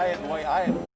I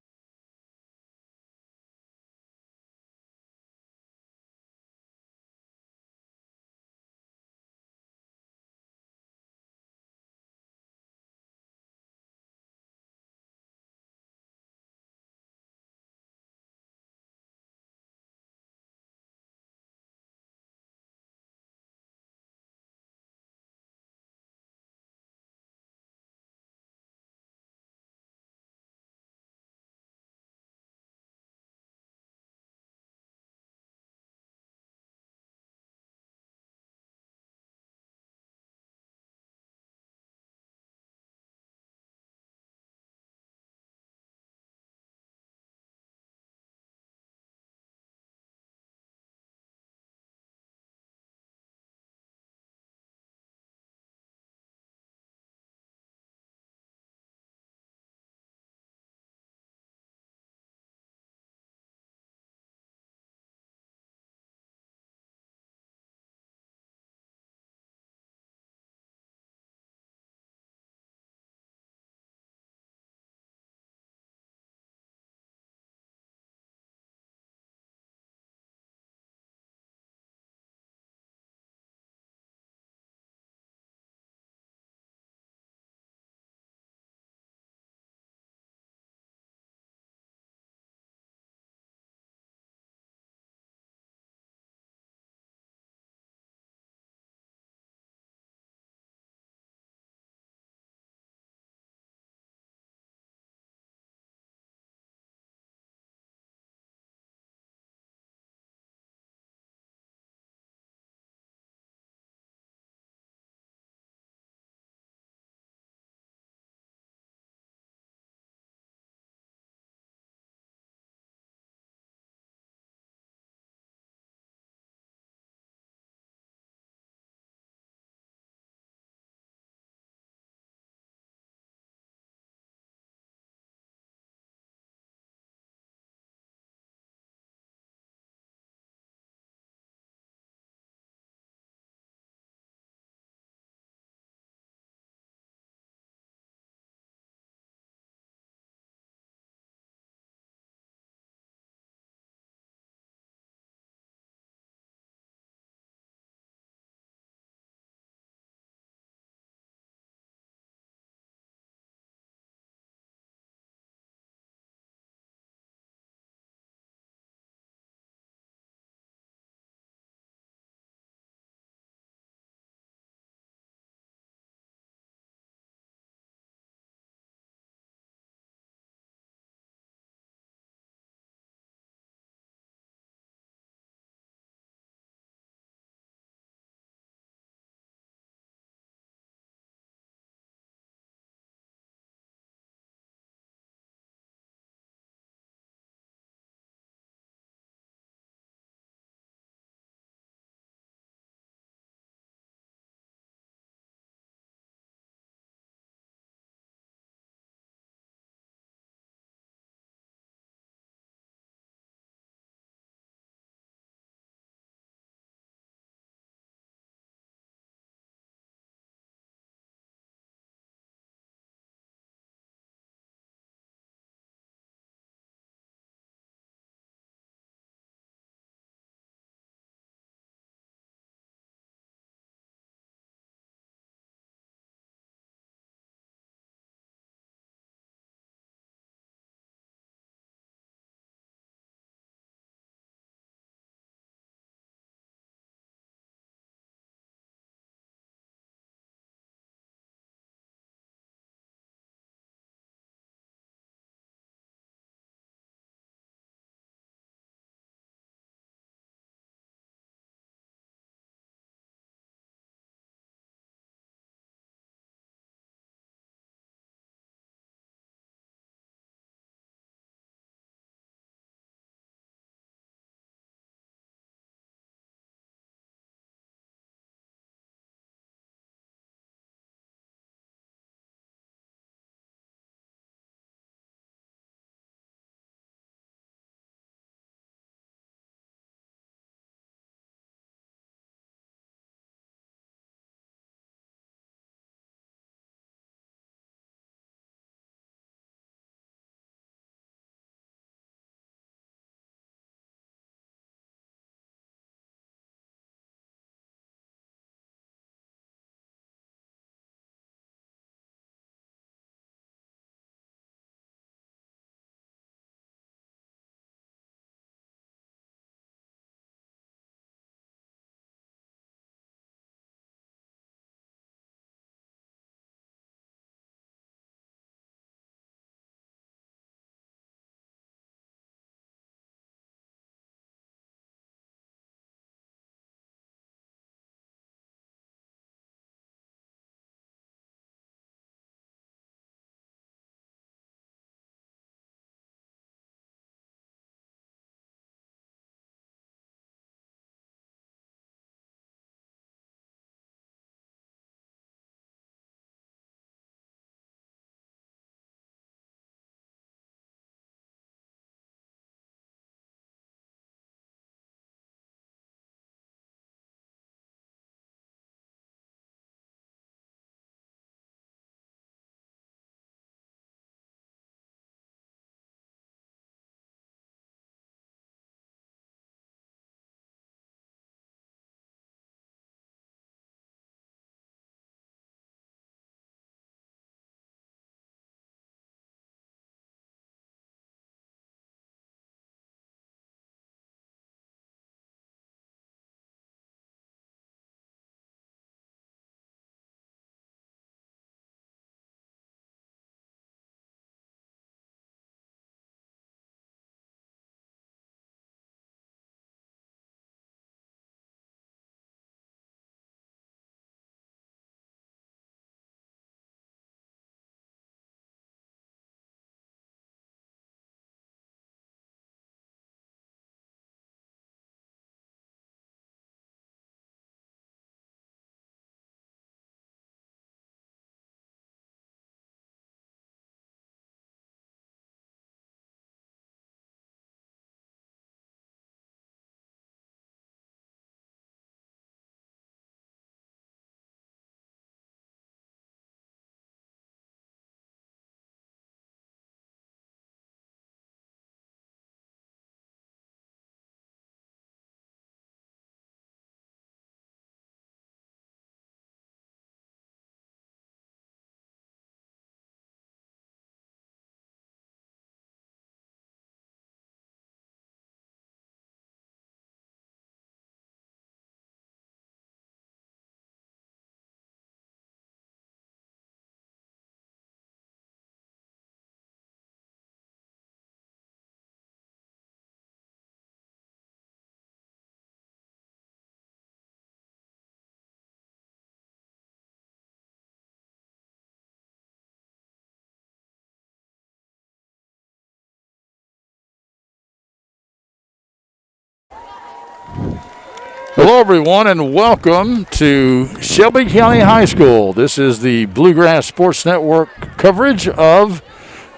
Hello, everyone, and welcome to Shelby County High School. This is the Bluegrass Sports Network coverage of,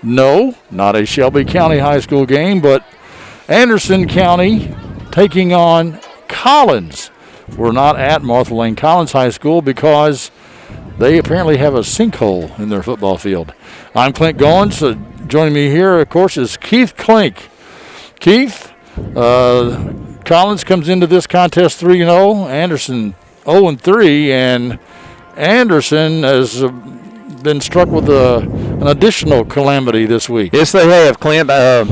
no, not a Shelby County High School game, but Anderson County taking on Collins. We're not at Martha Lane Collins High School because they apparently have a sinkhole in their football field. I'm Clint Goins. Joining me here, of course, is Keith Klink. Keith, Collins comes into this contest 3-0, Anderson 0-3, and Anderson has been struck with an additional calamity this week. Yes, they have, Clint. I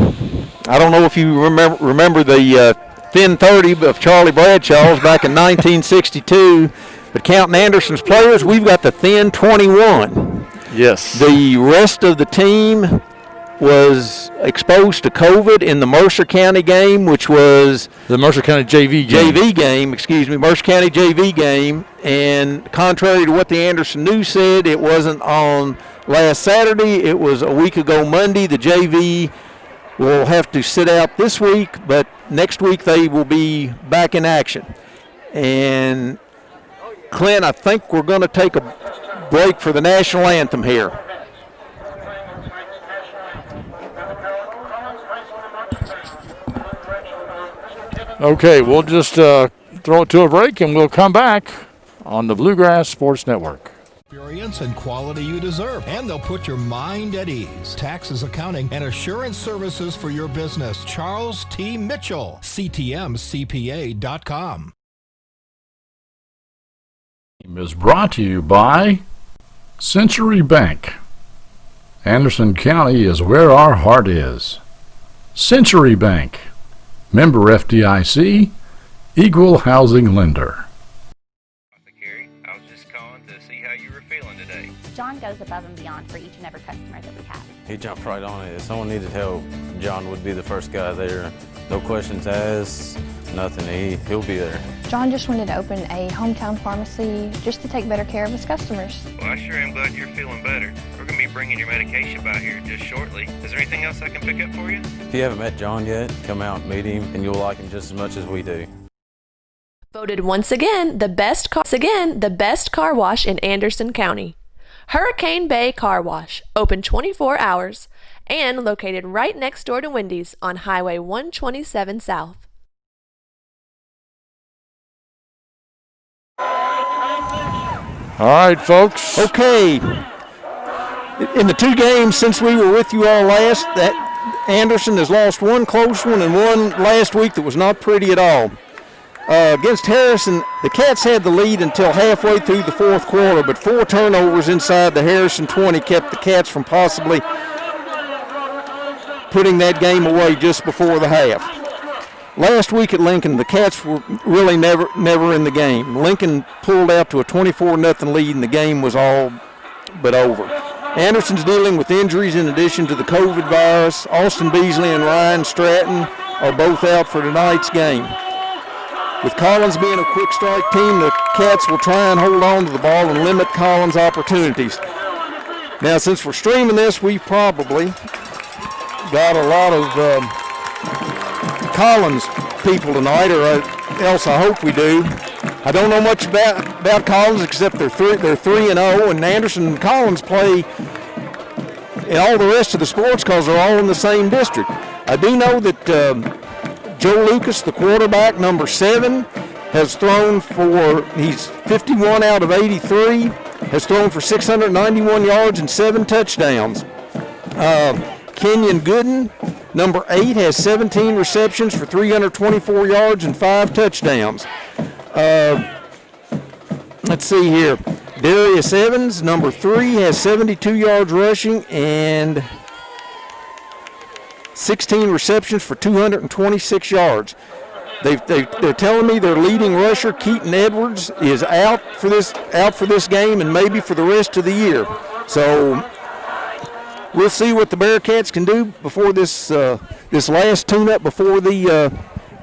don't know if you remember the thin 30 of Charlie Bradshaw's back in 1962, but counting Anderson's players, we've got the thin 21. Yes. The rest of the team was exposed to COVID in the Mercer County game, which was the Mercer County JV game. Mercer County JV game. And contrary to what the Anderson News said, it wasn't on last Saturday. It was a week ago Monday. The JV will have to sit out this week, but next week they will be back in action. And Clint, I think we're going to take a break for the national anthem here. Okay, we'll just throw it to a break, and we'll come back on the Bluegrass Sports Network. Experience and quality you deserve, and they'll put your mind at ease. Taxes, accounting, and assurance services for your business. Charles T. Mitchell, CTMCPA.com. Is brought to you by Century Bank. Anderson County is where our heart is. Century Bank. Member FDIC, Equal Housing Lender. Carrie, I was just calling to see how you were feeling today. John goes above and beyond for each and every customer that we have. He jumped right on it. If someone needed help, John would be the first guy there. No questions asked, nothing. He'll be there. John just wanted to open a hometown pharmacy just to take better care of his customers. Well, I sure am glad you're feeling better. We're going to be bringing your medication by here just shortly. Is there anything else I can pick up for you? If you haven't met John yet, come out and meet him, and you'll like him just as much as we do. Voted once again the best car wash in Anderson County. Hurricane Bay Car Wash, open 24 hours, and located right next door to Wendy's on Highway 127 South. All right, folks. Okay. In the two games since we were with you all last, that Anderson has lost one close one and one last week that was not pretty at all. Against Harrison, the Cats had the lead until halfway through the fourth quarter, but 4 turnovers inside the Harrison 20 kept the Cats from possibly putting that game away just before the half. Last week at Lincoln, the Cats were really never in the game. Lincoln pulled out to a 24-0 lead, and the game was all but over. Anderson's dealing with injuries in addition to the COVID virus. Austin Beasley and Ryan Stratton are both out for tonight's game. With Collins being a quick strike team, the Cats will try and hold on to the ball and limit Collins' opportunities. Now, since we're streaming this, we've probably got a lot of Collins people tonight, or else I hope we do. I don't know much about Collins except they're 3-0, and Anderson and Collins play in all the rest of the sports because they're all in the same district. I do know that Joe Lucas, the quarterback, number 7, has thrown he's 51 out of 83, has thrown for 691 yards and 7 touchdowns. Kenyon Gooden, number 8, has 17 receptions for 324 yards and 5 touchdowns. Let's see here. Darius Evans, number 3, has 72 yards rushing and 16 receptions for 226 yards. They're telling me their leading rusher, Keaton Edwards, is out for this game and maybe for the rest of the year. So we'll see what the Bearcats can do before this last tune-up before the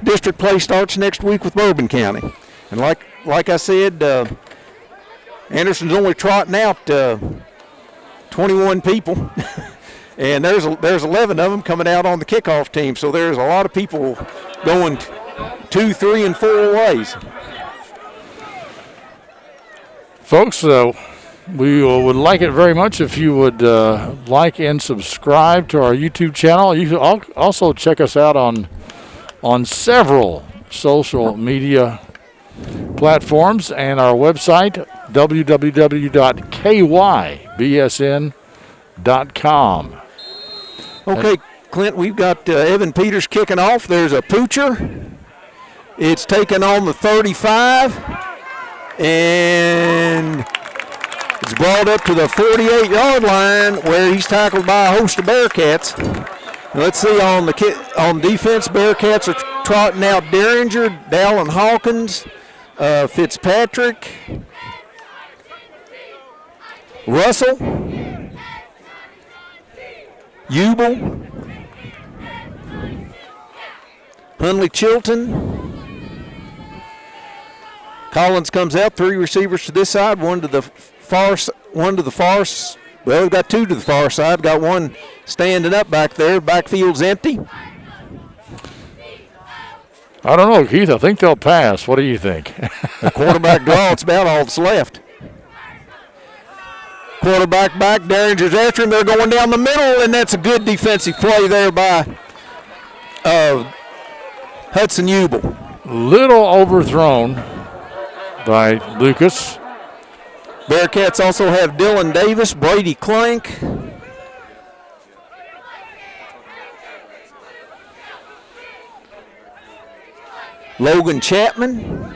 district play starts next week with Bourbon County. And like I said, Anderson's only trotting out 21 people. And there's 11 of them coming out on the kickoff team, so there's a lot of people going 2, 3, and 4 ways. Folks, we would like it very much if you would like and subscribe to our YouTube channel. You can also check us out on several social media platforms and our website, www.kybsn.com. Okay, Clint, we've got Evan Peters kicking off. There's a poocher. It's taken on the 35, and it's brought up to the 48-yard line where he's tackled by a host of Bearcats. Now let's see, on defense, Bearcats are trotting out Derringer, Dallin Hawkins, Fitzpatrick, Russell, Ubel, Hunley Chilton. Collins comes out, 3 receivers to this side, one to the far. Well, we've got 2 to the far side. Got one standing up back there. Backfield's empty. I don't know, Keith. I think they'll pass. What do you think? The quarterback draw. It's about all that's left. Quarterback back. Derringer's after him. They're going down the middle, and that's a good defensive play there by Hudson Ubel. Little overthrown by Lucas. Bearcats also have Dylan Davis, Brady Clank, Logan Chapman,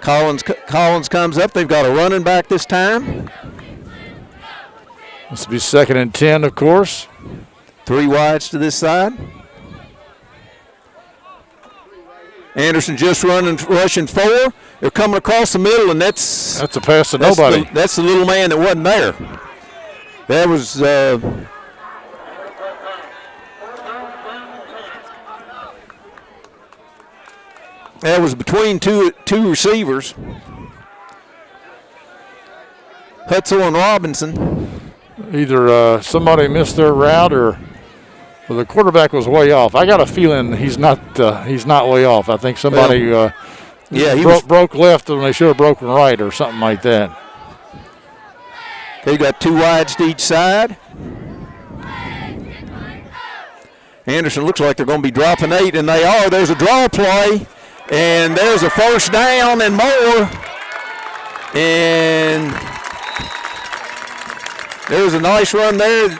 Collins comes up. They've got a running back this time. This will be 2nd and 10, of course. 3 wides to this side. Anderson just rushing 4. They're coming across the middle, and that's a pass to nobody. That's the little man that wasn't there. That was between two receivers, Hutzel and Robinson. Either somebody missed their route or the quarterback was way off. I got a feeling he's not way off. I think somebody broke left when they should have broken right or something like that. They got 2 wides to each side. Anderson looks like they're going to be dropping 8, and they are. There's a draw play, and there's a first down and more. And there's a nice run there.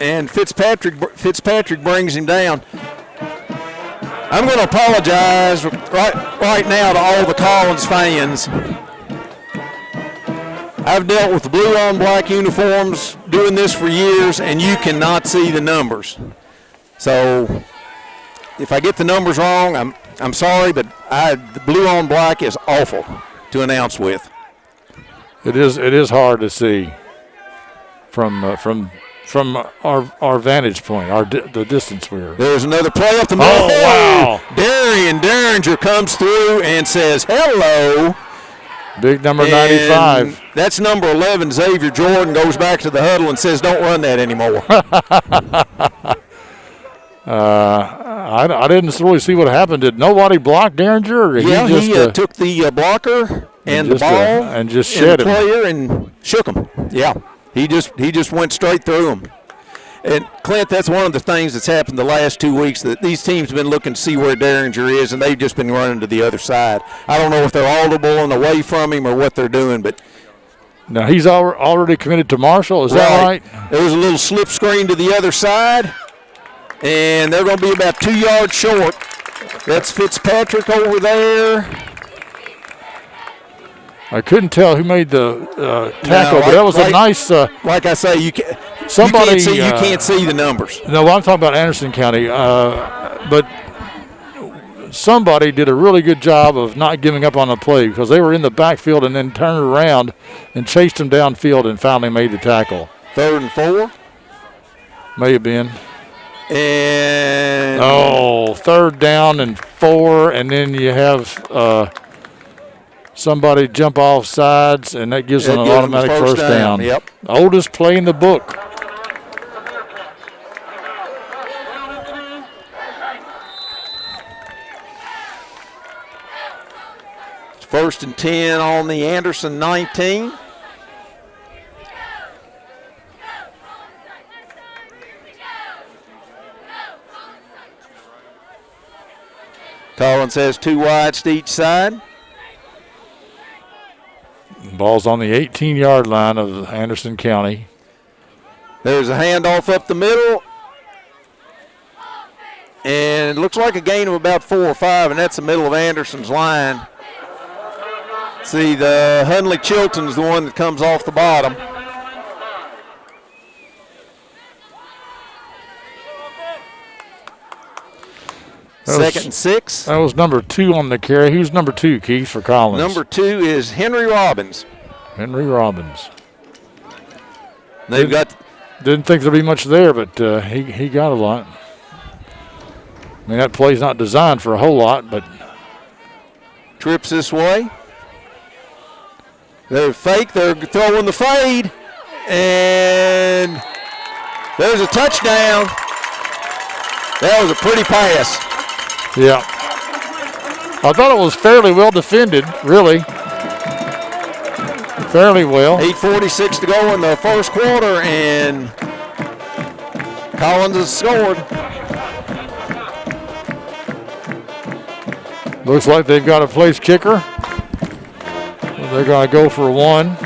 And Fitzpatrick brings him down. I'm going to apologize right now to all the Collins fans. I've dealt with the blue on black uniforms doing this for years, and you cannot see the numbers. So if I get the numbers wrong, I'm sorry, but the blue on black is awful to announce with. It is hard to see from our vantage point, the distance we're. There's another play up the middle. Oh, wow. Derringer comes through and says hello. Big number 95. That's number 11, Xavier Jordan, goes back to the huddle and says, don't run that anymore. I didn't really see what happened. Did nobody block Derringer? Or he took the blocker and the ball and just shed the player and shook him. Yeah. He just went straight through him. And, Clint, that's one of the things that's happened the last 2 weeks, that these teams have been looking to see where Derringer is, and they've just been running to the other side. I don't know if they're audible and away from him or what they're doing, but. Now, he's already committed to Marshall. Is that right? There was a little slip screen to the other side, and they're going to be about 2 yards short. That's Fitzpatrick over there. I couldn't tell who made the tackle, but that was a nice. Like I say, you can't see the numbers. No, I'm talking about Anderson County, but somebody did a really good job of not giving up on the play, because they were in the backfield and then turned around and chased him downfield and finally made the tackle. 3rd and 4. May have been. And 3rd down and 4, and then you have somebody jump off sides, and that gives them an automatic first down. Yep. Oldest play in the book. First and 10 on the Anderson 19. Collins has 2 wides to each side. Ball's on the 18-yard line of Anderson County. There's a handoff up the middle. And it looks like a gain of about 4 or 5, and that's the middle of Anderson's line. See, the Hundley Chilton's the one that comes off the bottom. Second and 6. That was number 2 on the carry. Who's number 2, Keith, for Collins? Number 2 is Henry Robbins. Henry Robbins. They've got. Didn't think there'd be much there, but he got a lot. I mean, that play's not designed for a whole lot, but. Trips this way. They're fake. They're throwing the fade. And there's a touchdown. That was a pretty pass. Yeah. I thought it was fairly well defended, really. Fairly well. 8:46 to go in the first quarter, and Collins has scored. Looks like they've got a place kicker. They're going to go for 1.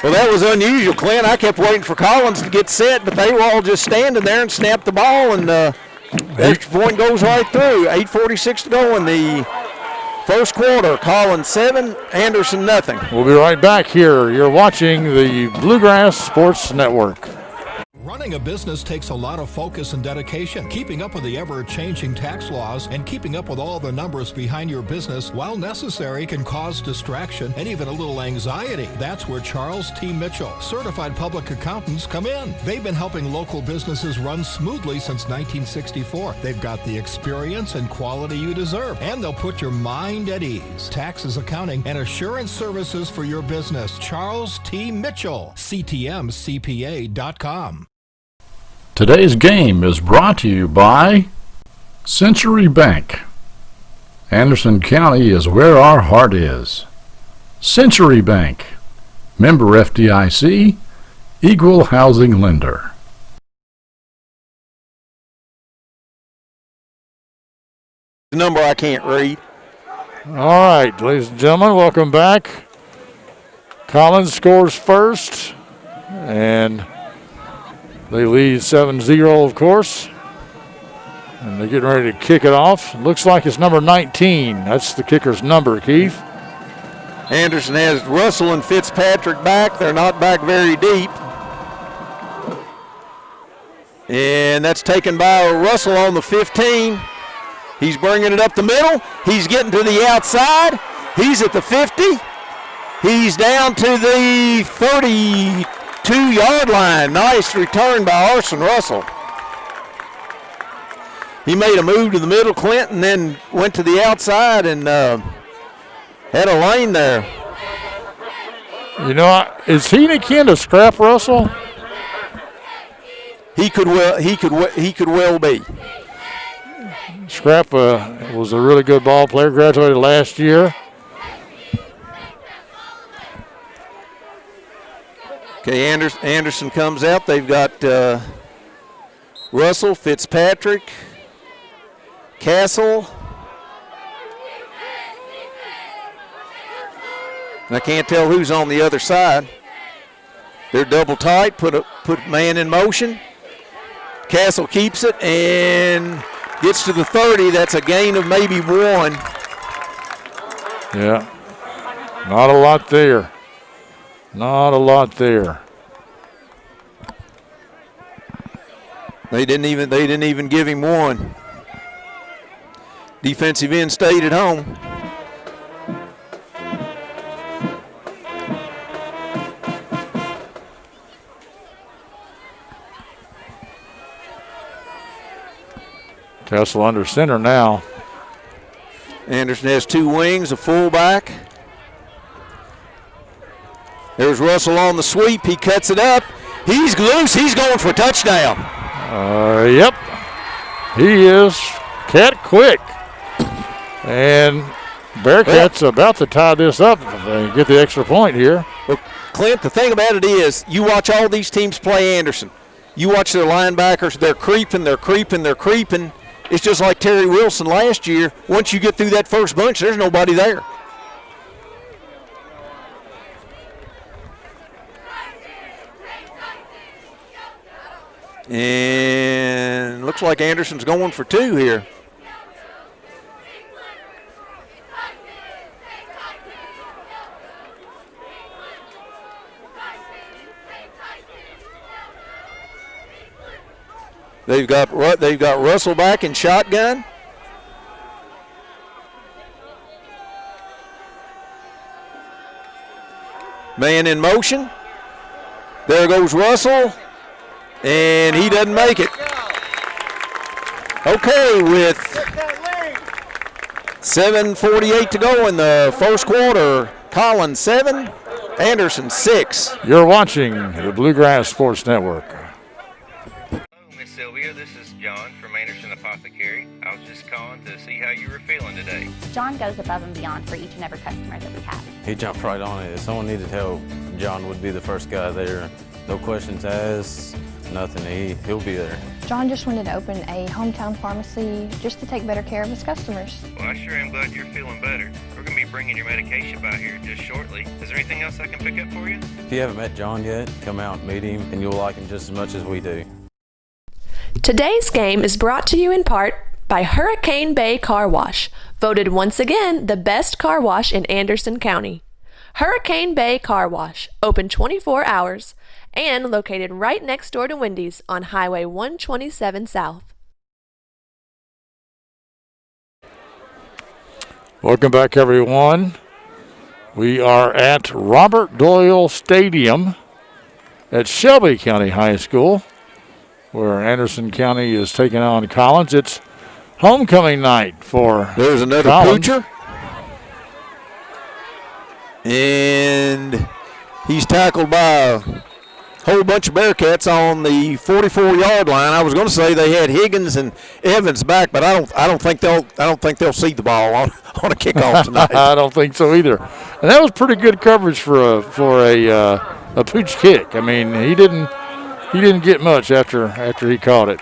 Well, that was unusual, Clint. I kept waiting for Collins to get set, but they were all just standing there and snapped the ball, and extra point goes right through. 8:46 to go in the first quarter. Collins 7, Anderson nothing. We'll be right back here. You're watching the Bluegrass Sports Network. Running a business takes a lot of focus and dedication. Keeping up with the ever-changing tax laws and keeping up with all the numbers behind your business, while necessary, can cause distraction and even a little anxiety. That's where Charles T. Mitchell, certified public accountants, come in. They've been helping local businesses run smoothly since 1964. They've got the experience and quality you deserve, and they'll put your mind at ease. Taxes, accounting, and assurance services for your business. Charles T. Mitchell, CTMCPA.com. Today's game is brought to you by Century Bank. Anderson County is where our heart is. Century Bank, member FDIC, equal housing lender. The number I can't read. All right, ladies and gentlemen, welcome back. Collins scores first, and they lead 7-0, of course. And they're getting ready to kick it off. Looks like it's number 19. That's the kicker's number, Keith. Anderson has Russell and Fitzpatrick back. They're not back very deep. And that's taken by Russell on the 15. He's bringing it up the middle. He's getting to the outside. He's at the 50. He's down to the 32-yard line. Nice return by Arson Russell. He made a move to the middle, Clint, and then went to the outside and had a lane there. You know, is he akin to Scrap Russell? He could well be. Scrap was a really good ball player. Graduated last year. Okay, Anderson comes out. They've got Russell, Fitzpatrick, Castle. And I can't tell who's on the other side. They're double tight, put man in motion. Castle keeps it and gets to the 30. That's a gain of maybe 1. Yeah, not a lot there. Not a lot there. They didn't even give him 1. Defensive end stayed at home. Castle under center now. Anderson has 2 wings, a fullback. There's Russell on the sweep. He cuts it up. He's loose. He's going for a touchdown. Yep. He is cat quick. And Bearcats about to tie this up if they get the extra point here. Well, Clint, the thing about it is you watch all these teams play Anderson. You watch their linebackers. They're creeping, they're creeping, they're creeping. It's just like Terry Wilson last year. Once you get through that first bunch, there's nobody there. And looks like Anderson's going for two here. They've got Russell back in shotgun. Man in motion. There goes Russell. And he doesn't make it. Okay, with 7:48 to go in the first quarter, Collins 7, Anderson 6. You're watching the Bluegrass Sports Network. Hello, Miss Sylvia. This is John from Anderson Apothecary. I was just calling to see how you were feeling today. John goes above and beyond for each and every customer that we have. He jumped right on it. If someone needed help, John would be the first guy there. No questions asked, nothing. He'll be there. John just wanted to open a hometown pharmacy just to take better care of his customers. Well, I sure am glad you're feeling better. We're going to be bringing your medication by here just shortly. Is there anything else I can pick up for you? If you haven't met John yet, come out and meet him, and you'll like him just as much as we do. Today's game is brought to you in part by Hurricane Bay Car Wash, voted once again the best car wash in Anderson County. Hurricane Bay Car Wash, open 24 hours, and located right next door to Wendy's on Highway 127 South. Welcome back, everyone. We are at Robert Doyle Stadium at Shelby County High School, where Anderson County is taking on Collins. It's homecoming night for There's another Collins. poocher. And he's tackled by a whole bunch of Bearcats on the 44-yard line. I was going to say they had Higgins and Evans back, but I don't think they'll see the ball on a kickoff tonight. I don't think so either. And that was pretty good coverage for a pooch kick. I mean, he didn't get much after he caught it.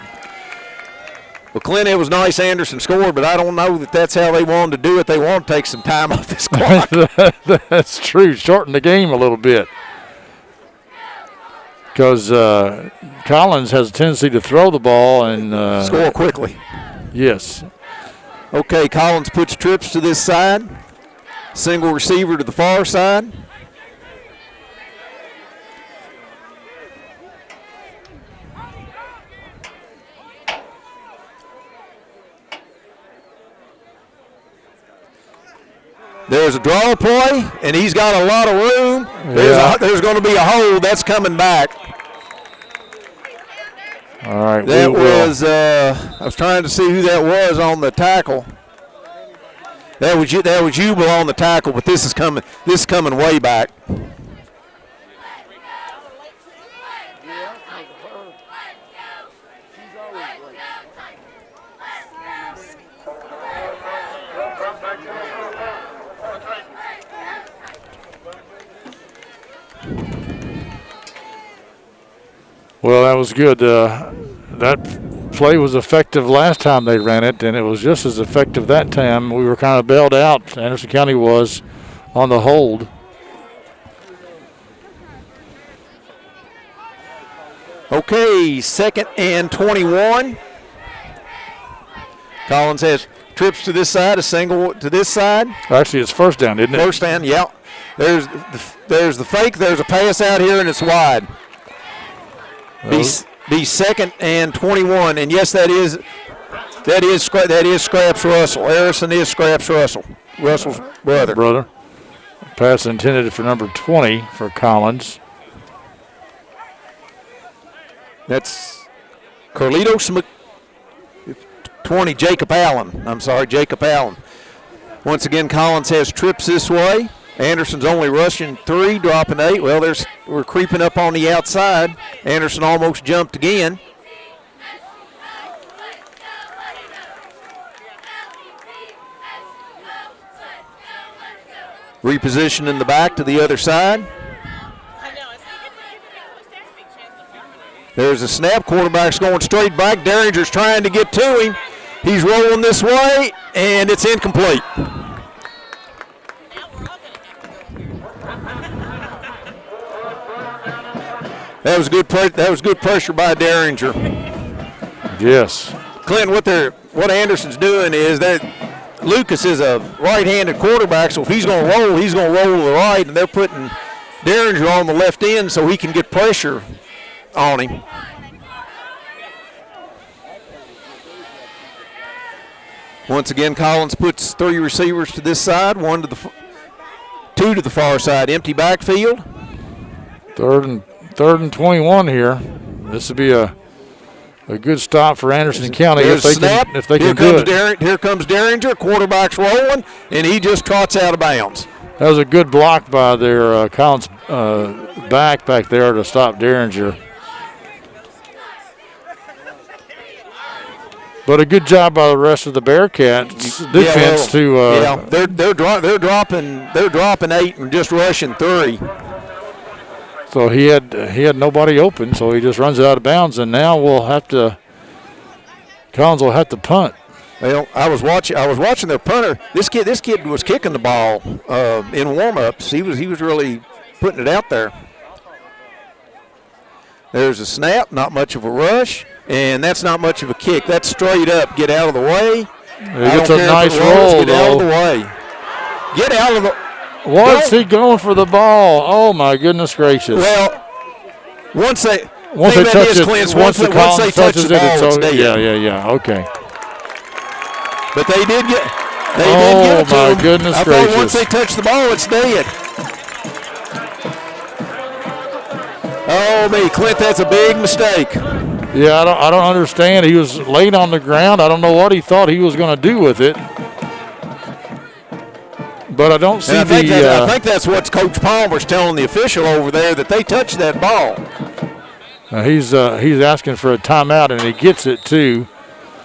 Well, Clint, it was nice Anderson scored, but I don't know that that's how they wanted to do it. They want to take some time off this clock. That's true. Shorten the game a little bit. Because Collins has a tendency to throw the ball and score quickly. Yes. Okay, Collins puts trips to this side. Single receiver to the far side. There's a draw play, and he's got a lot of room. There's going to be a hold. That's coming back. All right. That was, I was trying to see who that was on the tackle. That was Jubal on the tackle, but this is coming way back. Well, that was good. That play was effective last time they ran it, and it was just as effective that time. We were kind of bailed out. Anderson County was on the hold. Okay, 2nd and 21. Collins has trips to this side, a single to this side. Actually, it's first down, isn't it? First down, yeah. There's the fake. There's a pass out here, and it's wide. Be 2nd and 21, and yes, that is Scraps Russell. Harrison is Scraps Russell, Russell's brother. Pass intended for number 20 for Collins. That's Carlitos 20, Jacob Allen. I'm sorry, Jacob Allen. Once again, Collins has trips this way. Anderson's only rushing 3, dropping 8. Well, we're creeping up on the outside. Anderson almost jumped again. Reposition in the back to the other side. There's a snap. Quarterback's going straight back. Derringer's trying to get to him. He's rolling this way, and it's incomplete. That was good pressure by Derringer. Yes. Clint, what Anderson's doing is that Lucas is a right-handed quarterback, so if he's going to roll to the right, and they're putting Derringer on the left end so he can get pressure on him. Once again, Collins puts 3 receivers to this side, 2 to the far side. Empty backfield. Third and 21 here. This would be a good stop for Anderson County if they can do it. Here comes Derringer. Quarterback's rolling, and he just trots out of bounds. That was a good block by their Collins back there to stop Derringer. But a good job by the rest of the Bearcats defense they're dropping 8 and just rushing 3. So he had nobody open, so he just runs out of bounds, and now Collins will have to punt. Well, I was watching their punter. This kid was kicking the ball in warm-ups. He was really putting it out there. There's a snap, not much of a rush, and that's not much of a kick. That's straight up. Get out of the way. It's a nice roll, Get out of the way. Get out of the. What's he going for the ball? Oh my goodness gracious! Well, once they touch it, once the Collins touches it, it's dead. Yeah. Okay. But they did get. Oh my goodness gracious! I thought once they touch the ball, it's dead. Oh me, Clint, that's a big mistake. Yeah, I don't understand. He was laid on the ground. I don't know what he thought he was going to do with it. But I don't see I think that's what Coach Palmer's telling the official over there, that they touched that ball. He's asking for a timeout, and he gets it too.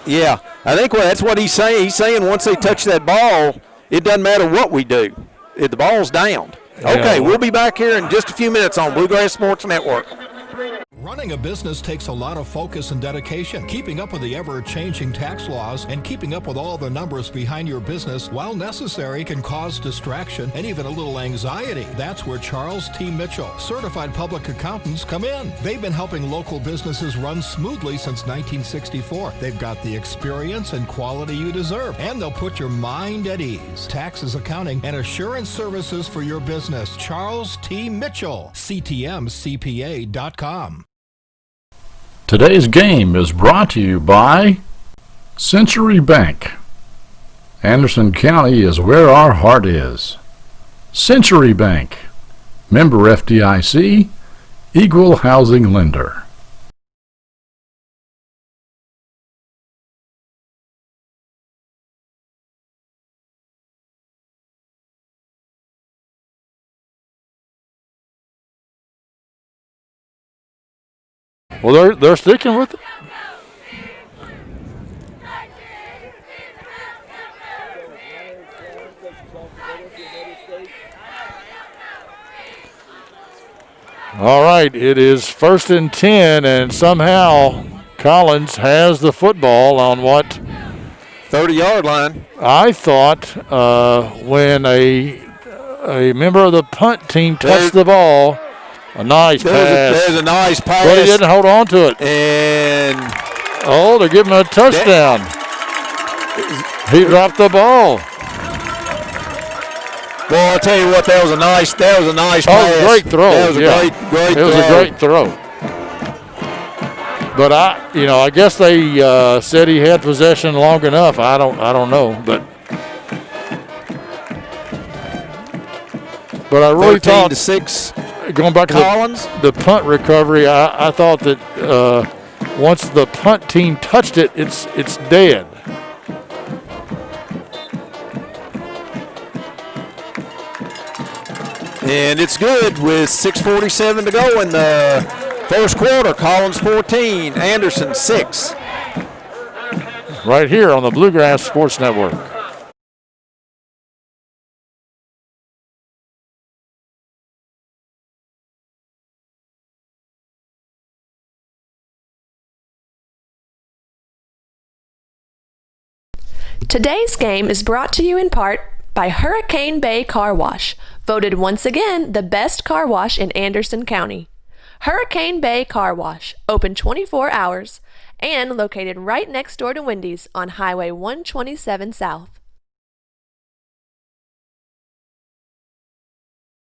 Yeah, I think that's what he's saying. He's saying once they touch that ball, it doesn't matter what we do. The ball's down. Okay, we'll be back here in just a few minutes on Bluegrass Sports Network. Running a business takes a lot of focus and dedication. Keeping up with the ever-changing tax laws and keeping up with all the numbers behind your business, while necessary, can cause distraction and even a little anxiety. That's where Charles T. Mitchell, certified public accountants, come in. They've been helping local businesses run smoothly since 1964. They've got the experience and quality you deserve, and they'll put your mind at ease. Taxes, accounting, and assurance services for your business. Charles T. Mitchell, CTMCPA.com. Today's game is brought to you by Century Bank. Anderson County is where our heart is. Century Bank, member FDIC, equal housing lender. Well, they're sticking with it. All right, it is 1st and 10, and somehow Collins has the football on what? 30-yard line. I thought when a member of the punt team touched the ball. A nice pass. There's a nice pass. But he didn't hold on to it. And they're giving him a touchdown. He dropped the ball. Well, I'll tell you what, that was a nice pass. Oh, great throw. That was a great throw. It was a great throw. But I guess they said he had possession long enough. I don't know, but I really thought 13-6. Going back to the punt recovery, I thought that once the punt team touched it, it's dead. And it's good with 6:47 to go in the first quarter. Collins 14, Anderson 6. Right here on the Bluegrass Sports Network. Today's game is brought to you in part by Hurricane Bay Car Wash, voted once again the best car wash in Anderson County. Hurricane Bay Car Wash, open 24 hours and located right next door to Wendy's on Highway 127 South.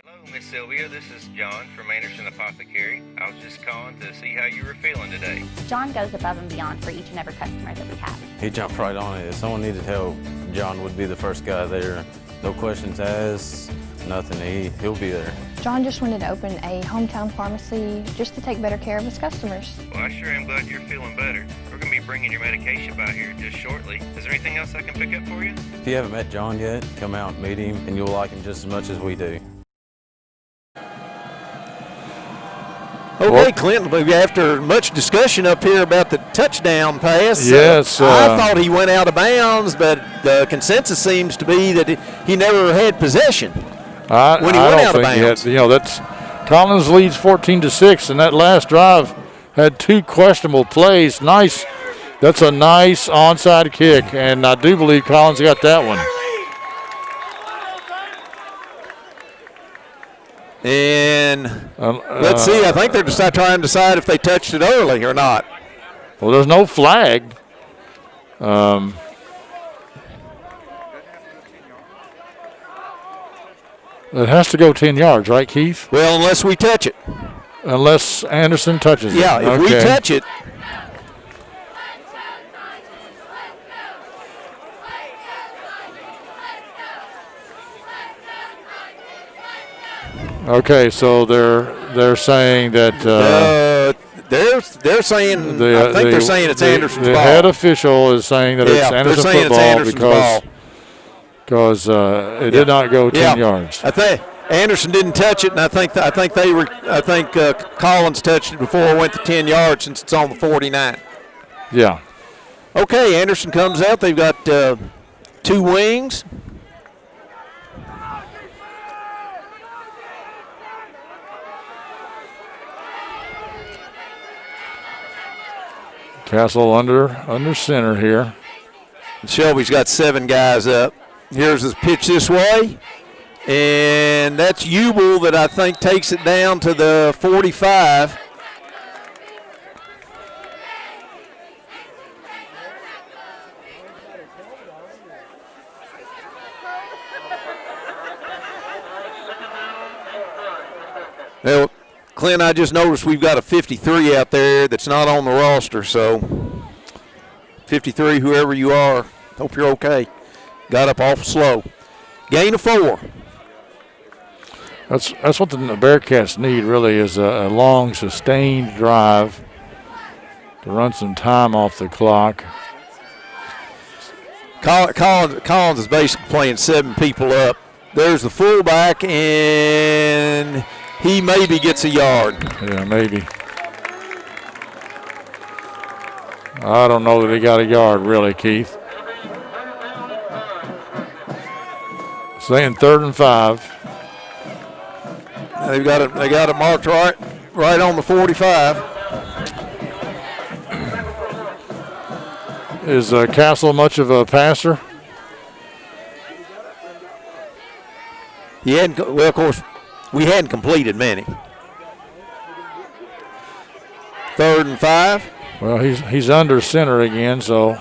Hello, Miss Sylvia. This is John from Anderson Apothecary. I was just calling to see how you were feeling today. John goes above and beyond for each and every customer that we have. He jumped right on it. If someone needed help, John would be the first guy there. No questions asked, nothing. He'll be there. John just wanted to open a hometown pharmacy just to take better care of his customers. Well, I sure am glad you're feeling better. We're going to be bringing your medication by here just shortly. Is there anything else I can pick up for you? If you haven't met John yet, come out and meet him, and you'll like him just as much as we do. Okay, Clinton, after much discussion up here about the touchdown pass, yes, I thought he went out of bounds, but the consensus seems to be that he never had possession when he went out of bounds. That's Collins leads 14-6, and that last drive had two questionable plays. Nice, that's a nice onside kick, and I do believe Collins got that one. And let's see, I think they're just trying to decide if they touched it early or not. Well, there's no flag. It has to go 10 yards, right, Keith? Well, unless we touch it. Unless Anderson touches it. Yeah, if we touch it. Okay, so they're saying that they're saying I think they're saying it's Anderson's ball. The head official is saying that it's Anderson football because it did not go 10 yards. I think Anderson didn't touch it, and I think Collins touched it before it went to 10 yards since it's on the 49. Yeah. Okay, Anderson comes out. They've got two wings. Castle under center here. Shelby's got 7 guys up. Here's his pitch this way. And that's Ubel that I think takes it down to the 45. Well, Clint, I just noticed we've got a 53 out there that's not on the roster, so 53, whoever you are, hope you're okay. Got up awful slow. Gain of 4. That's what the Bearcats need, really, is a long, sustained drive to run some time off the clock. Collins is basically playing 7 people up. There's the fullback, and he maybe gets a yard. Yeah, maybe. I don't know that he got a yard, really, Keith. Saying 3rd and 5. They got it marked right on the 45. Is Castle much of a passer? Well, of course, we hadn't completed many. 3rd and 5. Well, he's under center again, so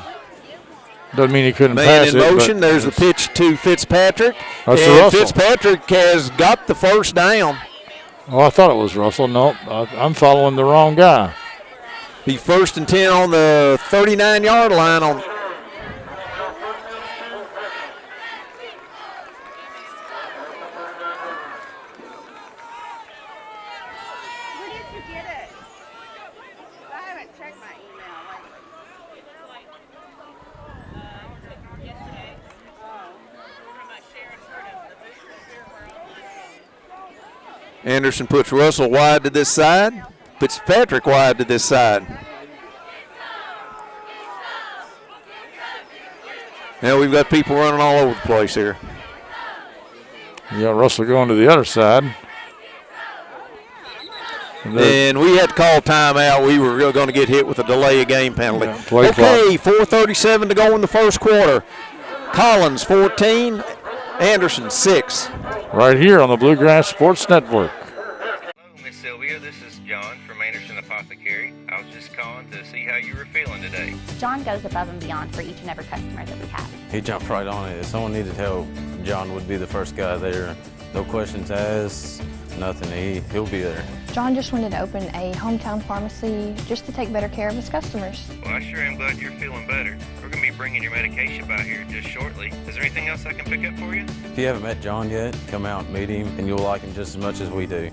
doesn't mean he couldn't pass it. Man in motion. There's the pitch to Fitzpatrick. That's and Russell. Fitzpatrick has got the first down. Oh, I thought it was Russell. No, I'm following the wrong guy. Be 1st and 10 on the 39-yard line on. Anderson puts Russell wide to this side. Fitzpatrick wide to this side. Now we've got people running all over the place here. You got Russell going to the other side. And we had to call timeout. We were going to get hit with a delay of game penalty. Yeah, play okay, clock. 4:37 to go in the first quarter. Collins 14, Anderson 6. Right here on the Bluegrass Sports Network. Hello, Miss Sylvia. This is John from Anderson Apothecary. I was just calling to see how you were feeling today. John goes above and beyond for each and every customer that we have. He jumped right on it. If someone needed help, John would be the first guy there. No questions asked, nothing. He'll be there. John just wanted to open a hometown pharmacy just to take better care of his customers. Well, I sure am glad you're feeling better. We're going to be bringing your medication by here just shortly. Is there anything else I can pick up for you? If you haven't met John yet, come out and meet him, and you'll like him just as much as we do.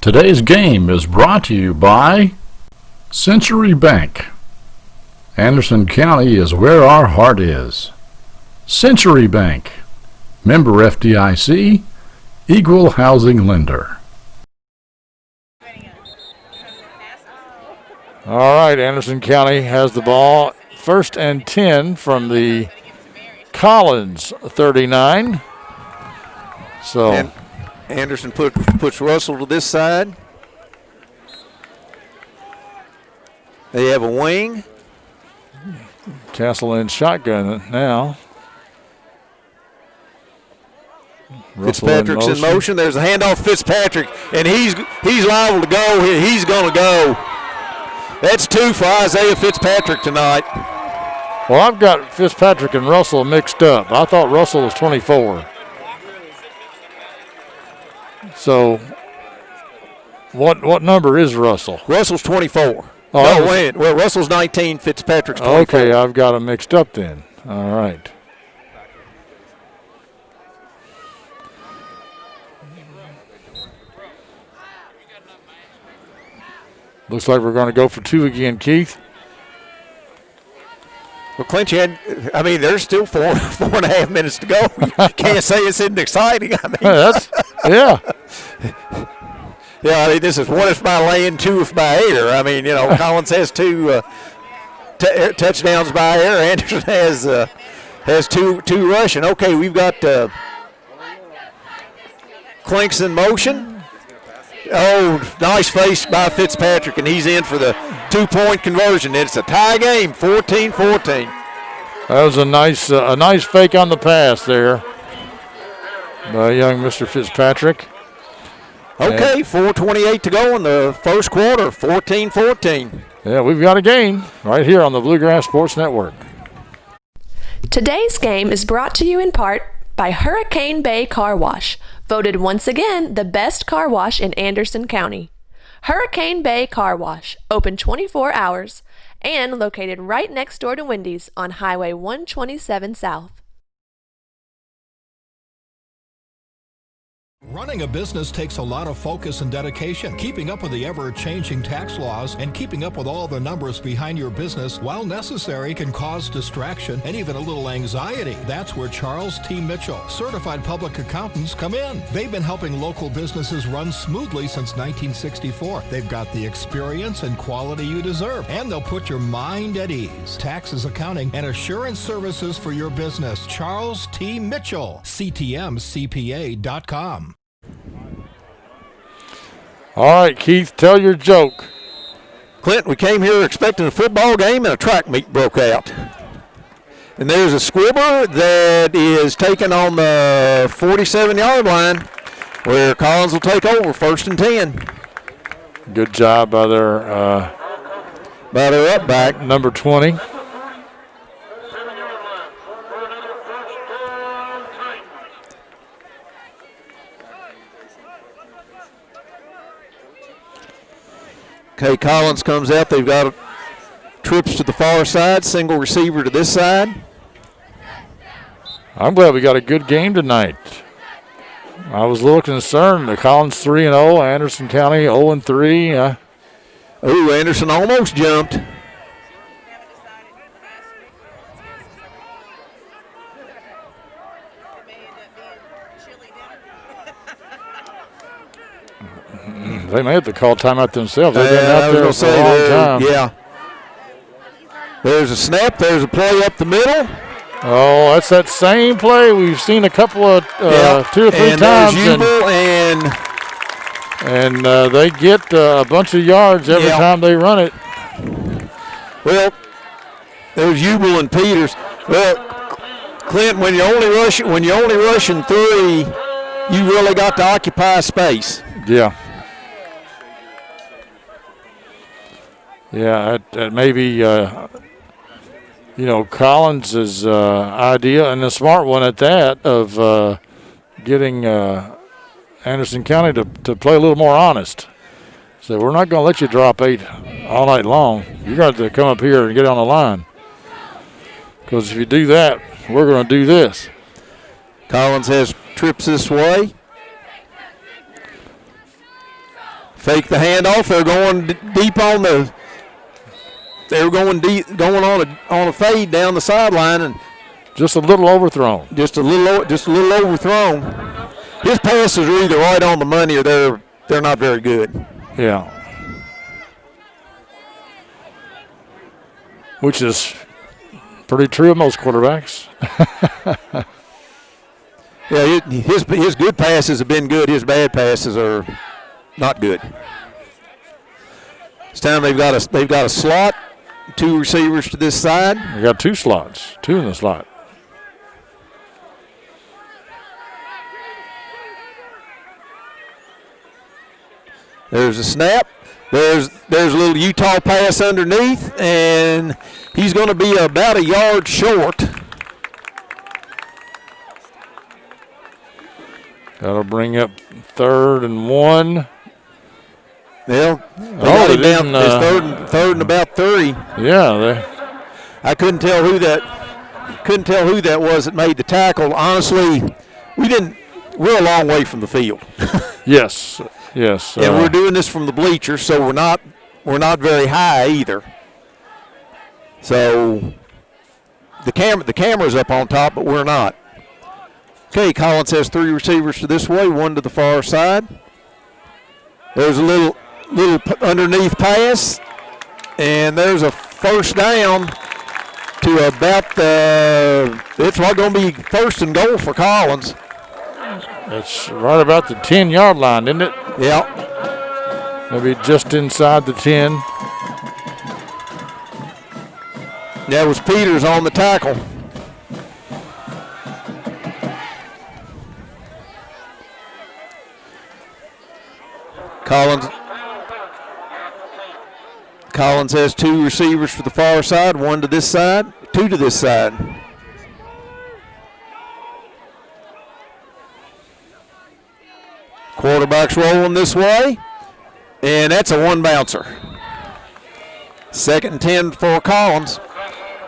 Today's game is brought to you by Century Bank. Anderson County is where our heart is. Century Bank. Member FDIC. Equal housing lender. All right, Anderson County has the ball. 1st and 10 from the Collins 39. So And Anderson puts Russell to this side. They have a wing. Castle in shotgun now. Russell Fitzpatrick's in motion. There's a handoff to Fitzpatrick, and he's liable to go. He's going to go. That's 2 for Isaiah Fitzpatrick tonight. Well, I've got Fitzpatrick and Russell mixed up. I thought Russell was 24. So, what number is Russell? Russell's 24. Oh, no, wait. Well, Russell's 19. Fitzpatrick's 24. Okay, I've got them mixed up then. All right. Looks like we're going to go for 2 again, Keith. Well, Clint, there's still 4.5 minutes to go. You can't say it's isn't exciting. Yeah. Yeah, this is 1 if by lane, 2 if by air. Collins has 2 touchdowns by air. Anderson has two rushing. Okay, we've got Clinks in motion. Oh, nice face by Fitzpatrick, and he's in for the 2-point conversion. It's a tie game, 14-14. That was a nice fake on the pass there by young Mr. Fitzpatrick. Okay, 4:28 to go in the first quarter, 14-14. Yeah, we've got a game right here on the Bluegrass Sports Network. Today's game is brought to you in part by Hurricane Bay Car Wash, voted once again the best car wash in Anderson County. Hurricane Bay Car Wash, open 24 hours and located right next door to Wendy's on Highway 127 South. Running a business takes a lot of focus and dedication. Keeping up with the ever-changing tax laws and keeping up with all the numbers behind your business, while necessary, can cause distraction and even a little anxiety. That's where Charles T. Mitchell, certified public accountants, come in. They've been helping local businesses run smoothly since 1964. They've got the experience and quality you deserve, and they'll put your mind at ease. Taxes, accounting, and assurance services for your business. Charles T. Mitchell, CTMCPA.com. All right, Keith, tell your joke. Clint, we came here expecting a football game and a track meet broke out. And there's a squibber that is taken on the 47-yard line where Collins will take over 1st and 10. Good job by their up back. Number 20. Okay, Collins comes out. They've got trips to the far side, single receiver to this side. I'm glad we got a good game tonight. I was a little concerned. The Collins 3-0, Anderson County 0-3. Ooh, Anderson almost jumped. They may have to call timeout themselves. They've been out there for a long time. Yeah. There's a snap. There's a play up the middle. Oh, that's that same play we've seen a couple of 2 or 3 and times. And they get a bunch of yards every time they run it. Well, there's Jubal and Peters. Well, Clint, when you're only rushing 3, you really got to occupy space. Yeah. Yeah, that may be, Collins' idea, and a smart one at that, of getting Anderson County to play a little more honest. So we're not going to let you drop 8 all night long. You got to come up here and get on the line. Because if you do that, we're going to do this. Collins has trips this way. Fake the handoff. They're going deep on the. They were going deep, going on a fade down the sideline, and just a little overthrown. Just a little overthrown. His passes are either right on the money or they're not very good. Yeah. Which is pretty true of most quarterbacks. Yeah, his good passes have been good. His bad passes are not good. This time they've got a slot, 2 receivers to this side. They got 2 slots, 2 in the slot. There's a snap. There's a little Utah pass underneath, and he's going to be about a yard short. That'll bring up 3rd and 1. Well, they got him down. It's third and about 3. Yeah, I couldn't tell who that was that made the tackle. Honestly, we're a long way from the field. Yes. And we're doing this from the bleachers, so we're not very high either. So the camera's up on top, but we're not. Okay, Collins has 3 receivers to this way, 1 to the far side. There's a little underneath pass, and there's a first down to about it's going to be 1st and goal for Collins. It's right about the 10-yard line, isn't it? Yeah. Maybe just inside the 10. That was Peters on the tackle. Collins has 2 receivers for the far side, 1 to this side, 2 to this side. Quarterback's rolling this way, and that's a 1 bouncer. 2nd and 10 for Collins.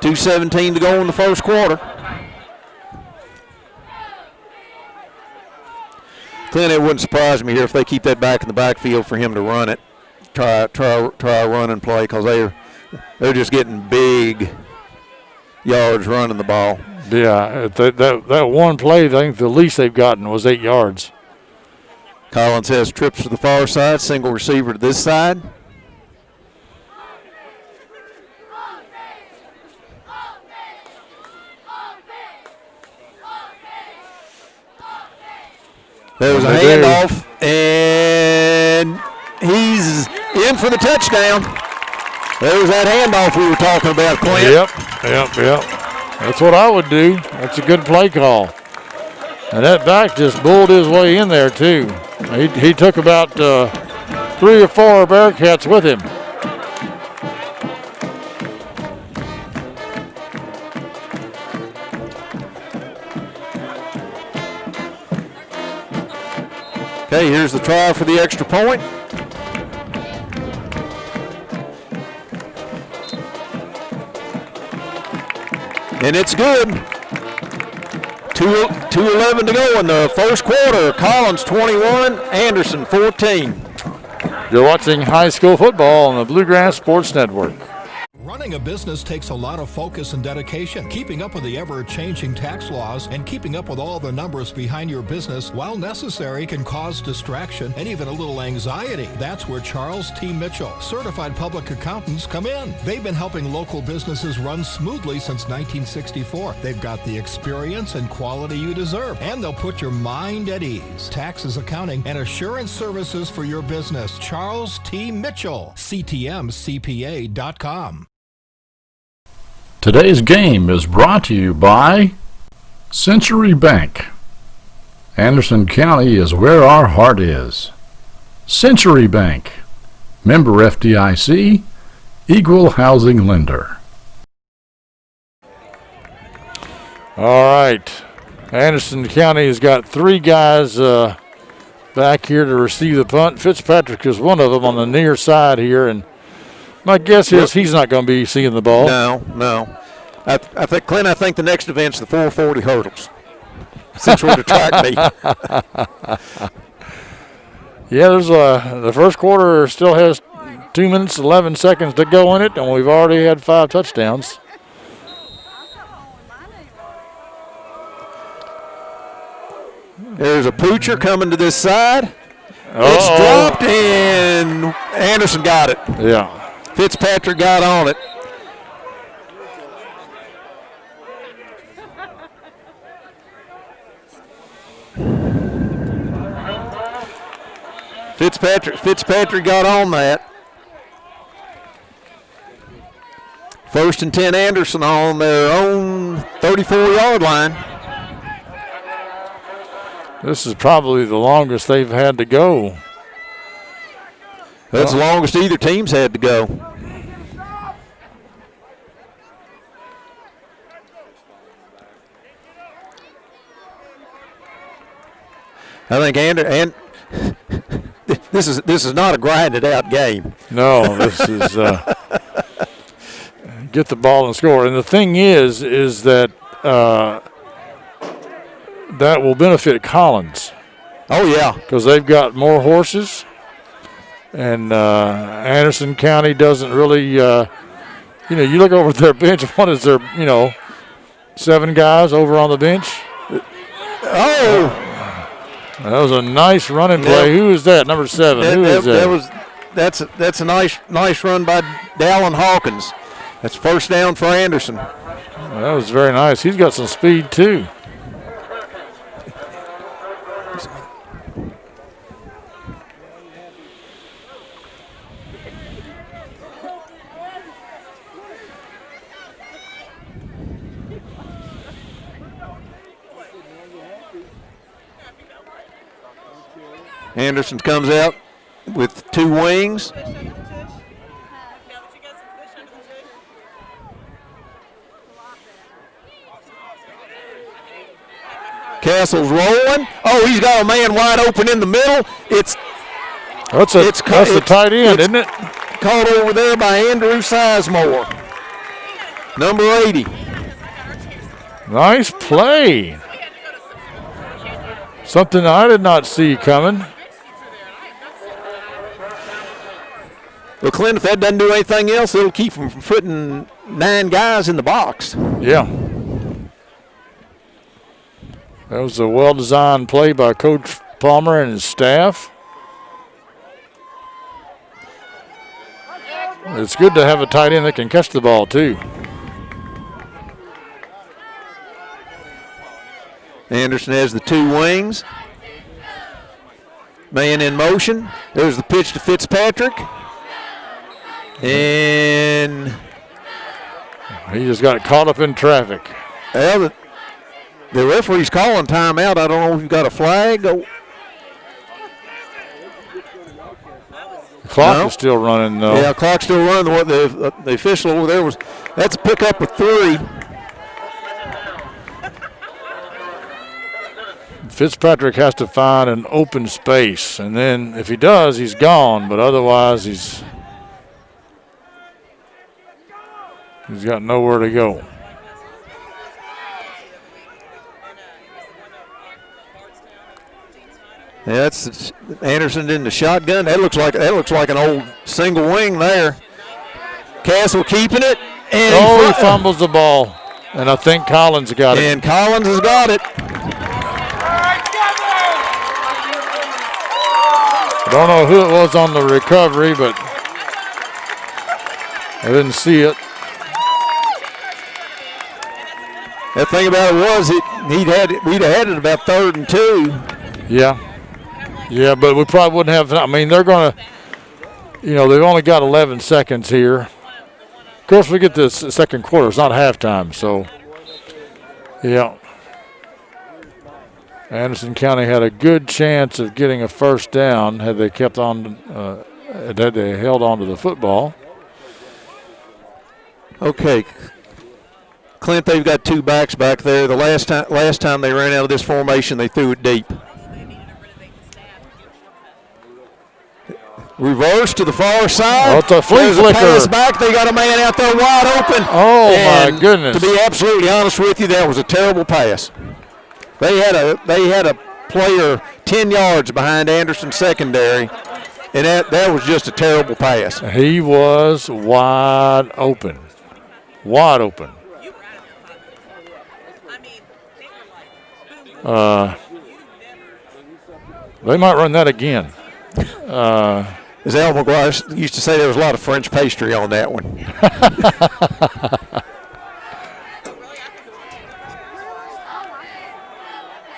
2:17 to go in the first quarter. Clint, it wouldn't surprise me here if they keep that back in the backfield for him to run it. Try a run and play, because they're just getting big yards running the ball. Yeah, that one play, I think the least they've gotten was 8 yards. Collins has trips to the far side, single receiver to this side. There's a handoff, and he's in for the touchdown. There's that handoff we were talking about, Clint. Yep. That's what I would do. That's a good play call. And that back just bulled his way in there, too. He took about 3 or 4 Bearcats with him. Okay, here's the try for the extra point. And it's good. 2:11 to go in the first quarter. Collins 21, Anderson 14. You're watching high school football on the Bluegrass Sports Network. Running a business takes a lot of focus and dedication. Keeping up with the ever-changing tax laws and keeping up with all the numbers behind your business, while necessary, can cause distraction and even a little anxiety. That's where Charles T. Mitchell, certified public accountants, come in. They've been helping local businesses run smoothly since 1964. They've got the experience and quality you deserve, and they'll put your mind at ease. Taxes, accounting, and assurance services for your business. Charles T. Mitchell, CTMCPA.com. Today's game is brought to you by Century Bank. Anderson County is where our heart is. Century Bank, member FDIC, equal housing lender. All right. Anderson County has got 3 guys back here to receive the punt. Fitzpatrick is one of them on the near side here, and my guess is he's not going to be seeing the ball. No. I think, Clint, I think the next event's the 440 hurdles, since we're the track meet. Yeah, there's the first quarter still has 2 minutes, 11 seconds to go in it, and we've already had 5 touchdowns. There's a poocher coming to this side. It's dropped, and Anderson got it. Yeah. Fitzpatrick got on it. Fitzpatrick got on that. 1st and 10 Anderson on their own 34-yard line. This is probably the longest they've had to go. That's the longest either team's had to go. I think this is not a grinded out game. No, this is get the ball and score. And the thing is that that will benefit Collins. Oh yeah, because they've got more horses. And Anderson County doesn't really, you look over at their bench. What is there, 7 guys over on the bench? Oh. That was a nice running play. Who is that? Number 7. Who is that? That's a nice run by Dallin Hawkins. That's first down for Anderson. That was very nice. He's got some speed too. Anderson comes out with 2 wings. Castle's rolling. Oh, he's got a man wide open in the middle. That's the tight end, isn't it? Caught over there by Andrew Sizemore, number 80. Nice play. Something I did not see coming. Well, Clint, if that doesn't do anything else, it'll keep him from putting 9 guys in the box. Yeah. That was a well-designed play by Coach Palmer and his staff. It's good to have a tight end that can catch the ball, too. Anderson has the 2 wings. Man in motion. There's the pitch to Fitzpatrick. And he just got caught up in traffic. Well, the referee's calling timeout. I don't know if you've got a flag. The clock is still running, though. Yeah, clock's still running. What the official over there that's a pickup of 3. Fitzpatrick has to find an open space, and then if he does, he's gone. But otherwise, he's got nowhere to go. Yeah, that's Anderson in the shotgun. That looks like an old single wing there. Castle keeping it. And he fumbles the ball. And I think Collins got it. And Collins has got it. I don't know who it was on the recovery, but I didn't see it. The thing about it was we'd have had it about 3rd and 2. Yeah. Yeah, but we probably wouldn't have. I mean, they're going to, they've only got 11 seconds here. Of course, we get this second quarter. It's not halftime, so, yeah. Anderson County had a good chance of getting a first down had they kept on, had they held on to the football. Okay. Clint, they've got 2 backs back there. The last time they ran out of this formation, they threw it deep. Reverse to the far side. Oh, it's a flea flicker. Pass back. They got a man out there wide open. Oh, my goodness. To be absolutely honest with you, that was a terrible pass. They had a player 10 yards behind Anderson secondary, and that was just a terrible pass. He was wide open. Wide open. They might run that again. As Al McGuire used to say, there was a lot of French pastry on that one.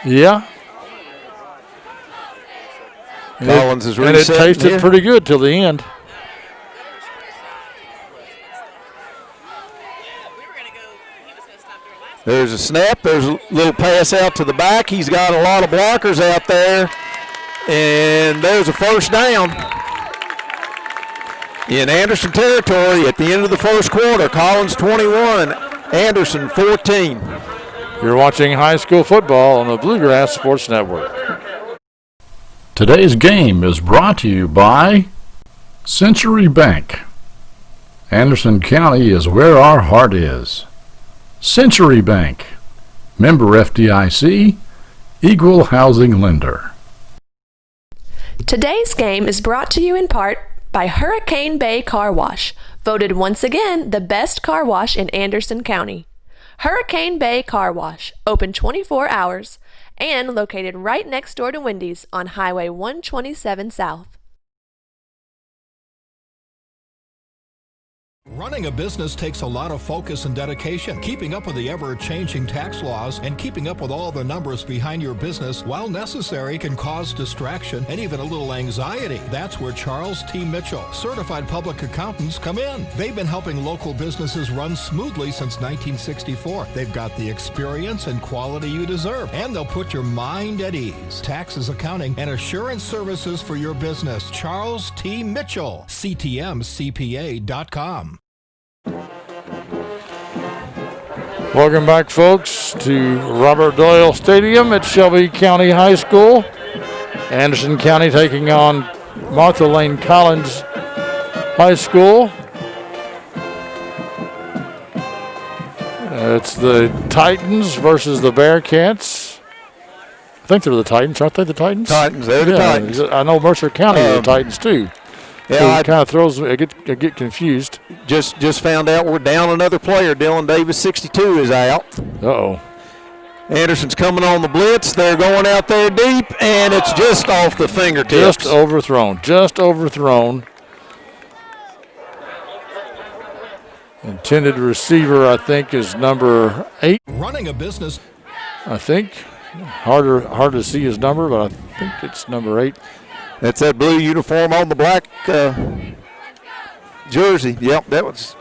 Yeah. Collins is reset. And it tasted here. Pretty good till the end. There's a snap. There's a little pass out to the back. He's got a lot of blockers out there. And there's a first down. In Anderson territory at the end of the first quarter. Collins 21, Anderson 14. You're watching high school football on the Bluegrass Sports Network. Today's game is brought to you by Century Bank. Anderson County is where our heart is. Century Bank, member FDIC, equal housing lender. Today's game is brought to you in part by Hurricane Bay Car Wash, voted once again the best car wash in Anderson County. Hurricane Bay Car Wash, open 24 hours and located right next door to Wendy's on Highway 127 South. Running a business takes a lot of focus and dedication. Keeping up with the ever-changing tax laws and keeping up with all the numbers behind your business, while necessary, can cause distraction and even a little anxiety. That's where Charles T. Mitchell, certified public accountants, come in. They've been helping local businesses run smoothly since 1964. They've got the experience and quality you deserve, and they'll put your mind at ease. Taxes, accounting, and assurance services for your business. Charles T. Mitchell, CTMCPA.com. Welcome back, folks, to Robert Doyle Stadium at Shelby County High School. Anderson County taking on Martha Lane Collins High School. It's the Titans versus the Bearcats. I think they're the Titans, aren't they? The Titans? Titans, they're the Titans. I know Mercer County are the Titans too. Yeah, so it kind of throws. I get confused. Just found out we're down another player. Dylan Davis, 62, is out. Uh-oh. Anderson's coming on the blitz. They're going out there deep, and it's just off the fingertips. Just overthrown. Intended receiver, I think, is number 8. Running a business. I think. Hard to see his number, but I think it's number 8. That's that blue uniform on the black jersey. Yep, that was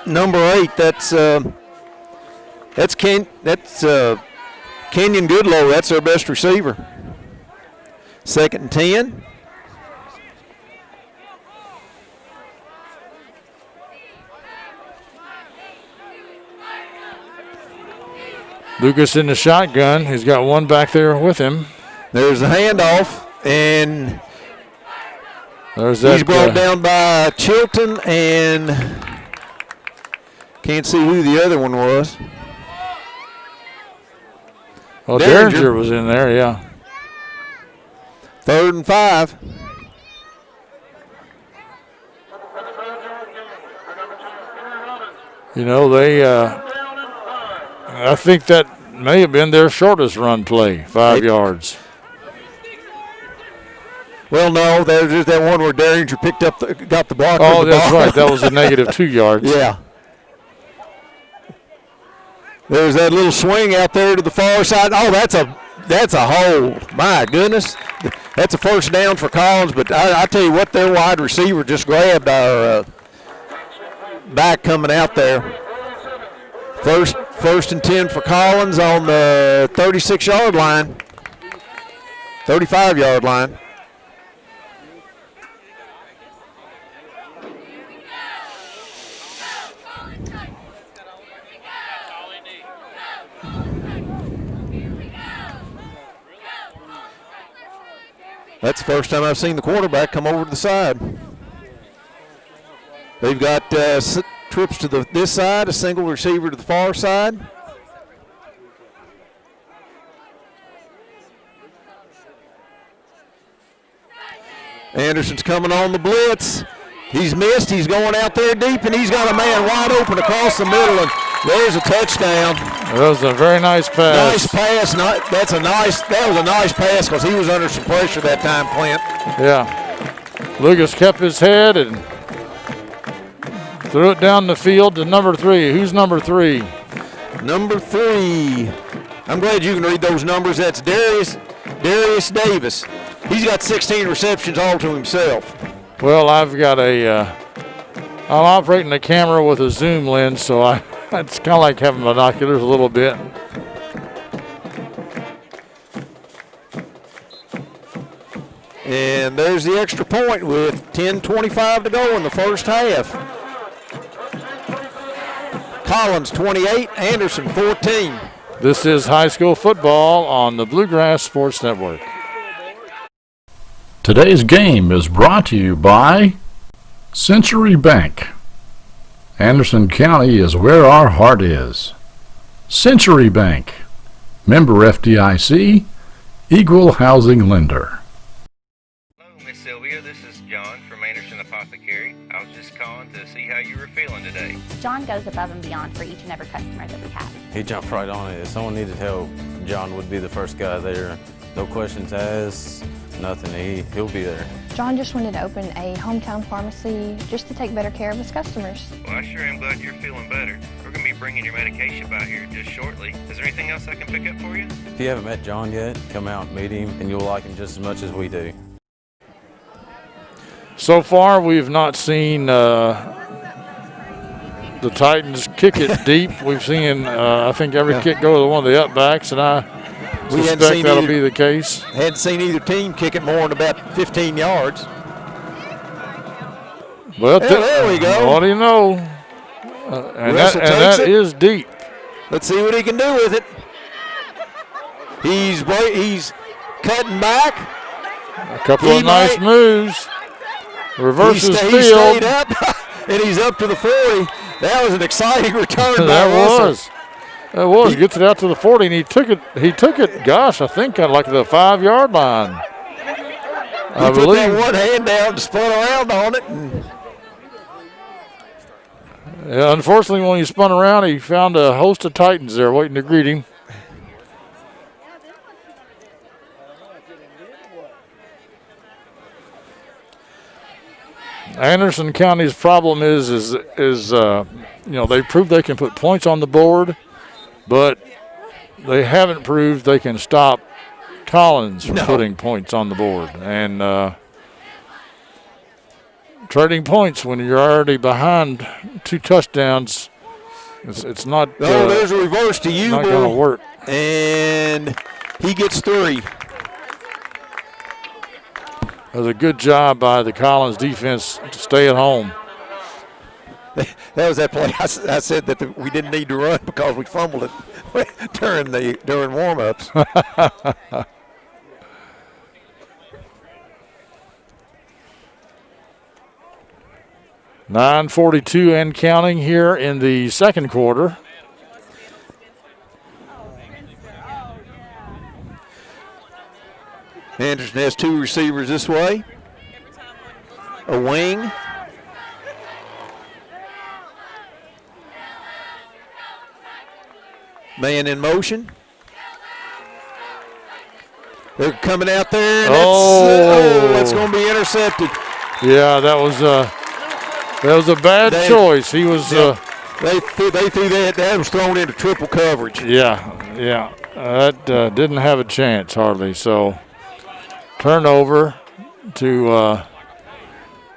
number 8. That's Kenyon Goodlow. That's their best receiver. 2nd and 10. Lucas in the shotgun. He's got one back there with him. There's the handoff, and he's brought down by Chilton, and can't see who the other one was. Oh, Derringer was in there, yeah. 3rd and 5. You know, I think that may have been their shortest run play, 5 yards. Well, no, there's that one where Derringer got the block. Oh, that's right. That was a negative 2 yards. Yeah. There's that little swing out there to the far side. Oh, that's a hold. My goodness. That's a first down for Collins, but I tell you what, their wide receiver just grabbed our back coming out there. First and 10 for Collins on the 36-yard line, 35-yard line. That's the first time I've seen the quarterback come over to the side. They've got trips to this side, a single receiver to the far side. Anderson's coming on the blitz. He's missed. He's going out there deep, and he's got a man wide open across the middle, and there's a touchdown. That was a very nice pass. Nice pass. That was a nice pass because he was under some pressure that time, Clint. Yeah. Lucas kept his head and threw it down the field to number 3. Who's number 3? Number 3. I'm glad you can read those numbers. That's Darius Davis. He's got 16 receptions all to himself. Well, I've got I'm operating the camera with a zoom lens, so it's kind of like having binoculars a little bit. And there's the extra point with 10:25 to go in the first half. Collins 28, Anderson 14. This is high school football on the Bluegrass Sports Network. Today's game is brought to you by Century Bank. Anderson County is where our heart is. Century Bank, member FDIC, equal housing lender. Hello, Miss Sylvia. This is John from Anderson Apothecary. I was just calling to see how you were feeling today. John goes above and beyond for each and every customer that we have. He jumped right on it. If someone needed help, John would be the first guy there. No questions asked, nothing. He'll be there. John just wanted to open a hometown pharmacy just to take better care of his customers. Well, I sure am glad you're feeling better. We're going to be bringing your medication by here just shortly. Is there anything else I can pick up for you? If you haven't met John yet, come out and meet him, and you'll like him just as much as we do. So far, we've not seen the Titans kick it deep. We've seen, I think, every kick go to one of the upbacks, and I suspect that'll be the case. Hadn't seen either team kick it more than about 15 yards. Well, there we go. What do you know? And that is deep. Let's see what he can do with it. He's cutting back. A couple of nice moves. Reverses field. He stayed up, and he's up to the 40. That was an exciting return by Russell. That was. He gets it out to the 40, and he took it, gosh, I think like the 5-yard line. He put that one hand down and spun around on it. Yeah, unfortunately, when he spun around, he found a host of Titans there waiting to greet him. Anderson County's problem is they proved they can put points on the board, but they haven't proved they can stop Collins from putting points on the board. And trading points when you're already behind 2 touchdowns, it's not. Oh, there's a reverse to Ubel. Not going to work. And he gets 3. It was a good job by the Collins defense to stay at home. That was that play. I said that we didn't need to run because we fumbled it during warm-ups. 9:42 and counting here in the second quarter. Anderson has 2 receivers this way. A wing. Man in motion. They're coming out there. And that's going to be intercepted. Yeah, that was a bad choice. He was. They threw that. That was thrown into triple coverage. Yeah. That didn't have a chance hardly. So turnover to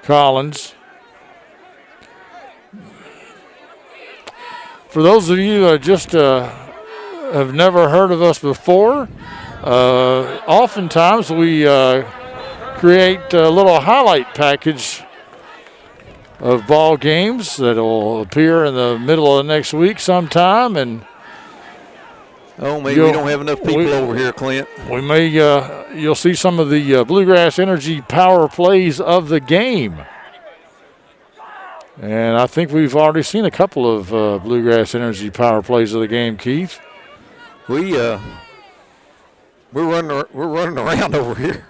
Collins. For those of you who just have never heard of us before, oftentimes we create a little highlight package of ball games that will appear in the middle of next week sometime. And maybe we don't have enough people over here, Clint. We may you'll see some of the Bluegrass Energy power plays of the game. And I think we've already seen a couple of Bluegrass Energy power plays of the game, Keith. We're running around over here.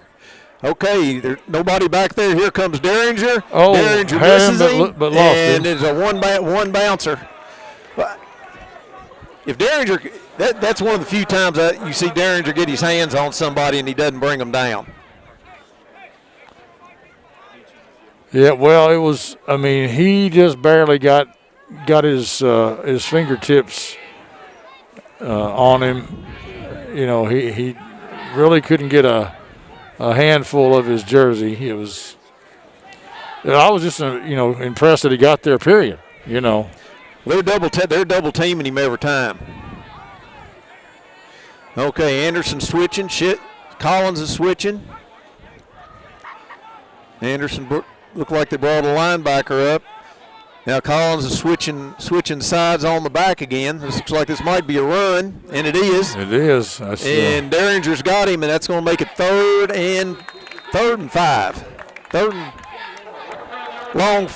Okay, there's nobody back there. Here comes Derringer. Derringer misses him, but lost and him. it's a one bouncer. But if Derringer, that's one of the few times that you see Derringer get his hands on somebody and he doesn't bring them down. Yeah, well, it was. I mean, he just barely got his fingertips on him. You know, he really couldn't get a handful of his jersey. It was. I was just impressed that he got there. Period. You know, they're double teaming him every time. Okay, Anderson switching. Collins is switching. Anderson looked like they brought a linebacker up. Now Collins is switching sides on the back again. This looks like this might be a run, and it is. It is. And Derringer's got him, and that's going to make it third and 5. Third and long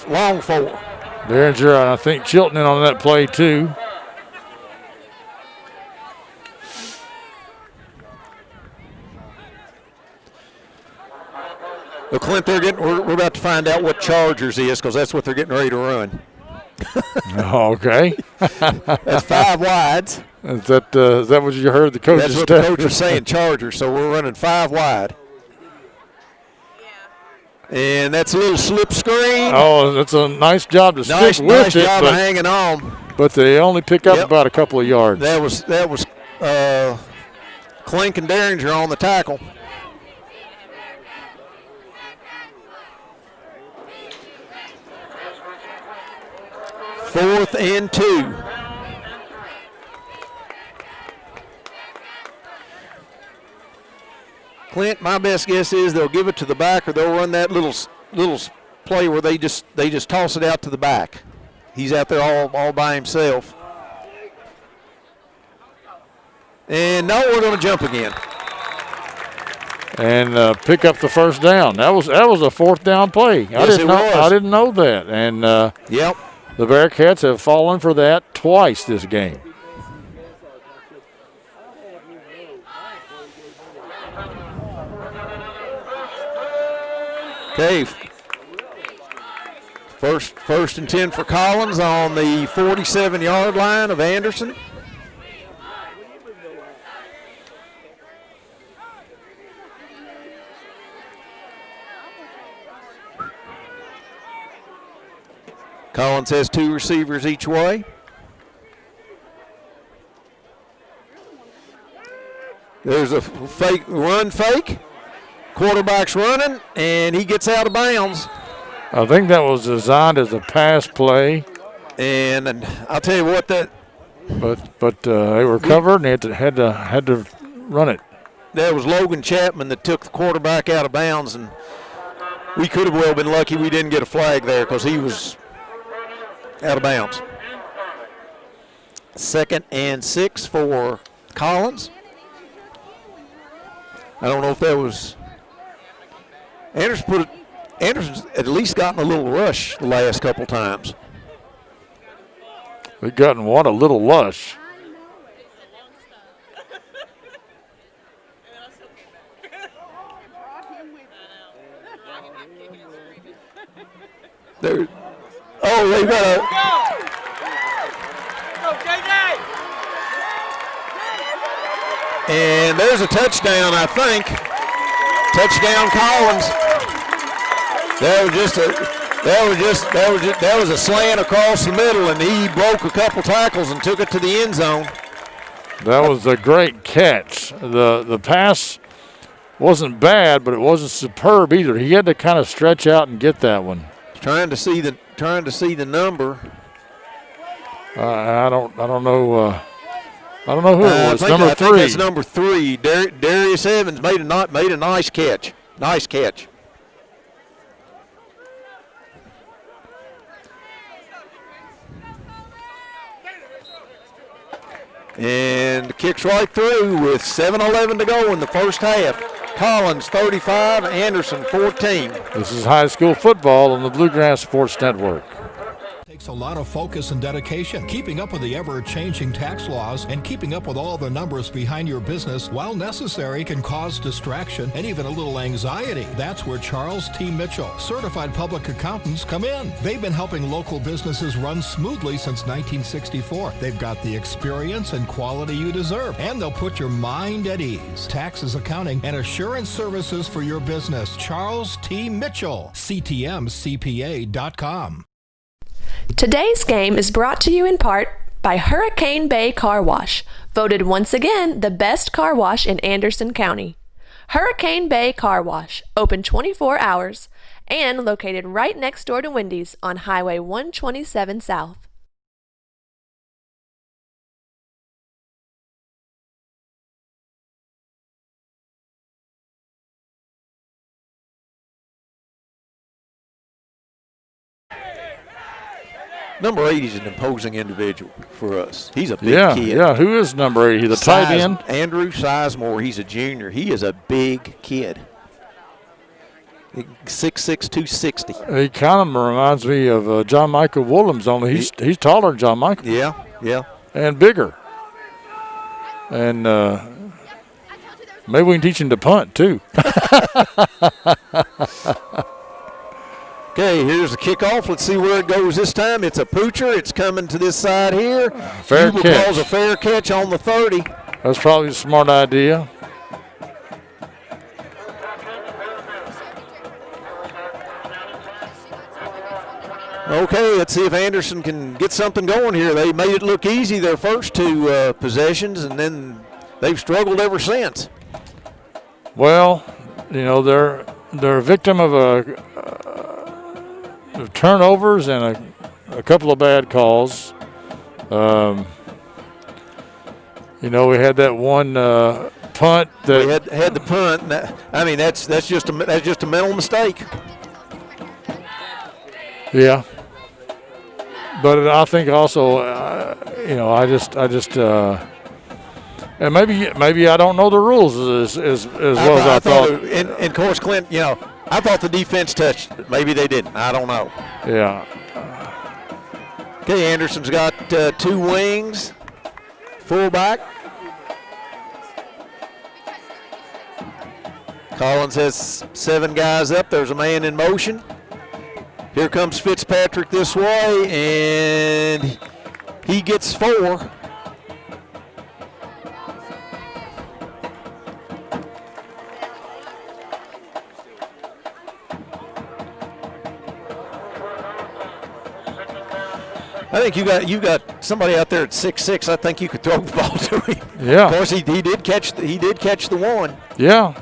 4. Derringer, and I think Chilton in on that play too. Well, Clint, we're about to find out what Chargers is because that's what they're getting ready to run. Okay. That's 5 wides. Is that what you heard the coach say? That's what the coach was saying, Chargers. So we're running 5 wide. And that's a little slip screen. Oh, that's a nice job to stick with it. Nice job of hanging on. But they only pick up about a couple of yards. That was Klink and Derringer on the tackle. Fourth and 2. Clint, my best guess is they'll give it to the back, or they'll run that little play where they just toss it out to the back. He's out there all by himself. And no, we're going to jump again. And pick up the first down. That was a 4th down play. I didn't know that. And yep. The Bearcats have fallen for that twice this game. Okay. First and 10 for Collins on the 47-yard line of Anderson. Collins has 2 receivers each way. There's a fake. Quarterback's running, and he gets out of bounds. I think that was designed as a pass play. And I'll tell you what, that. But they were covered, and they had to run it. That was Logan Chapman that took the quarterback out of bounds, and we could have well been lucky we didn't get a flag there because he was out of bounds. 2nd and 6 for Collins. I don't know if that was Anderson's at least gotten a little rush the last couple times. They've gotten what? A little lush. They've got And there's a touchdown, I think. Touchdown Collins. That was a slant across the middle, and he broke a couple tackles and took it to the end zone. That was a great catch. The pass wasn't bad, but it wasn't superb either. He had to kind of stretch out and get that one. Trying to see the number. I don't know. I don't know who it was. I think that's number 3. Darius Evans made a nice catch. Nice catch. And kicks right through with 7:11 to go in the first half. Collins 35, Anderson 14. This is high school football on the Bluegrass Sports Network. Takes a lot of focus and dedication. Keeping up with the ever-changing tax laws and keeping up with all the numbers behind your business, while necessary, can cause distraction and even a little anxiety. That's where Charles T. Mitchell, certified public accountants, come in. They've been helping local businesses run smoothly since 1964. They've got the experience and quality you deserve, and they'll put your mind at ease. Taxes, accounting, and assurance services for your business. Charles T. Mitchell, CTMCPA.com. Today's game is brought to you in part by Hurricane Bay Car Wash, voted once again the best car wash in Anderson County. Hurricane Bay Car Wash, open 24 hours and located right next door to Wendy's on Highway 127 South. Number 8 is an imposing individual for us. He's a big kid. Yeah, who is number 8? He's the tight end? Andrew Sizemore. He's a junior. He is a big kid. 6'6", 260. He kind of reminds me of John Michael Woolham's, only he's taller than John Michael. Yeah. And bigger. And maybe we can teach him to punt, too. Okay, here's the kickoff. Let's see where it goes this time. It's a poocher. It's coming to this side here. Fair catch. Calls a fair catch on the 30. That's probably a smart idea. Okay, let's see if Anderson can get something going here. They made it look easy their first 2 possessions, and then they've struggled ever since. Well, you know, they're a victim of turnovers and a couple of bad calls. You know, we had that one punt that we had the punt. I mean, that's just a mental mistake. Yeah, but I think also, you know, I just and maybe I don't know the rules as well as I thought. And of course, Clint, you know, I thought the defense touched it. Maybe they didn't. I don't know. Yeah. Okay, Anderson's got 2 wings, fullback. Collins has 7 guys up. There's a man in motion. Here comes Fitzpatrick this way, and he gets 4. I think you got somebody out there at 6'6". I think you could throw the ball to him. Yeah. Of course, he did catch the one. Yeah.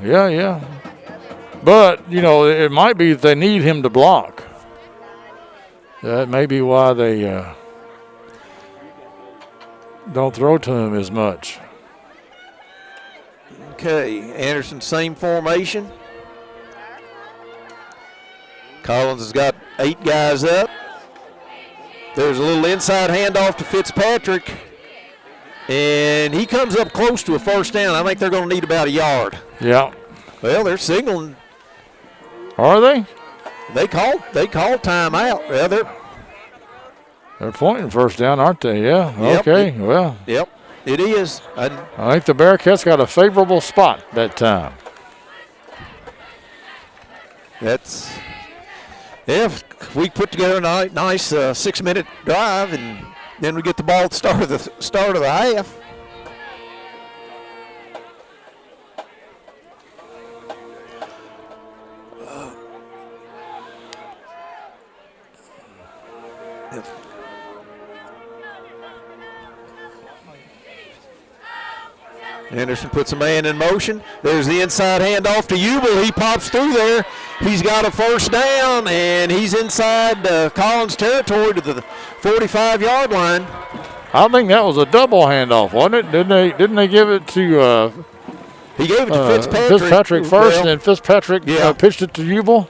But you know, it might be that they need him to block. That may be why they don't throw to him as much. Okay, Anderson, same formation. Collins has got 8 guys up. There's a little inside handoff to Fitzpatrick, and he comes up close to a first down. I think they're going to need about a yard. Yeah. Well, they're signaling. Are they? They called timeout. Well, they're pointing first down, aren't they? Yeah. Yep. Okay. Well. Yep, it is. I think the Bearcats got a favorable spot that time. That's. If we put together a nice 6-minute drive, and then we get the ball at the start of the half. Anderson puts a man in motion. There's the inside handoff to Ubel. He pops through there. He's got a first down, and he's inside Collins territory to the 45-yard line. I think that was a double handoff, wasn't it? Didn't they give it to he gave it to Fitzpatrick. Fitzpatrick first, and then Fitzpatrick pitched it to Ubel.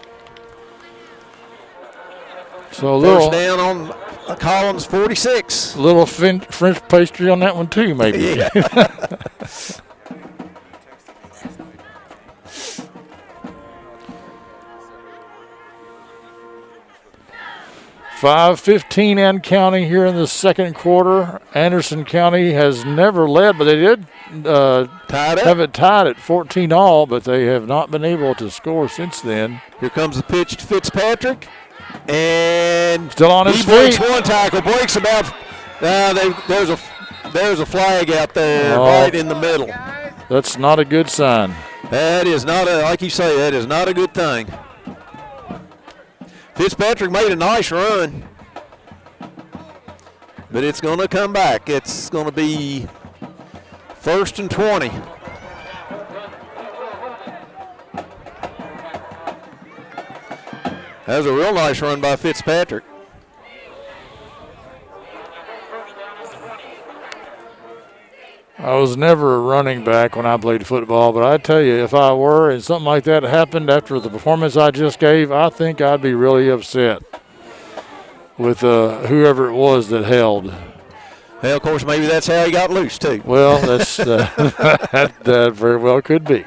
So a little first down on Collins 46. A little French pastry on that one too, maybe. Yeah. 5:15 and counting here in the second quarter. Anderson County has never led, but they did have it tied at 14-all, but they have not been able to score since then. Here comes the pitch to Fitzpatrick, and still on his feet. He breaks one tackle, breaks about. There's a flag out there right in the middle. That's not a good sign. That is not like you say. That is not a good thing. Fitzpatrick made a nice run, but it's going to come back. It's going to be 1st and 20. That was a real nice run by Fitzpatrick. I was never a running back when I played football, but I tell you, if I were and something like that happened after the performance I just gave, I think I'd be really upset with whoever it was that held. Well, of course, maybe that's how he got loose, too. Well, that's that very well could be.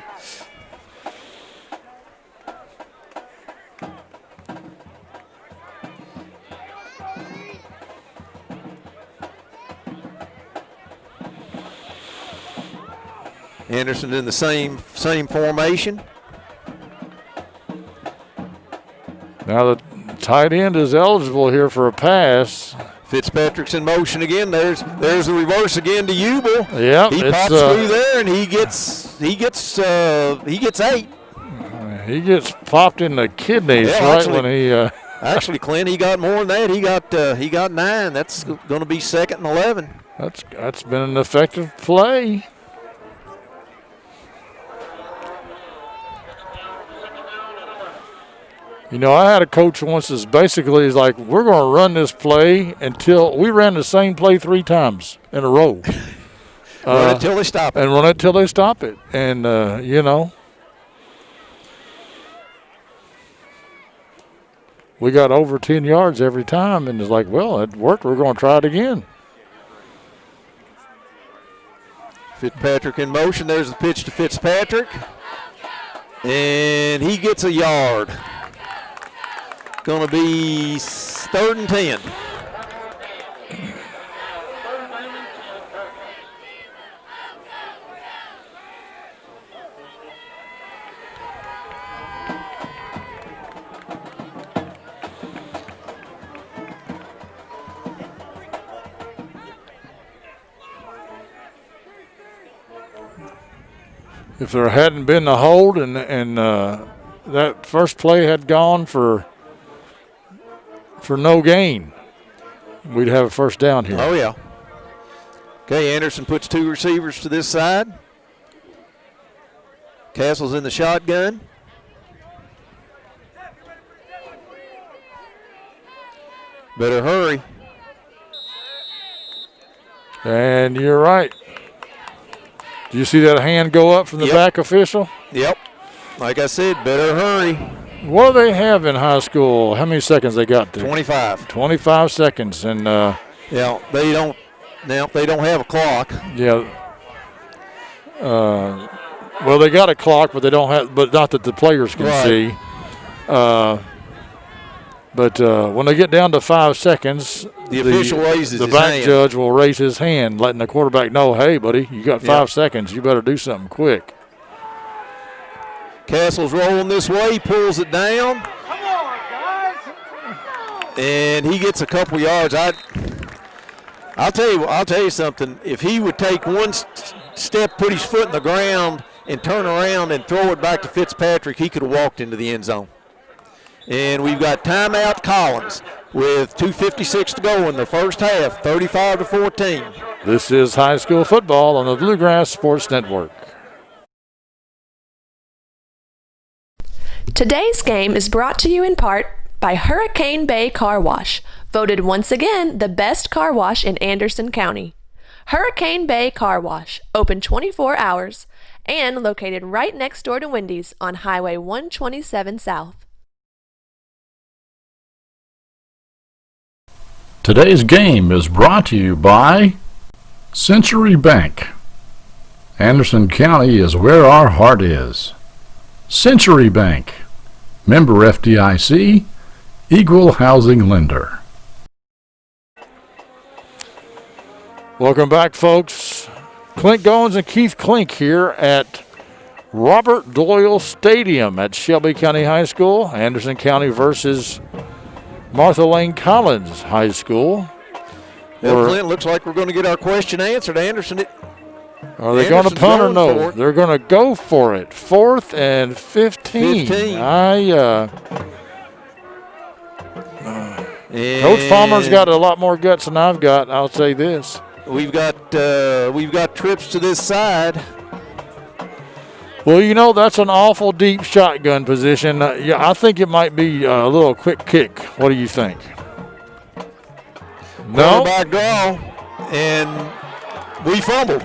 Anderson in the same formation. Now the tight end is eligible here for a pass. Fitzpatrick's in motion again. There's the reverse again to Ubel. Yeah, he pops through there and he gets 8. He gets popped in the kidneys when he. Actually, Clint, he got more than that. He got 9. That's going to be 2nd and 11. That's been an effective play. You know, I had a coach once that's basically is like, we're going to run this play until we ran the same play 3 times in a row. Run it till they stop it. And run it till they stop it. And, you know, we got over 10 yards every time. And it's like, well, it worked. We're going to try it again. Fitzpatrick in motion. There's the pitch to Fitzpatrick. And he gets a yard. Going to be 3rd and 10. If there hadn't been the hold and that first play had gone for no gain, we'd have a first down here. Oh, yeah. Okay, Anderson puts 2 receivers to this side. Castle's in the shotgun. Better hurry. And you're right. Do you see that hand go up from the back official? Yep. Like I said, better hurry. What do they have in high school? How many seconds they got there? 25. 25 seconds, and yeah, they don't have a clock. Yeah. Well, they got a clock, but they don't have. But not that the players can see. But when they get down to 5 seconds, the official raises the his back hand. judge will raise his hand, letting the quarterback know, "Hey, buddy, you got 5 seconds. You better do something quick." Castle's rolling this way. He pulls it down. Come on, guys. And he gets a couple yards. I'll tell you something. If he would take one step, put his foot in the ground, and turn around and throw it back to Fitzpatrick, he could have walked into the end zone. And we've got timeout Collins. with 2:56 to go in the first half, 35-14. This is high school football on the Bluegrass Sports Network. Today's game is brought to you in part by Hurricane Bay Car Wash, voted once again the best car wash in Anderson County. Hurricane Bay Car Wash, open 24 hours and located right next door to Wendy's on Highway 127 South. Today's game is brought to you by Century Bank. Anderson County is where our heart is. Century Bank, member FDIC, equal housing lender. Welcome back, folks. Clint Goins and Keith Klink here at Robert Doyle Stadium at Shelby County High School. Anderson County versus Martha Lane Collins High School. Well, Clint, looks like we're going to get our question answered. Anderson, are they going to punt or no? They're going to go for it. 4th and 15. Coach Palmer's got a lot more guts than I've got. I'll say this. We've got trips to this side. Well, you know, that's an awful deep shotgun position. Yeah, I think it might be a little quick kick. What do you think? No. Quarterback draw, and we fumbled.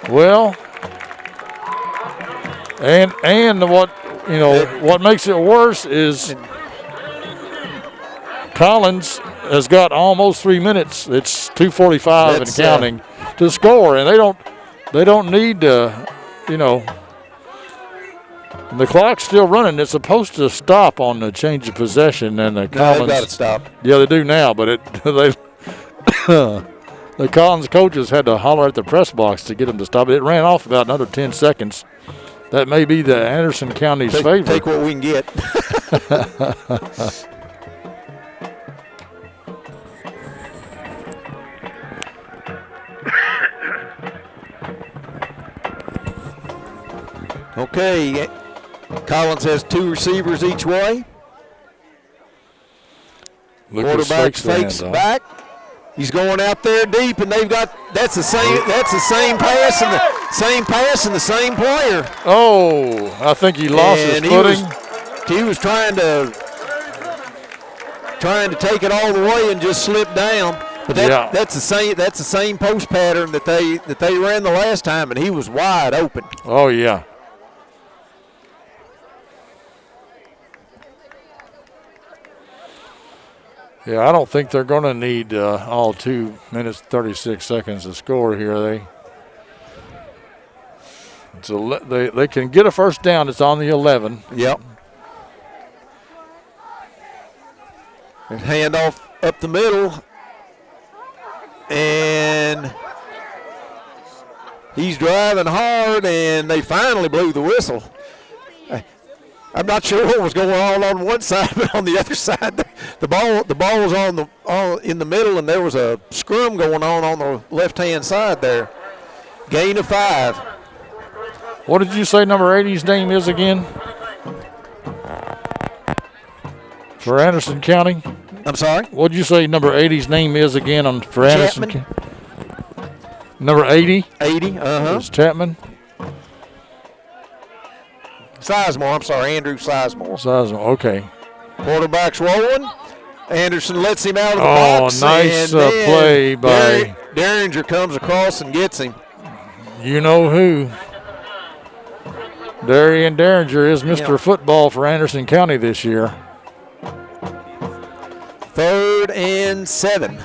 Well, and what makes it worse is Collins has got almost 3 minutes. It's 2:45 and counting to score, and they don't need to. The clock's still running. It's supposed to stop on the change of possession, and the Collins. They've got it stopped. Yeah, they do now, but the Collins coaches had to holler at the press box to get them to stop it. It ran off about another 10 seconds. That may be the Anderson County's favorite. Take what we can get. Okay, Collins has 2 receivers each way. Quarterback fakes back. He's going out there deep, and that's the same pass and the same player. Oh, I think he lost his footing. He was trying to take it all the way and just slip down. But that's the same post pattern that they ran the last time, and he was wide open. Oh yeah. Yeah, I don't think they're going to need all 2 minutes 36 seconds to score here. They can get a first down. It's on the 11. Yep. And handoff up the middle, and he's driving hard, and they finally blew the whistle. I'm not sure what was going on one side, but on the other side, the ball was in the middle, and there was a scrum going on the left-hand side there. Gain of 5. What did you say number 80's name is again? For Anderson County? I'm sorry? What did you say number 80's name is again for Anderson County? Number 80? 80, It's Chapman. Sizemore, I'm sorry, Andrew Sizemore. Okay. Quarterback's rolling. Anderson lets him out of the box. Oh, nice play by Derringer comes across and gets him. You know who. Darian Derringer is Mr. Football for Anderson County this year. 3rd and 7.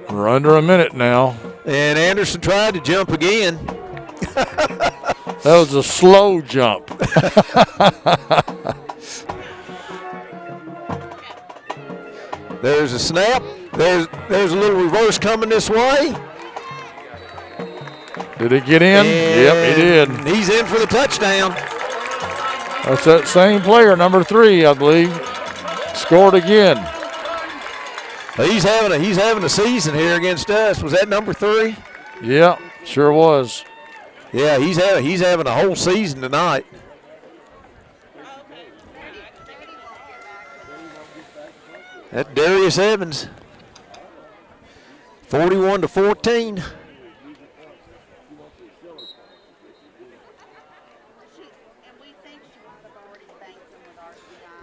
We're under a minute now. And Anderson tried to jump again. That was a slow jump. There's a snap. There's a little reverse coming this way. Did he get in? Yep, he did. He's in for the touchdown. That's that same player, number 3, I believe. Scored again. He's having a season here against us. Was that number 3? Yeah, sure was. Yeah, he's having a whole season tonight. That's Darius Evans. 41-14.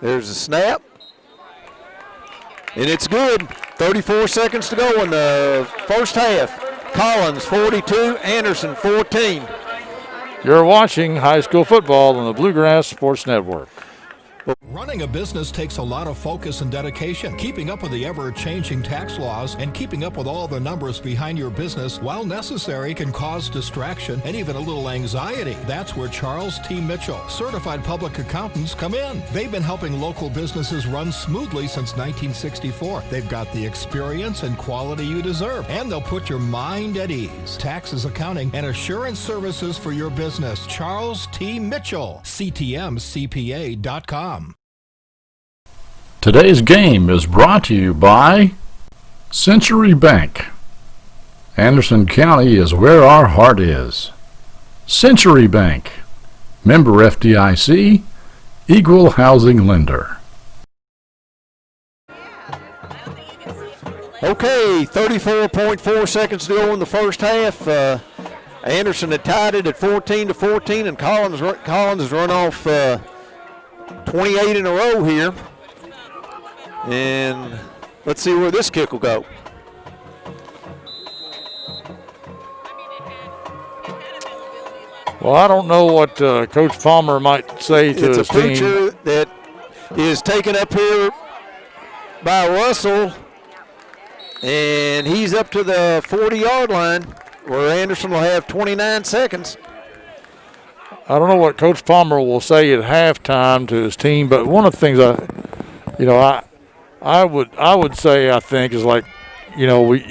There's a snap. And it's good. 34 seconds to go in the first half. Collins 42, Anderson 14. You're watching high school football on the Bluegrass Sports Network. Running a business takes a lot of focus and dedication. Keeping up with the ever-changing tax laws and keeping up with all the numbers behind your business, while necessary, can cause distraction and even a little anxiety. That's where Charles T. Mitchell, certified public accountants, come in. They've been helping local businesses run smoothly since 1964. They've got the experience and quality you deserve, and they'll put your mind at ease. Taxes, accounting, and assurance services for your business. Charles T. Mitchell, CTMCPA.com. Today's game is brought to you by Century Bank. Anderson County is where our heart is. Century Bank, member FDIC, equal housing lender. Okay, 34.4 seconds to go in the first half. Anderson had tied it at 14-14, and Collins has run off 28 in a row here. And let's see where this kick will go. Well, I don't know what Coach Palmer might say to his team. It's a preacher that is taken up here by Russell, and he's up to the 40-yard line where Anderson will have 29 seconds. I don't know what Coach Palmer will say at halftime to his team, but one of the things I would say, I think, is like, you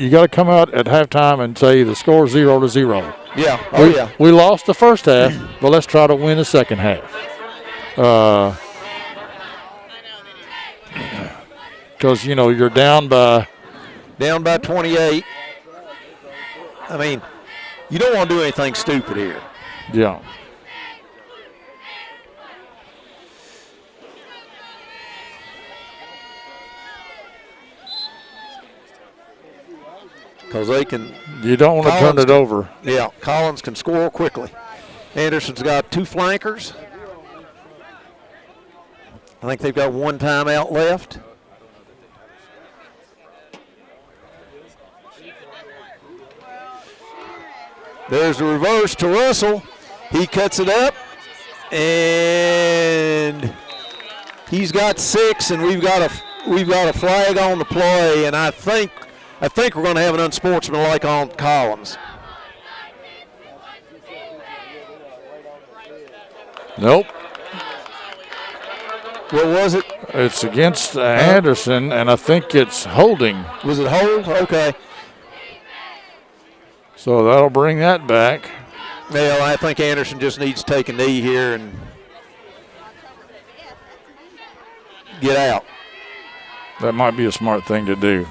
got to come out at halftime and say the score 0-0. Yeah. Yeah. We lost the first half, but let's try to win the second half. Because you're down by 28. I mean, you don't want to do anything stupid here. Yeah. Because they can. You don't want to turn it over. Yeah, Collins can score quickly. Anderson's got 2 flankers. I think they've got 1 timeout left. There's the reverse to Russell. He cuts it up, and he's got 6, and we've got a flag on the play, and I think we're going to have an unsportsmanlike on Collins. Nope. What was it? It's against Anderson, and I think it's holding. Was it hold? Okay. So that'll bring that back. Well, I think Anderson just needs to take a knee here and get out. That might be a smart thing to do.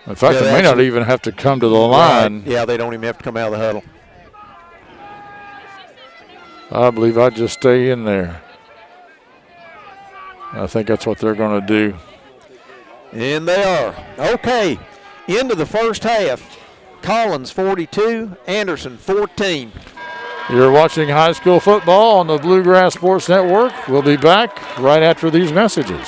In fact, they may not even have to come to the line. Right. Yeah, they don't even have to come out of the huddle. I believe I'd just stay in there. I think that's what they're going to do. And they are. Okay, into the first half. Collins 42, Anderson 14. You're watching high school football on the Bluegrass Sports Network. We'll be back right after these messages.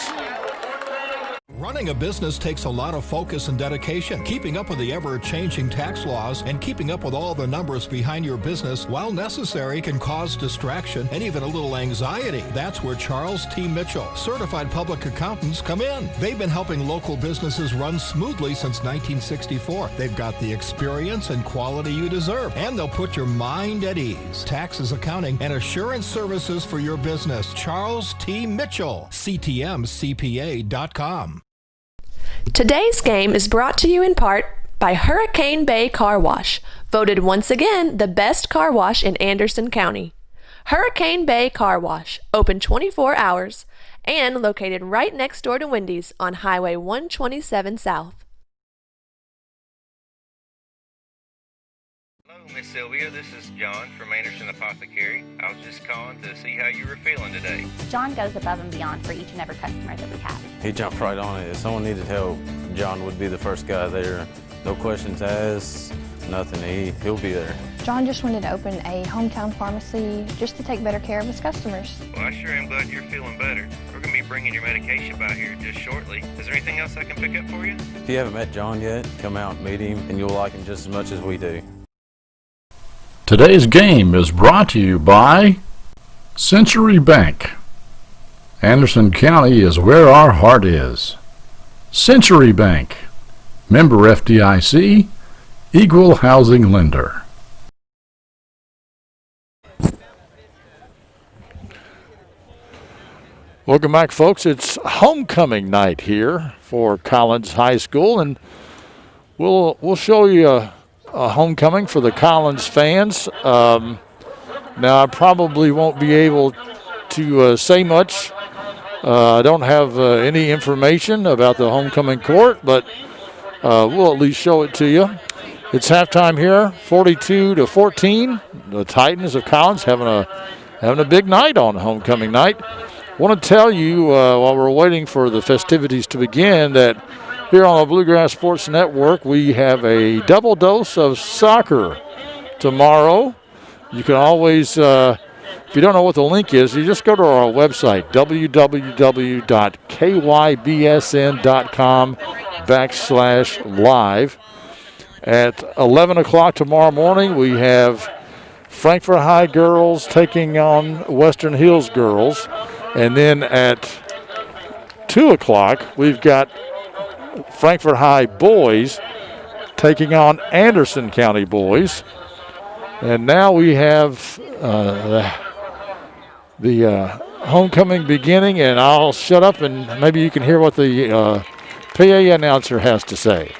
Running a business takes a lot of focus and dedication. Keeping up with the ever-changing tax laws and keeping up with all the numbers behind your business, while necessary, can cause distraction and even a little anxiety. That's where Charles T. Mitchell, certified public accountants, come in. They've been helping local businesses run smoothly since 1964. They've got the experience and quality you deserve, and they'll put your mind at ease. Taxes, accounting, and assurance services for your business. Charles T. Mitchell, CTMCPA.com. Today's game is brought to you in part by Hurricane Bay Car Wash, voted once again the best car wash in Anderson County. Hurricane Bay Car Wash, open 24 hours, and located right next door to Wendy's on Highway 127 South. Hello, Miss Sylvia. This is John from Anderson Apothecary. I was just calling to see how you were feeling today. John goes above and beyond for each and every customer that we have. He jumped right on it. If someone needed help, John would be the first guy there. No questions asked, nothing. He'll be there. John just wanted to open a hometown pharmacy just to take better care of his customers. Well, I sure am glad you're feeling better. We're going to be bringing your medication by here just shortly. Is there anything else I can pick up for you? If you haven't met John yet, come out and meet him, and you'll like him just as much as we do. Today's game is brought to you by Century Bank. Anderson County is where our heart is. Century Bank. Member FDIC, Equal Housing Lender. Welcome back, folks. It's homecoming night here for Collins High School, and we'll show you a homecoming for the Collins fans. Now, I probably won't be able to say much. I don't have any information about the homecoming court, but we'll at least show it to you. It's halftime here, 42-14. The Titans of Collins having a big night on homecoming night. I want to tell you while we're waiting for the festivities to begin that here on the Bluegrass Sports Network we have a double dose of soccer tomorrow. You can always, if you don't know what the link is, you just go to our website, www.kybsn.com/live. At 11 o'clock tomorrow morning, we have Frankfort High girls taking on Western Hills girls. And then at 2 o'clock, we've got Frankfort High boys taking on Anderson County boys. And now we have the homecoming beginning, and I'll shut up and maybe you can hear what the PA announcer has to say.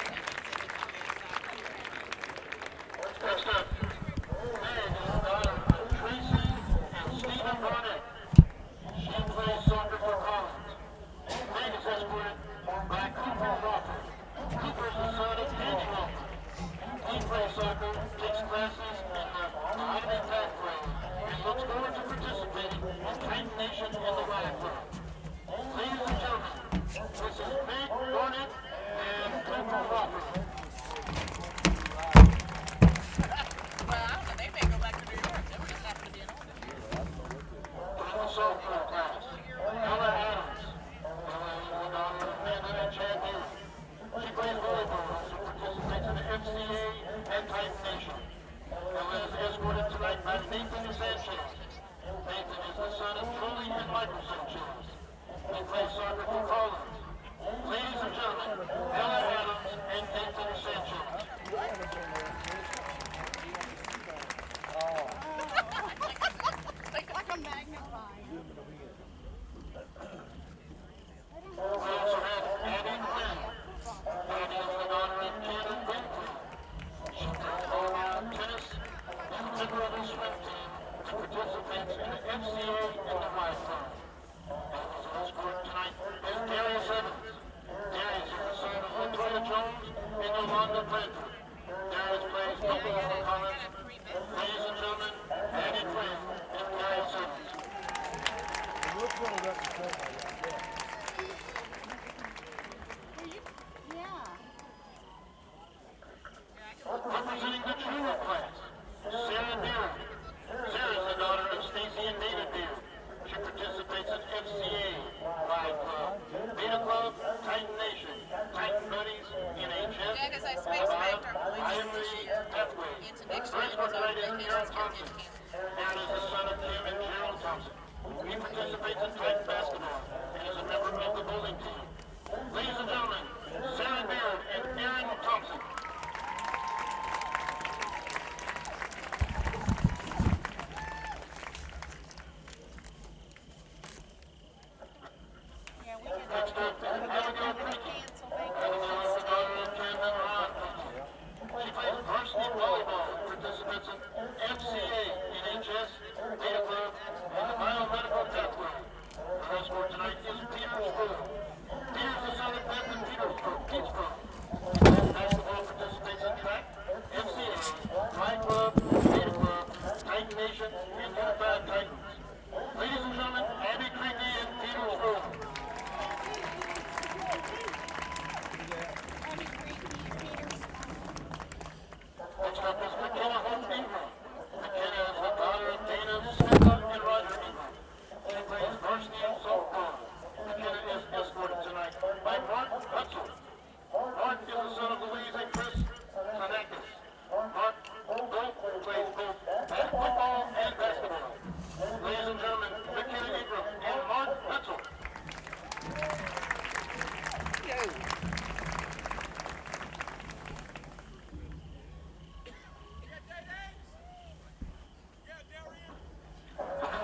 Nation and Unified Titans. Ladies and gentlemen, Abby Creaky and Peter Stroh. Next up is McKenna Hope Ingram. McKenna is the daughter of Dana Smith and Roger Ingram. She plays varsity softball. McKenna is escorted tonight by Mark Hutzel. Mark is the son of Louise and Chris Tanakis. Mark both plays both football and basketball. Ladies and gentlemen, McKenna Ingram and Mark Hutzel.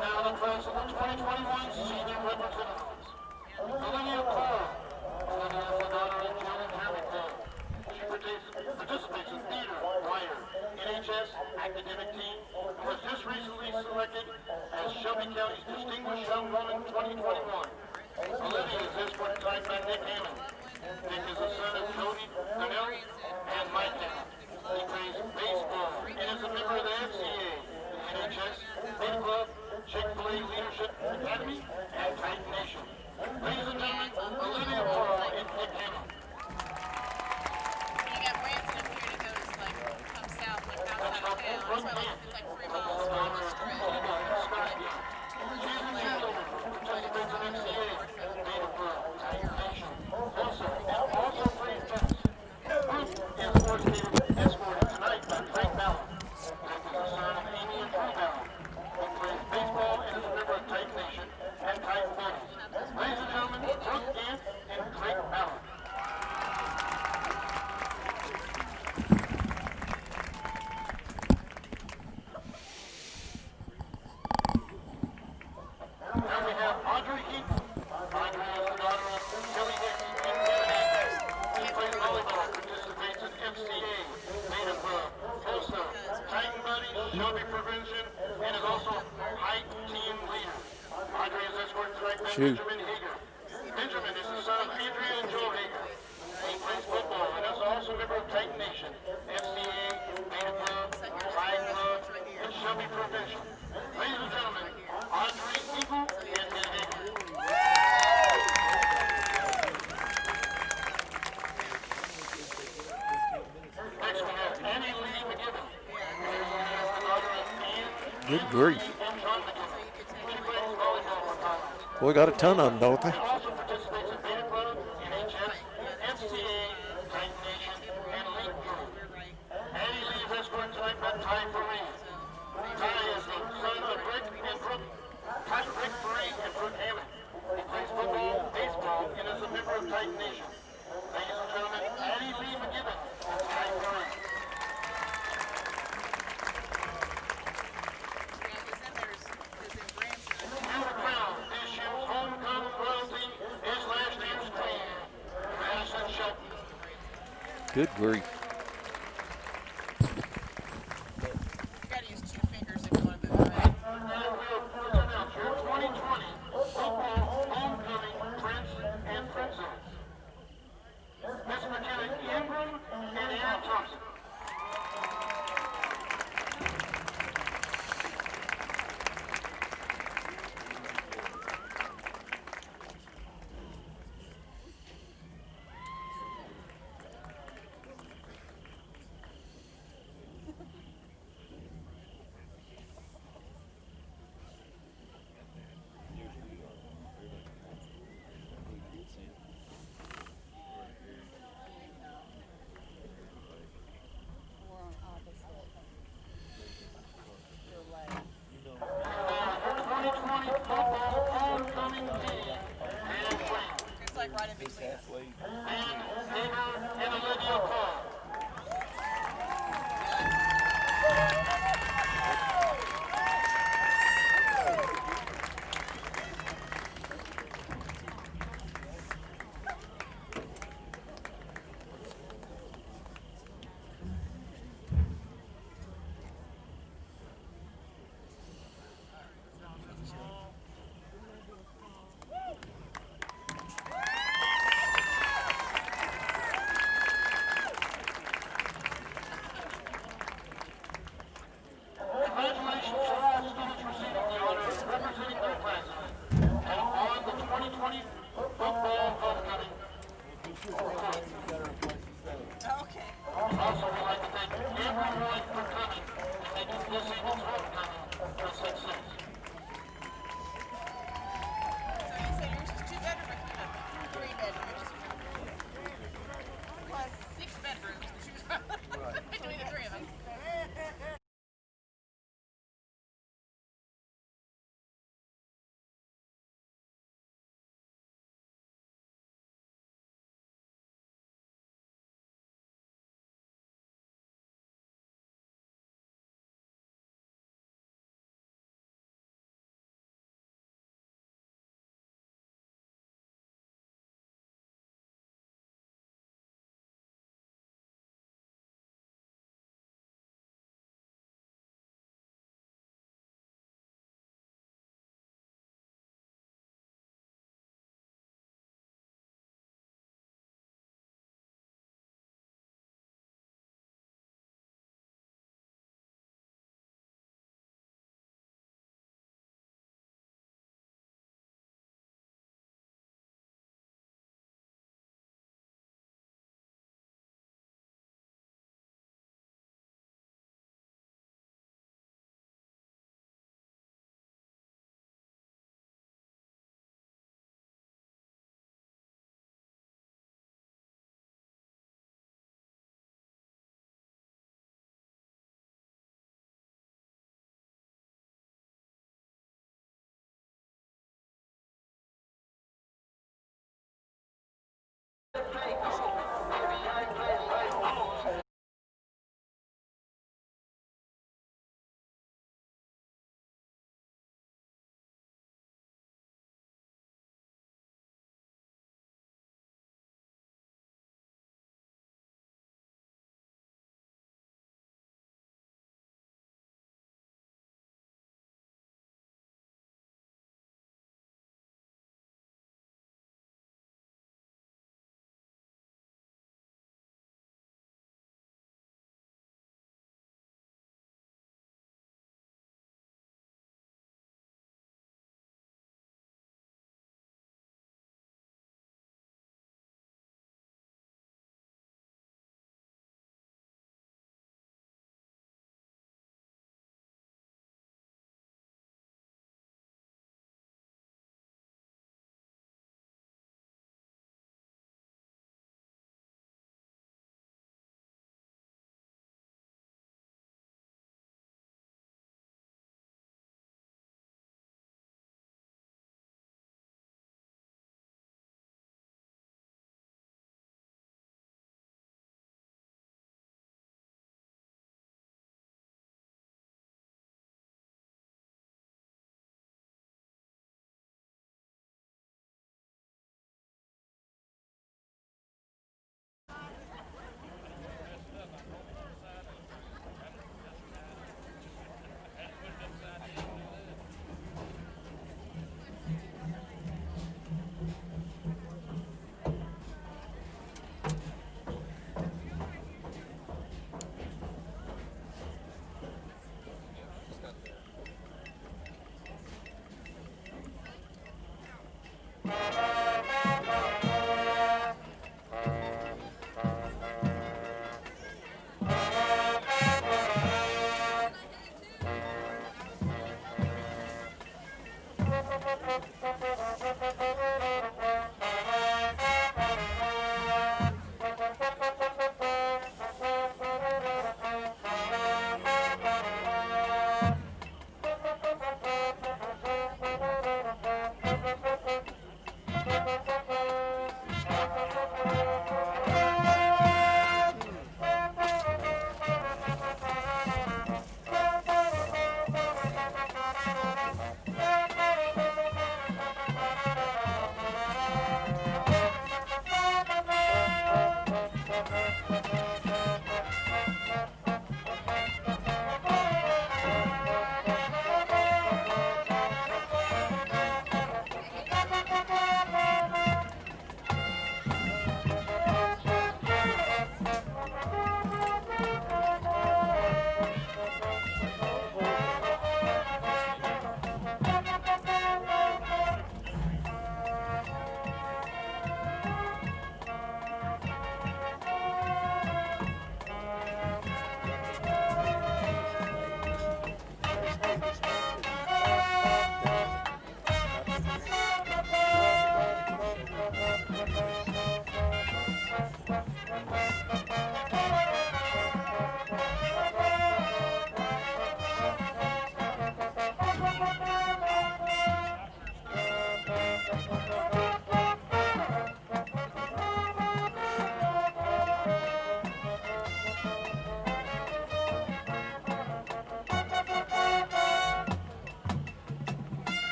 Now the class of the 2021 senior representatives. Olivia Cole. Olivia is the daughter of Joe and Jeremy Cole. She participates in theater, choir, NHS, academic team, and was just recently selected as Shelby County's Distinguished Young Woman 2021. Olivia is escorted tonight by Nick Hammond. Nick is the son of Jody Donnell and Mike Hammond. He plays baseball and is a member of the FCA, NHS, Big Club, Chick-fil-A Leadership Academy, and Titan Nation. Ladies and gentlemen, Olivia Cole and Nick Hammond. You got Branson up here to go to like come south, like outside of town. So it's like 3 miles from the strip. She's a cheerleader who participates in FCA, Beta Club, Titan Nation. Also plays tennis. Ruth is escorted tonight by Frank Ballard. Frank is the son of Amy and Drew Ballard. He plays baseball and is a member of Titan Nation and Titan Buddies. Ladies and gentlemen, Brooke Gant and Craig Ballard. Now we have Audrey Heaton. Audrey is the daughter of Kelly Hicks and Kevin Hicks. She plays volleyball, participates in FCA, Beta Club, HOSA, Titan Buddies, Shelby Prevention, and is also height team leader. Audrey is escorted tonight by Benjamin Hager. Benjamin is the son of Andrea and Joe Hager. He plays football and is also a member of Titan Nation, FCA, Beta Club, Pride Club, and Shelby Prevention. Ladies and gentlemen, Audrey Eagle and Ben Hager. Next we have Annie Lee McGibbon. Annie Lee is the daughter of Ian Good grief. and John McGibbon. She plays volleyball for college. Boy, got a ton of them, don't they? And also participates in Beta Club, NHS, FCA, Titan Nation, and League Group. Annie Lee is escorted tonight by Ty Fareed. Ty is the son of Rick and Brooke. Rick Fareed and Brooke Hammond. He plays football, baseball, and is a member of Titan Nation. Ladies and gentlemen, Annie Lee McGibbon and Ty Fareed. Now the crown, this year's homecoming royalty is last year's queen, Madison Shelton. Good grief. You gotta use 2 fingers if you want to move it. And we'll announce your 2020 football homecoming prince and princess. Miss McKenna Ingram and Aaron Thompson.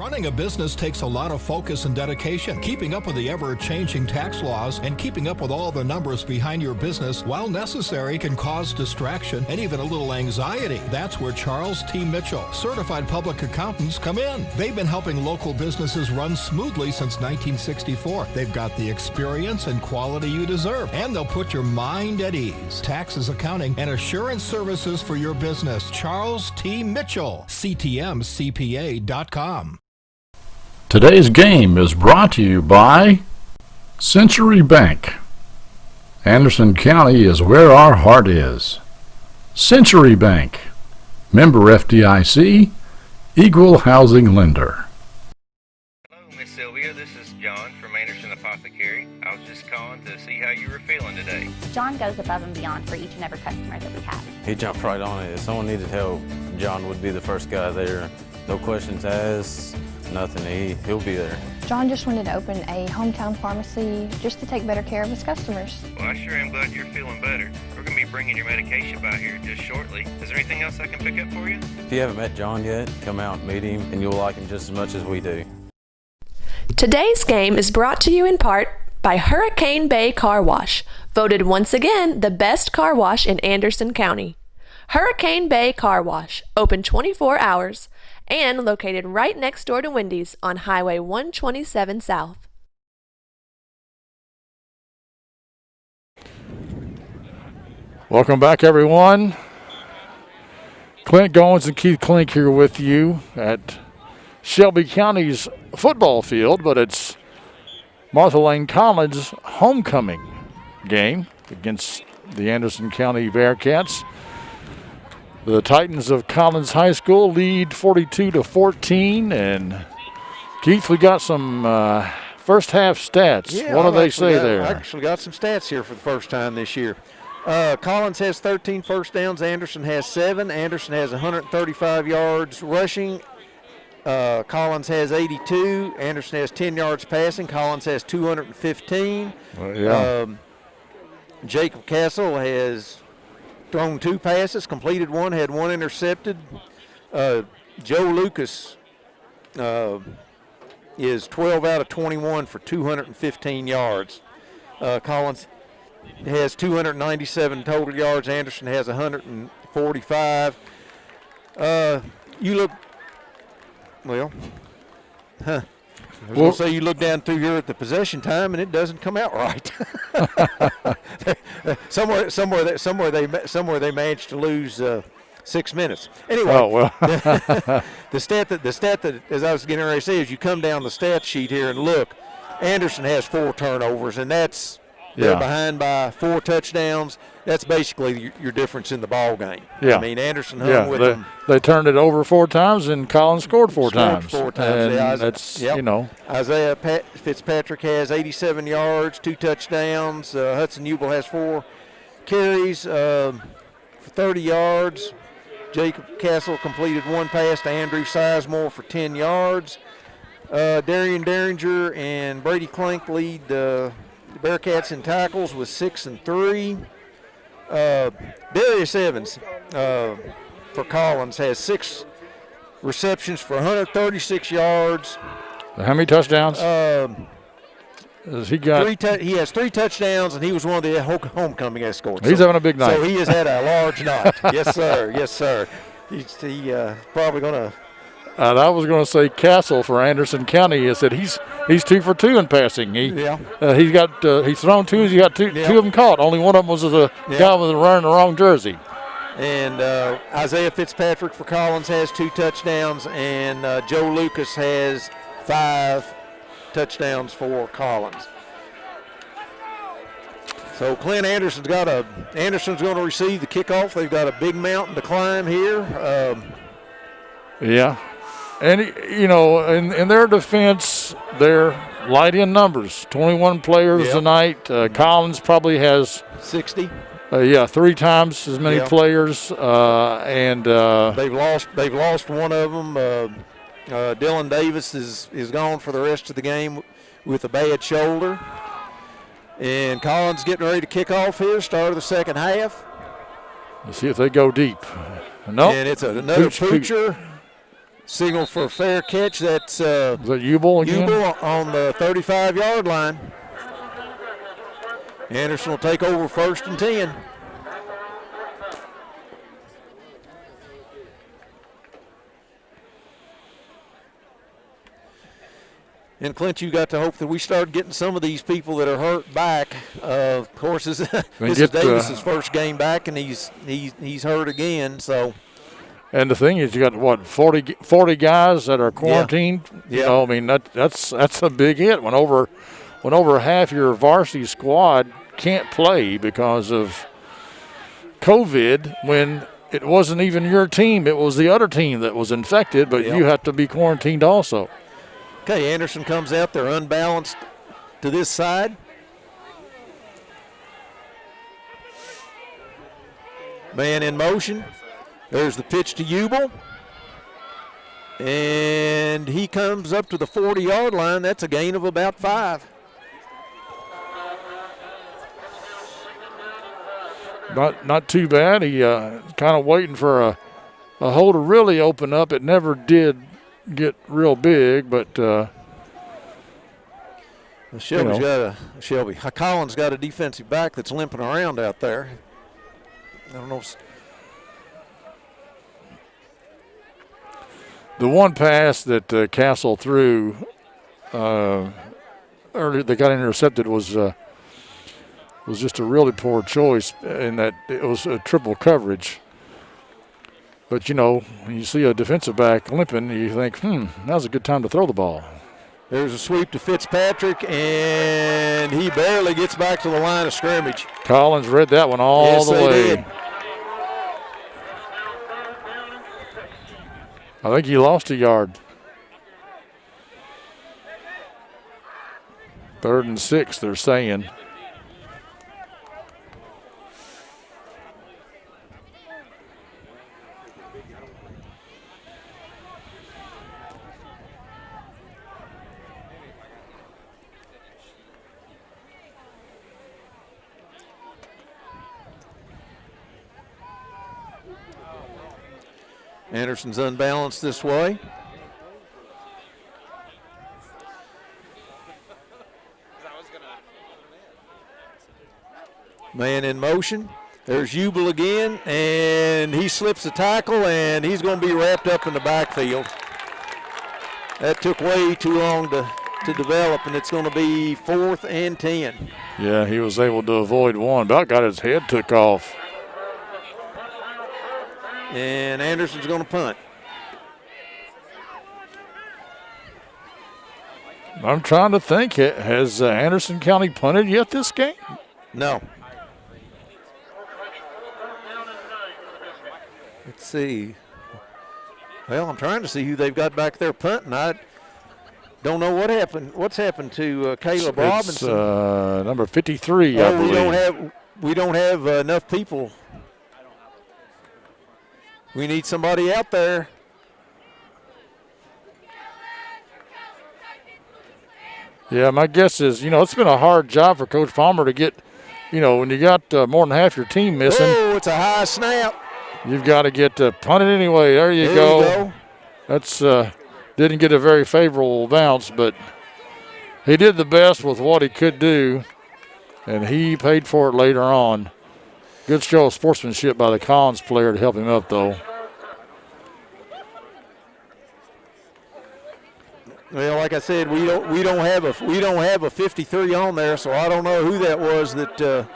Running a business takes a lot of focus and dedication. Keeping up with the ever-changing tax laws and keeping up with all the numbers behind your business, while necessary, can cause distraction and even a little anxiety. That's where Charles T. Mitchell, certified public accountants, come in. They've been helping local businesses run smoothly since 1964. They've got the experience and quality you deserve, and they'll put your mind at ease. Taxes, accounting, and assurance services for your business. Charles T. Mitchell, CTMCPA.com. Today's game is brought to you by Century Bank. Anderson County is where our heart is. Century Bank, member FDIC, equal housing lender. Hello, Miss Sylvia. This is John from Anderson Apothecary. I was just calling to see how you were feeling today. John goes above and beyond for each and every customer that we have. He jumped right on it. If someone needed help, John would be the first guy there. No questions asked, nothing. He'll be there. John just wanted to open a hometown pharmacy just to take better care of his customers. Well, I sure am glad you're feeling better. We're going to be bringing your medication by here just shortly. Is there anything else I can pick up for you? If you haven't met John yet, come out and meet him, and you'll like him just as much as we do. Today's game is brought to you in part by Hurricane Bay Car Wash, voted once again the best car wash in Anderson County. Hurricane Bay Car Wash, open 24 hours, and located right next door to Wendy's on Highway 127 South. Welcome back, everyone. Clint Goins and Keith Klink here with you at Shelby County's football field, but it's Martha Lane College homecoming game against the Anderson County Bearcats. The Titans of Collins High School lead 42-14, and Keith, we got some first half stats. Yeah, what do they say there? I actually got some stats here for the first time this year. Collins has 13 first downs. Anderson has 7. Anderson has 135 yards rushing. Collins has 82. Anderson has 10 yards passing. Collins has 215. Jacob Castle has thrown 2 passes, completed 1, had 1 intercepted. Joe Lucas is 12 out of 21 for 215 yards. Collins has 297 total yards. Anderson has 145. You look, well, I was going to say you look down through here at the possession time, and it doesn't come out right. somewhere they managed to lose 6 minutes. Anyway, the stat that, as I was getting ready to say, is you come down the stat sheet here and look. Anderson has 4 turnovers, and they're behind by 4 touchdowns. That's basically your difference in the ball game. Yeah. I mean, Anderson hung with them. They turned it over 4 times, and Collins scored 4 times. 4 times. And that's, you know. Isaiah Fitzpatrick has 87 yards, 2 touchdowns. Hudson Ubel has 4 carries for 30 yards. Jacob Castle completed 1 pass to Andrew Sizemore for 10 yards. Darian Derringer and Brady Klink lead the Bearcats in tackles with 6 and 3. Darius Evans for Collins has 6 receptions for 136 yards. How many touchdowns? He has 3 touchdowns, and he was one of the homecoming escorts. He's having a big night. So he has had a large night. Yes, sir. Yes, sir. He's probably going to. I was going to say Castle for Anderson County. He said he's 2 for 2 in passing. He's thrown 2. He's got 2 of them caught. Only one of them was the guy with wearing the wrong jersey. And Isaiah Fitzpatrick for Collins has 2 touchdowns, and Joe Lucas has 5 touchdowns for Collins. So Clint Anderson's going to receive the kickoff. They've got a big mountain to climb here. And, you know, in their defense, they're light in numbers. 21 players tonight. Collins probably has 60. 3 times as many players. And they've lost one of them. Dylan Davis is gone for the rest of the game with a bad shoulder. And Collins getting ready to kick off here, start of the second half. Let's see if they go deep. No. And it's another Poocher. Signal for a fair catch. That's Is that Ubel again? Ubel on the 35-yard line. Anderson will take over 1st and 10. And Clint, you got to hope that we start getting some of these people that are hurt back. Of course, this is Davis's first game back, and he's hurt again. So, and the thing is, you got what 40 guys that are quarantined. Yeah. You know, I mean that's a big hit when over half your varsity squad can't play because of COVID. When it wasn't even your team, it was the other team that was infected, but you have to be quarantined also. Okay, Anderson comes out. They're unbalanced to this side. Man in motion. There's the pitch to Ubel. And he comes up to the 40-yard line. That's a gain of about 5. Not too bad. He kind of waiting for a hole to really open up. It never did get real big, but Collins got a defensive back that's limping around out there. I don't know. The one pass that Castle threw earlier that got intercepted was just a really poor choice in that it was a triple coverage. But, you know, when you see a defensive back limping, you think, now's a good time to throw the ball. There's a sweep to Fitzpatrick, and he barely gets back to the line of scrimmage. Collins read that one all the way. Did. I think he lost a yard. 3rd and 6, they're saying. Anderson's unbalanced this way. Man in motion. There's Ubel again, and he slips the tackle, and he's going to be wrapped up in the backfield. That took way too long to develop, and it's going to be 4th and 10. Yeah, he was able to avoid one. About got his head took off. And Anderson's going to punt. I'm trying to think. Has Anderson County punted yet this game? No. Let's see. Well, I'm trying to see who they've got back there punting. I don't know what happened. What's happened to Caleb Robinson? Number 53, I believe. We don't have enough people. We need somebody out there. Yeah, my guess is, it's been a hard job for Coach Palmer to get, when you got more than half your team missing. Oh, it's a high snap. You've got to get punted anyway. There you go. That's didn't get a very favorable bounce, but he did the best with what he could do, and he paid for it later on. Good show of sportsmanship by the Collins player to help him up, though. Well, like I said, we don't have a 53 on there, so I don't know who that was that.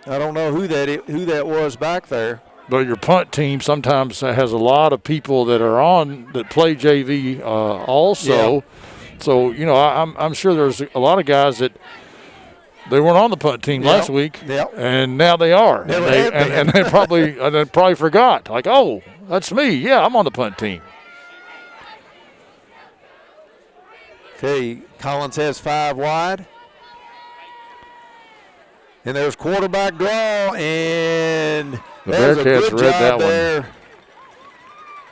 I don't know who that was back there. But your punt team sometimes has a lot of people that are on that play JV also. Yeah. So I'm sure there's a lot of guys that. They weren't on the punt team last week, and now they are. And they probably forgot. Like, oh, that's me. Yeah, I'm on the punt team. Okay, Collins has 5 wide. And there's quarterback draw, and the Bearcats read that there. One.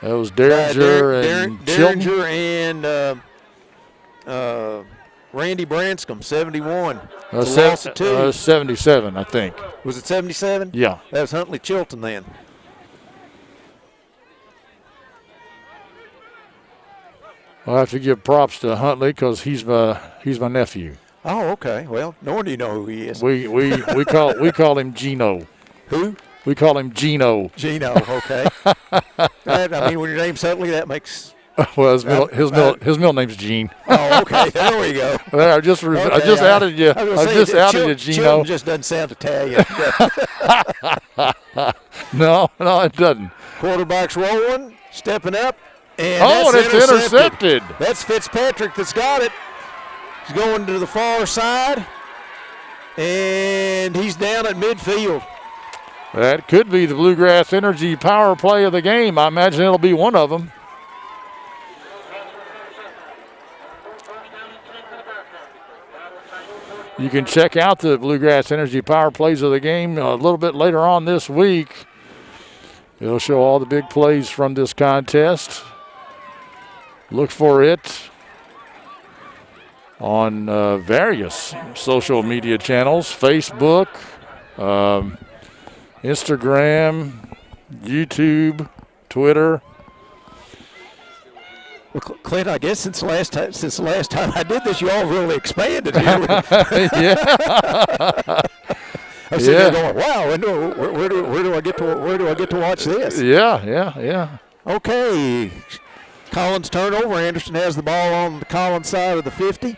That was Derringer and Chilton. Derringer and Randy Branscombe, 71. Loss of 2. 77, I think. Was it 77? Yeah. That was Huntley Chilton then. I'll have to give props to Huntley because he's my nephew. Oh, okay. Well, no one do you know who he is. We call him Gino. Who? We call him Gino. Gino. Okay. When your name's Huntley, that makes. Well, his middle name's Gene. Oh, okay. There we go. I just outed you. I just outed you, Gino. Chilton just doesn't sound Italian. No, it doesn't. Quarterback's rolling, stepping up, and it's intercepted. That's Fitzpatrick that's got it. He's going to the far side, and he's down at midfield. That could be the Bluegrass Energy power play of the game. I imagine it'll be one of them. You can check out the Bluegrass Energy power plays of the game a little bit later on this week. It'll show all the big plays from this contest. Look for it on various social media channels, Facebook, Instagram, YouTube, Twitter. Well, Clint, I guess since the last time I did this, you all really expanded here. Yeah. I'm sitting there going, wow, where do I get to watch this? Yeah. Okay. Collins turnover. Anderson has the ball on the Collins side of the 50.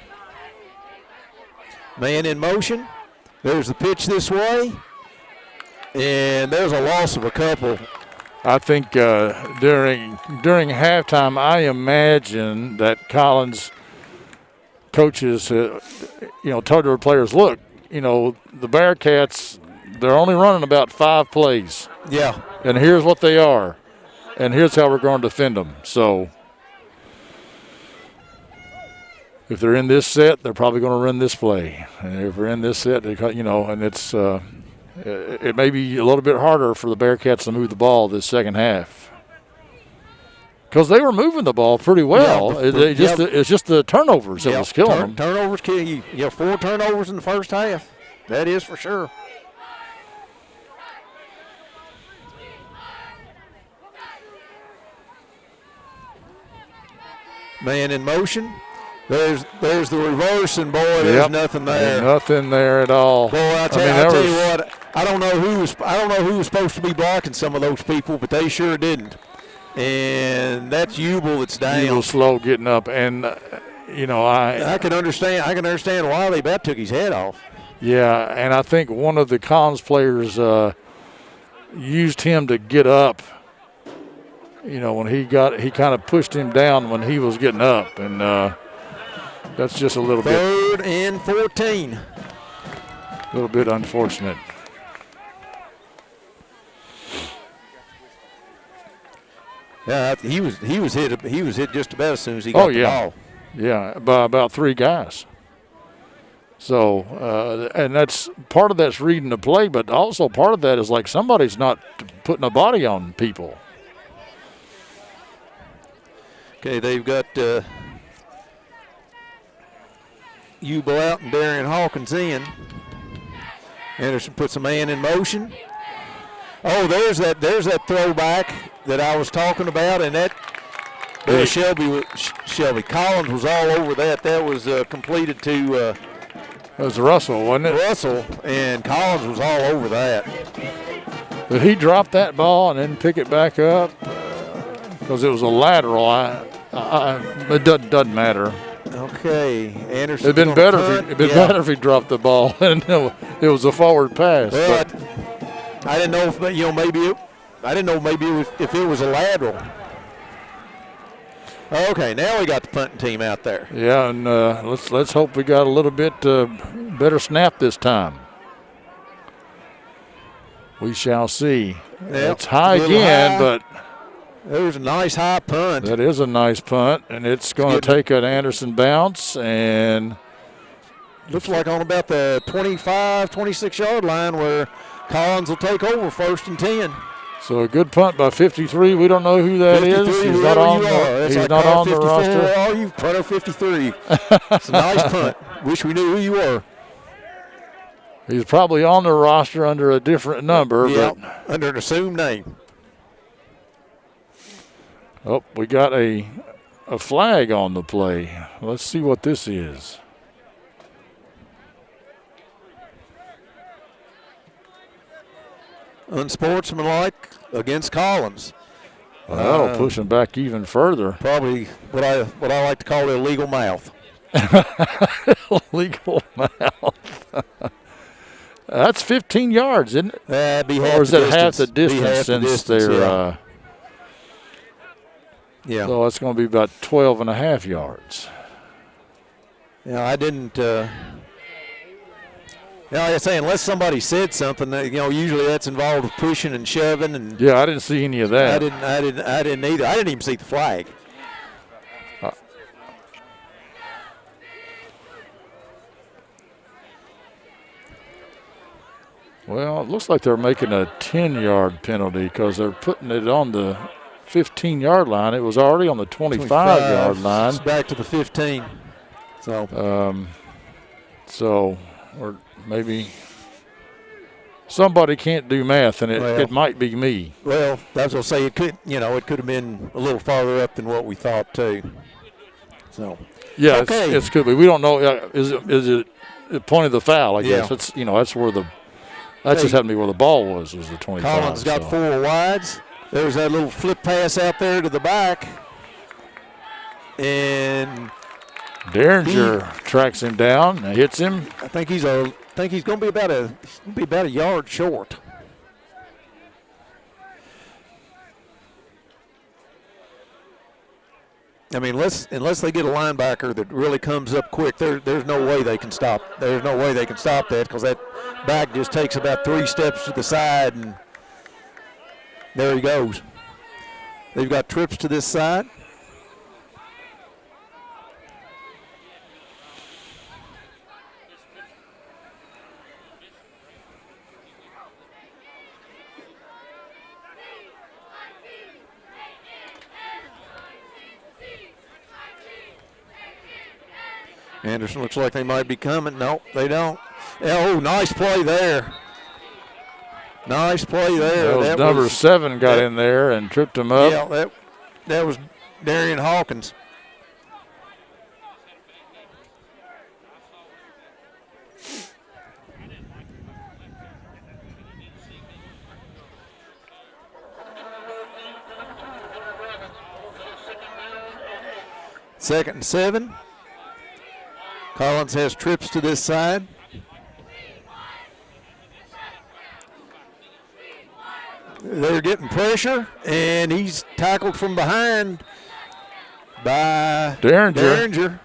Man in motion. There's the pitch this way. And there's a loss of a couple. I think during halftime, I imagine that Collins coaches, told their players, look, the Bearcats, they're only running about 5 plays. Yeah. And here's what they are. And here's how we're going to defend them. So if they're in this set, they're probably going to run this play. And if they're in this set, and it's it may be a little bit harder for the Bearcats to move the ball this second half. Because they were moving the ball pretty well. It's just the turnovers that was killing them. Turnovers kill you. 4 turnovers in the first half. That is for sure. Man in motion. There's the reverse, and boy, there's nothing there. Nothing there at all. Boy, I tell you what, I don't know who was supposed to be blocking some of those people, but they sure didn't. And that's Ubel that's down. Ubel slow getting up, and I can understand why they about took his head off. Yeah, and I think one of the Collins players used him to get up. When he kind of pushed him down when he was getting up, and that's just a little bit. 3rd and 14. A little bit unfortunate. Yeah, he was hit just about as soon as he got the ball. Yeah, by about 3 guys. So, and that's part of that's reading the play, but also part of that is like somebody's not putting a body on people. Okay, they've got Ubel out and Darian Hawkins in. Anderson puts a man in motion. Oh, there's that throwback that I was talking about, and that Shelby Collins was all over that. That was completed to. That was Russell, wasn't it? Russell, and Collins was all over that. Did he drop that ball and then pick it back up? Because it was a lateral. It doesn't matter. Okay, Anderson. It'd been better if he dropped the ball and it was a forward pass. But I didn't know if if it was a lateral. Okay, now we got the punting team out there. Yeah, and let's hope we got a little bit better snap this time. We shall see. It's high again, but there's a nice high punt. That is a nice punt, and it's going to take an Anderson bounce, and looks like on about the 25, 26-yard line where Collins will take over 1st and 10. So a good punt by 53. We don't know who that is. He's not on the roster. Oh, you punter 53. It's a nice punt. Wish we knew who you were. He's probably on the roster under a different number. Yeah, but under an assumed name. Oh, we got a a flag on the play. Let's see what this is. Unsportsmanlike against Collins. Well, pushing back even further. Probably what I like to call illegal mouth. Illegal mouth. That's 15 yards, isn't it? That'd be or is that half the distance since they're yeah. So it's going to be about 12 and a half yards. Yeah, I didn't. Like I say, unless somebody said something, usually that's involved with pushing and shoving, and yeah, I didn't see any of that. I didn't either. I didn't even see the flag. Well, it looks like they're making a 10-yard penalty because they're putting it on the 15-yard line. It was already on the 25-yard line. It's back to the 15. So, or maybe somebody can't do math, and it might be me. Well, that's what I say. It could have been a little farther up than what we thought too. So. Yeah, okay. It could be. We don't know. Is it the point of the foul? I guess it's that's where the. That just happened to be where the ball was the 25. Collins got 4 wides. There's that little flip pass out there to the back. And Derringer tracks him down and hits him. I think he's going to be about a yard short. I mean, unless they get a linebacker that really comes up quick, there's no way they can stop. There's no way they can stop that because that back just takes about 3 steps to the side, and there he goes. They've got trips to this side. Anderson looks like they might be coming. No, they don't. Oh, nice play there. Nice play there. That was number 7 got in there and tripped him up. Yeah, that was Darian Hawkins. Second and 7. Collins has trips to this side. They're getting pressure, and he's tackled from behind by Derringer.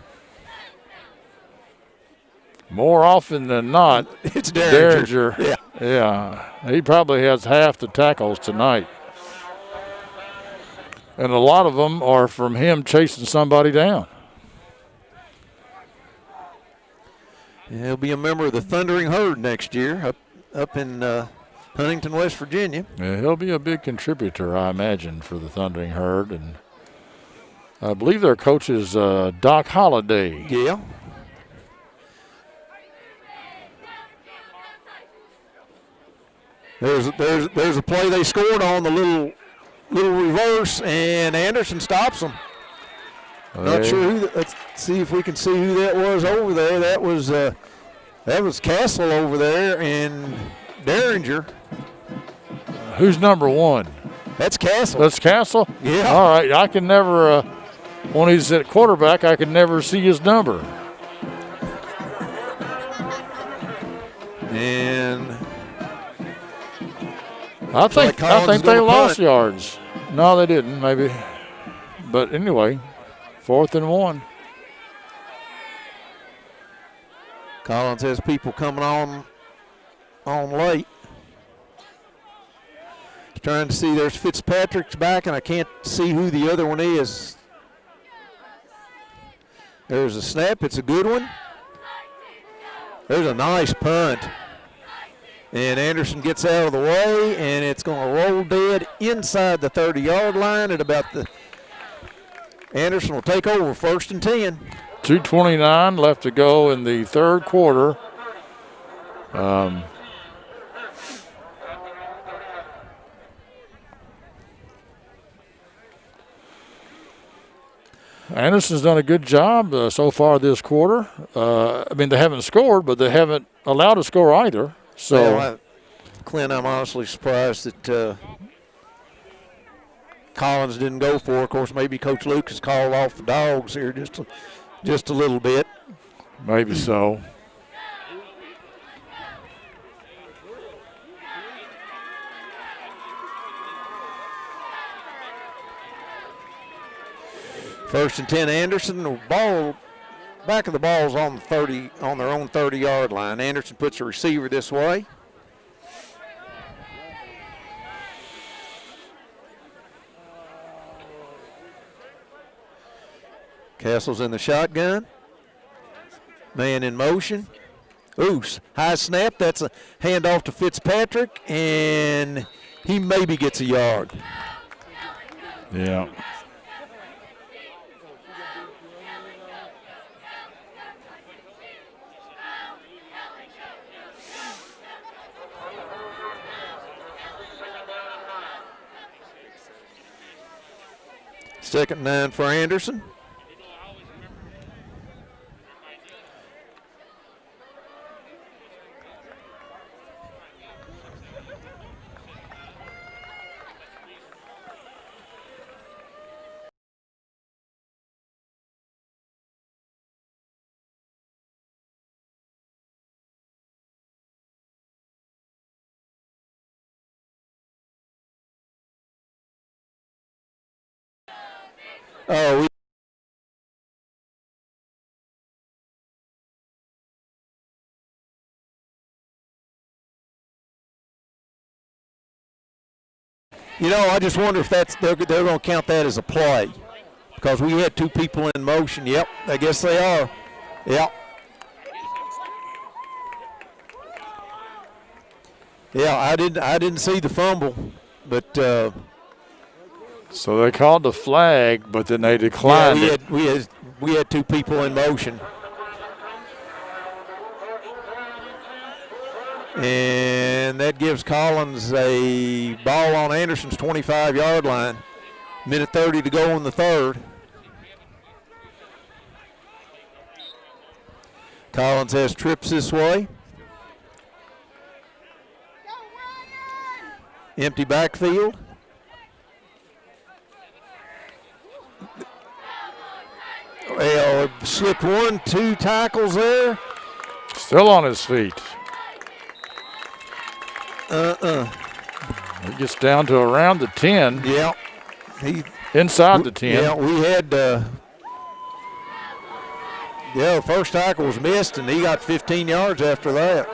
More often than not, it's Derringer. Yeah, he probably has half the tackles tonight. And a lot of them are from him chasing somebody down. He'll be a member of the Thundering Herd next year up in Huntington, West Virginia. Yeah, he'll be a big contributor, I imagine, for the Thundering Herd. And I believe their coach is Doc Holliday. Yeah. There's a play they scored on, the little reverse, and Anderson stops them. Not sure who. Let's see if we can see who that was over there. That was Castle over there and Derringer. Who's number 1? That's Castle. That's Castle? Yeah. All right. I can never, when he's at quarterback, I can never see his number. And I think they lost yards. No, they didn't. Maybe, but anyway. 4th and 1. Collins has people coming on late. He's trying to see. There's Fitzpatrick's back, and I can't see who the other one is. There's a snap. It's a good one. There's a nice punt. And Anderson gets out of the way, and it's going to roll dead inside the 30-yard line at about the Anderson will take over 1st and 10. 2:29 left to go in the 3rd quarter. Anderson's done a good job so far this quarter. I mean, they haven't scored, but they haven't allowed a score either. So, well, Clint, I'm honestly surprised that Collins didn't go for it. Of course, maybe Coach Lucas called off the dogs here just a little bit. Maybe so. First and 10, Anderson. The ball, back of the ball's on their own 30-yard line. Anderson puts a receiver this way. Castle's in the shotgun. Man in motion. Ooh, high snap. That's a handoff to Fitzpatrick, and he maybe gets a yard. Yeah. Second and 9 for Anderson. Oh, you know, I just wonder if they're going to count that as a play because we had two people in motion. Yep, I guess they are. Yep. Yeah, I didn't see the fumble, but so they called the flag, but then they declined yeah, it. We had two people in motion. And that gives Collins a ball on Anderson's 25-yard line. Minute 30 to go in the third. Collins has trips this way. Empty backfield. Well, slipped 1-2 tackles there. Still on his feet. He gets down to around the 10. Yeah. Inside the 10. Yeah, we had the first tackle was missed, and he got 15 yards after that.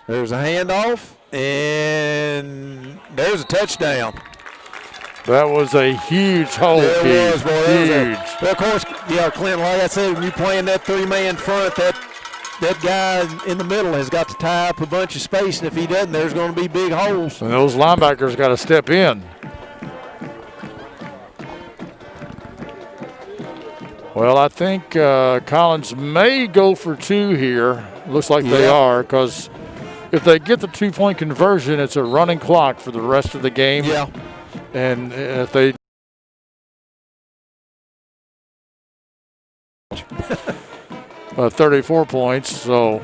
There's a handoff, and there's a touchdown. That was a huge hole. There was, boy. Huge. Well, of course, yeah, Clint, like I said, when you're playing that three-man front, that guy in the middle has got to tie up a bunch of space, and if he doesn't, there's going to be big holes. And those linebackers got to step in. Well, I think Collins may go for two here. Looks like they are, because if they get the two-point conversion, it's a running clock for the rest of the game. Yeah. And if they 34 points, so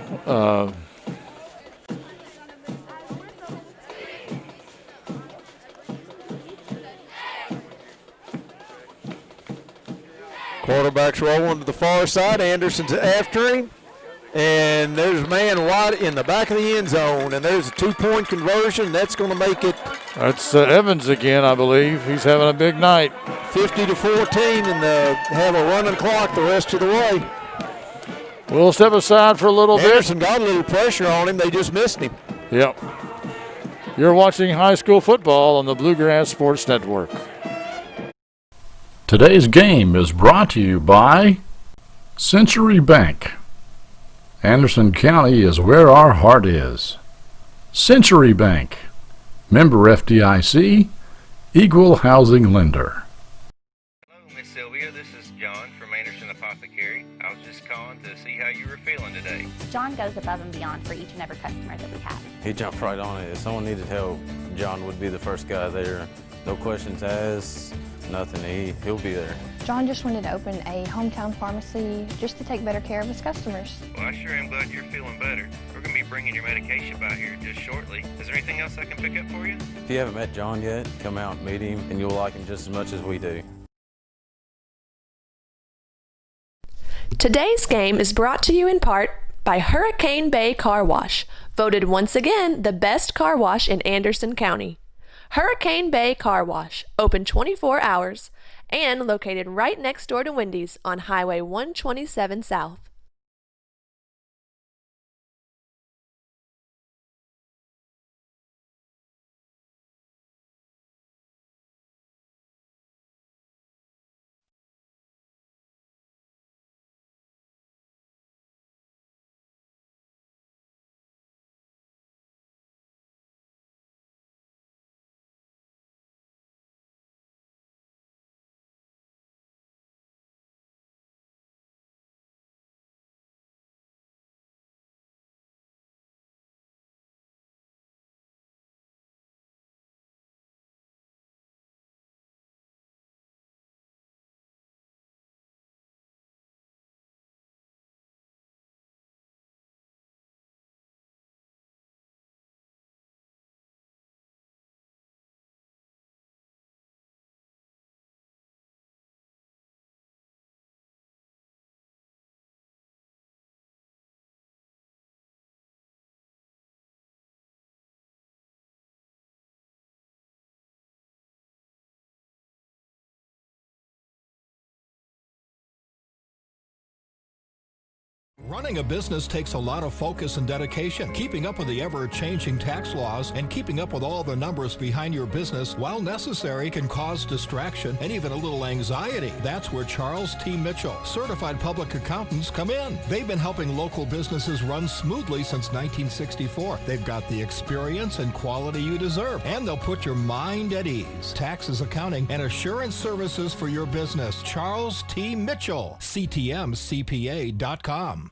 quarterback's rolling to the far side. Anderson's after him. And there's a man right in the back of the end zone, and there's a two-point conversion. That's going to make it. That's Evans again, I believe. He's having a big night. 50-14, and they have a running clock the rest of the way. We'll step aside for a little Anderson bit. got a little pressure on him. They just missed him. Yep. You're watching high school football on the Bluegrass Sports Network. Today's game is brought to you by Century Bank. Anderson County is where our heart is. Century Bank, member FDIC, equal housing lender. Hello, Miss Sylvia. This is John from Anderson Apothecary. I was just calling to see how you were feeling today. John goes above and beyond for each and every customer that we have. He jumped right on it. If someone needed help, John would be the first guy there. No questions asked, nothing. He'll be there. John just wanted to open a hometown pharmacy just to take better care of his customers. Well, I sure am glad you're feeling better. We're going to be bringing your medication by here just shortly. Is there anything else I can pick up for you? If you haven't met John yet, come out and meet him, and you'll like him just as much as we do. Today's game is brought to you in part by Hurricane Bay Car Wash, voted once again the best car wash in Anderson County. Hurricane Bay Car Wash, open 24 hours, and located right next door to Wendy's on Highway 127 South. Running a business takes a lot of focus and dedication. Keeping up with the ever-changing tax laws and keeping up with all the numbers behind your business, while necessary, can cause distraction and even a little anxiety. That's where Charles T. Mitchell, certified public accountants, come in. They've been helping local businesses run smoothly since 1964. They've got the experience and quality you deserve, and they'll put your mind at ease. Taxes, accounting, and assurance services for your business. Charles T. Mitchell, CTMCPA.com.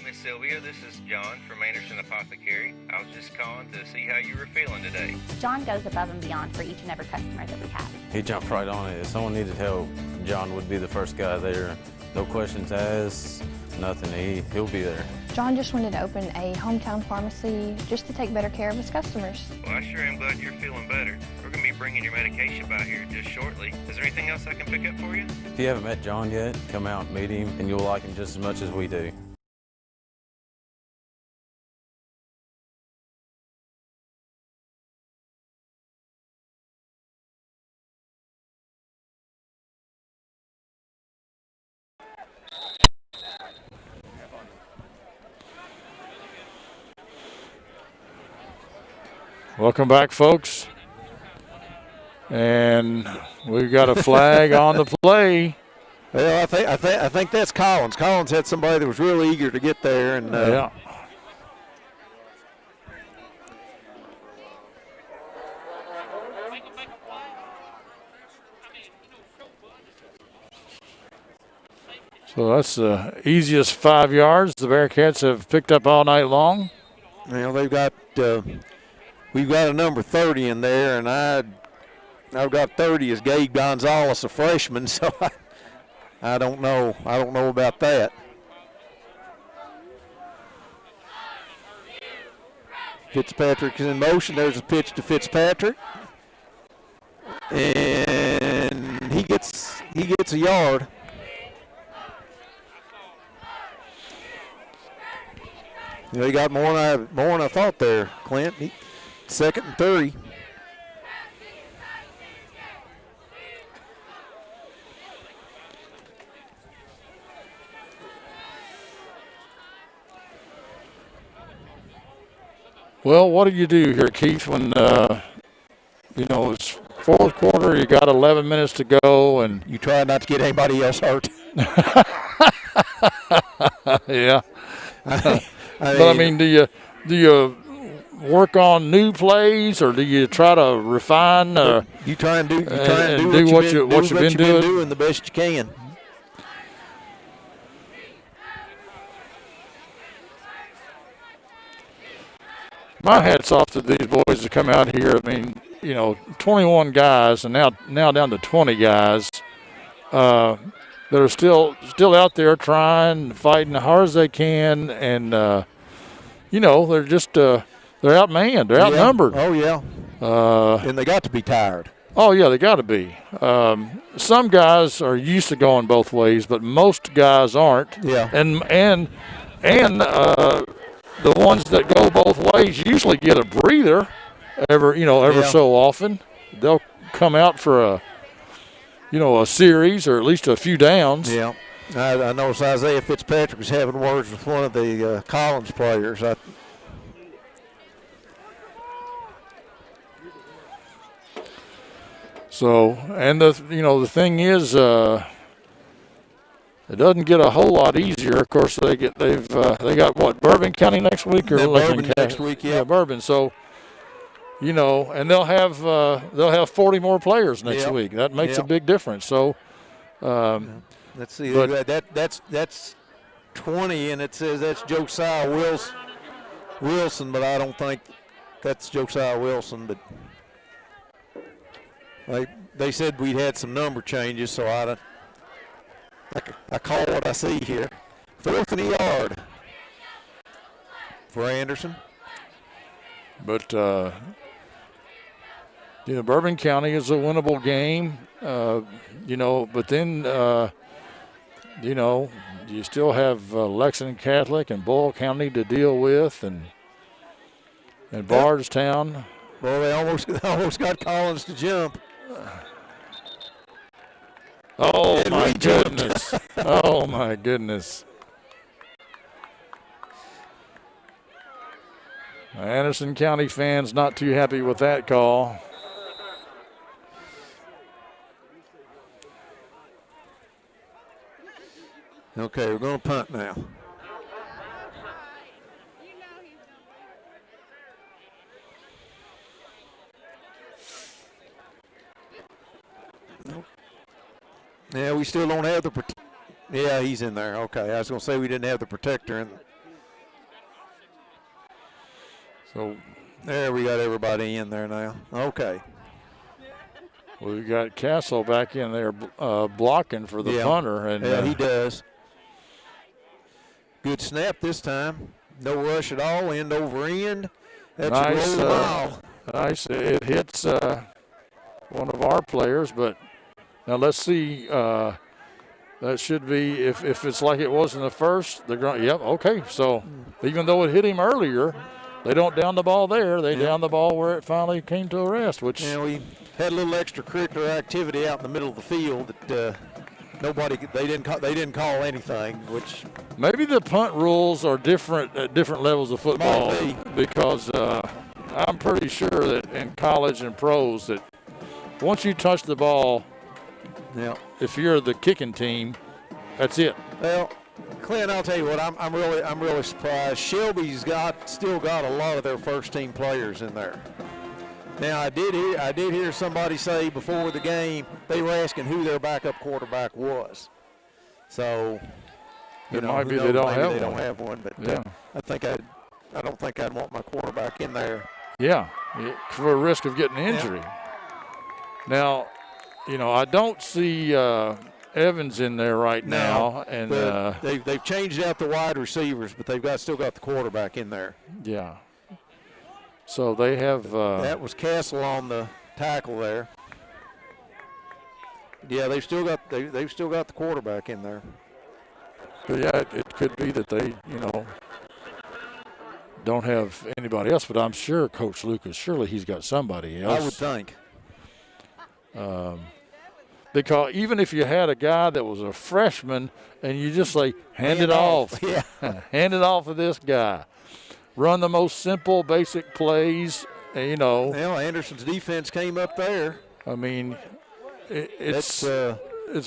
Miss Sylvia, this is John from Anderson Apothecary. I was just calling to see how you were feeling today. John goes above and beyond for each and every customer that we have. He jumped right on it. If someone needed help, John would be the first guy there. No questions asked, nothing. He'll be there. John just wanted to open a hometown pharmacy just to take better care of his customers. Well, I sure am glad you're feeling better. We're going to be bringing your medication by here just shortly. Is there anything else I can pick up for you? If you haven't met John yet, come out and meet him, and you'll like him just as much as we do. Welcome back, folks. And we've got a flag on the play. Well, I think that's Collins. Collins had somebody that was really eager to get there, and yeah. So that's the easiest 5 yards the Bearcats have picked up all night long. Well, we've got a number 30 in there, and I've got 30 as Gabe Gonzalez, a freshman. So I don't know. I don't know about that. Fitzpatrick is in motion. There's a pitch to Fitzpatrick, and he gets a yard. You know, he got more than I thought there, Clint. Second and 30. Well, what do you do here, Keith, when, it's fourth quarter. You got 11 minutes to go, and you try not to get anybody else hurt. Yeah. But I mean, do you work on new plays, or do you try to refine? You try and do what you've been doing the best you can. My hat's off to these boys that come out here. I mean, 21 guys, and now down to 20 guys that are still out there trying, fighting as hard as they can, and they're just they're outmanned, they're outnumbered. Oh yeah. And they got to be tired. Oh yeah, they got to be. Some guys are used to going both ways, but most guys aren't. Yeah. And the ones that go both ways usually get a breather ever so often. They'll come out for a series or at least a few downs. Yeah. I noticed Isaiah Fitzpatrick was having words with one of the Collins players. So, and the thing is, it doesn't get a whole lot easier. Of course, they got what, Bourbon County next week or Bourbon next week? Yeah, Bourbon. So, and they'll have 40 more players next week. That makes a big difference. So, let's see. That's 20, and it says that's Josiah Wilson, but I don't think that's Josiah Wilson. But they said we'd had some number changes, so I call what I see here. 4th and a yard for Anderson. But, Bourbon County is a winnable game, but then, you still have Lexington Catholic and Boyle County to deal with, and Bardstown. Well, they almost got Collins to jump. Oh, my goodness. Oh, my goodness. Anderson County fans not too happy with that call. Okay, we're going to punt now. Nope. Yeah, we still don't have the yeah, he's in there. Okay, I was going to say we didn't have the protector. So there we got everybody in there now. Okay. Well, we got Castle back in there blocking for the punter. And, he does. Good snap this time. No rush at all, end over end. That's nice. Nice. It hits one of our players, but now let's see. That should be, if it's like it was in the first, they're going, yep, okay. So even though it hit him earlier, they don't down the ball there. They down the ball where it finally came to a rest, which. Yeah, we had a little extracurricular activity out in the middle of the field that they didn't call anything, which. Maybe the punt rules are different at different levels of football because I'm pretty sure that in college and pros that once you touch the ball, if you're the kicking team, that's it. Well, Clint, I'll tell you what, I'm really surprised. Shelby's still got a lot of their first team players in there. Now I did hear somebody say before the game they were asking who their backup quarterback was. So it might be they don't have one, but I don't think I'd want my quarterback in there. Yeah, for a risk of getting injury. Now, I don't see Evans in there right now, and they've changed out the wide receivers, but they've still got the quarterback in there. Yeah. So they have. That was Castle on the tackle there. Yeah, they've still got the quarterback in there. But yeah, it could be that they don't have anybody else, but I'm sure Coach Lucas, surely he's got somebody else. I would think. Because even if you had a guy that was a freshman and you just say, hand it off. Yeah. Hand it off to this guy. Run the most simple, basic plays, Well, Anderson's defense came up there. I mean, it's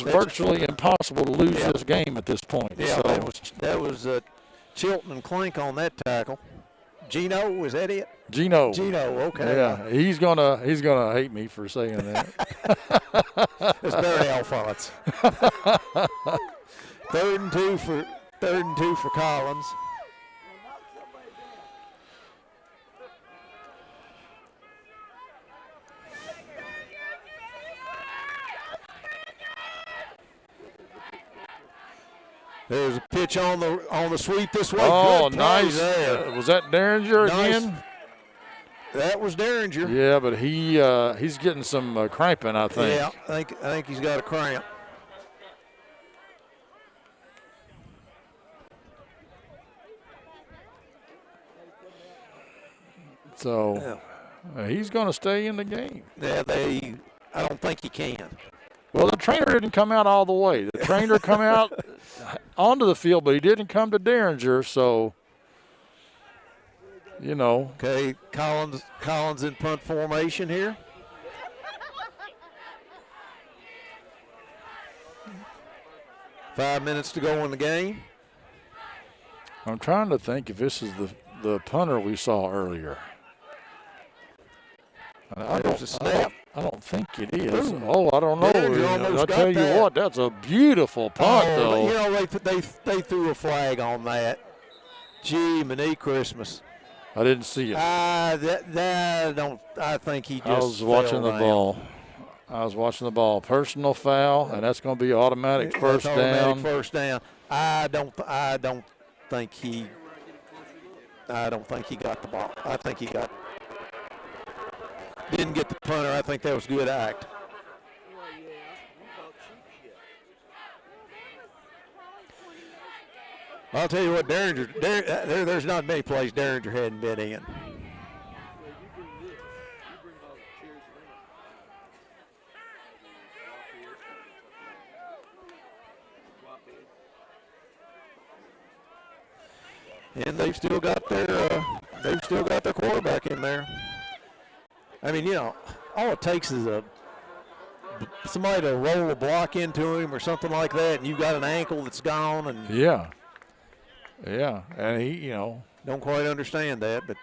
virtually impossible to lose this game at this point. Yeah, So. that was Chilton and Clink on that tackle. Gino, was that it? Gino, okay. Yeah, he's gonna hate me for saying that. It's Barry Alphonse. Third and two for Collins. There's a pitch on the sweep this way. Oh, good play nice! There. Was that Derringer again? That was Derringer. Yeah, but he's getting some cramping, I think. Yeah, I think he's got a cramp. So he's going to stay in the game. Yeah, I don't think he can. Well, the trainer didn't come out all the way. The trainer come out onto the field, but he didn't come to Derringer, so, you know. Okay, Collins in punt formation here. Five minutes to go in the game. I'm trying to think if this is the punter we saw earlier. I don't think it is. Oh, I don't know. I'll tell you what, that's a beautiful punt, though. You know, they threw a flag on that. Gee, many Christmas. I didn't see it. I think he just I was watching the ball. I was watching the ball. Personal foul, and that's going to be automatic first down. First down. I don't think he got the ball. I think he didn't get the punter. I think that was good act. I'll tell you what, there's not many plays Derringer hadn't been in. And they've still got their quarterback in there. I mean, you know, all it takes is somebody to roll a block into him or something like that, and you've got an ankle that's gone. And yeah, and he, you know, don't quite understand that, but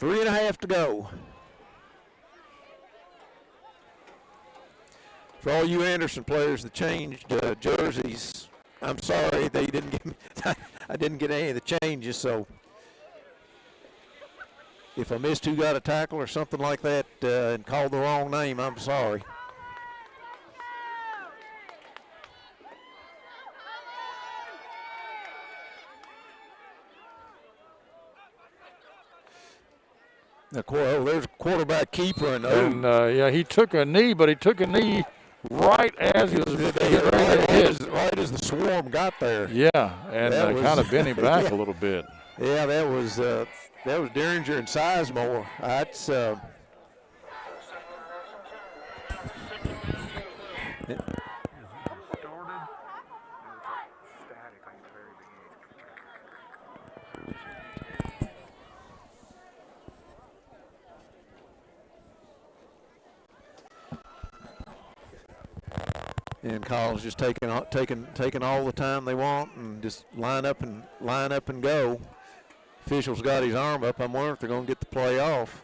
3.5 to go. For all you Anderson players that changed jerseys, I'm sorry they didn't get me. I didn't get any of the changes, so if I missed who got a tackle or something like that and called the wrong name, I'm sorry. There's a quarterback keeper. And he took a knee, but he took a knee right as he was getting ready to hit. Right as the swarm got there. Yeah, and kind of bent him back a little bit. Yeah, that was Derringer and Sizemore. That's and Collins just taking all the time they want and just line up and go. Official's got his arm up. I'm wondering if they're going to get the play off.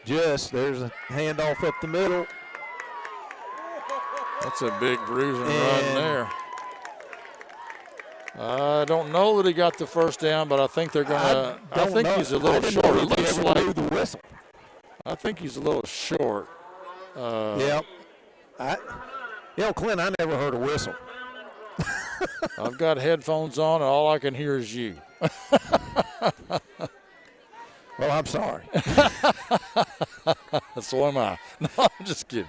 There's a handoff up the middle. That's a big bruising run there. I don't know that he got the first down, but I think they're going to. I think he's a little short. It looks like the whistle. I think he's a little short. Yep. Clint, I never heard a whistle. I've got headphones on, and all I can hear is you. Well, I'm sorry. So am I. No, I'm just kidding.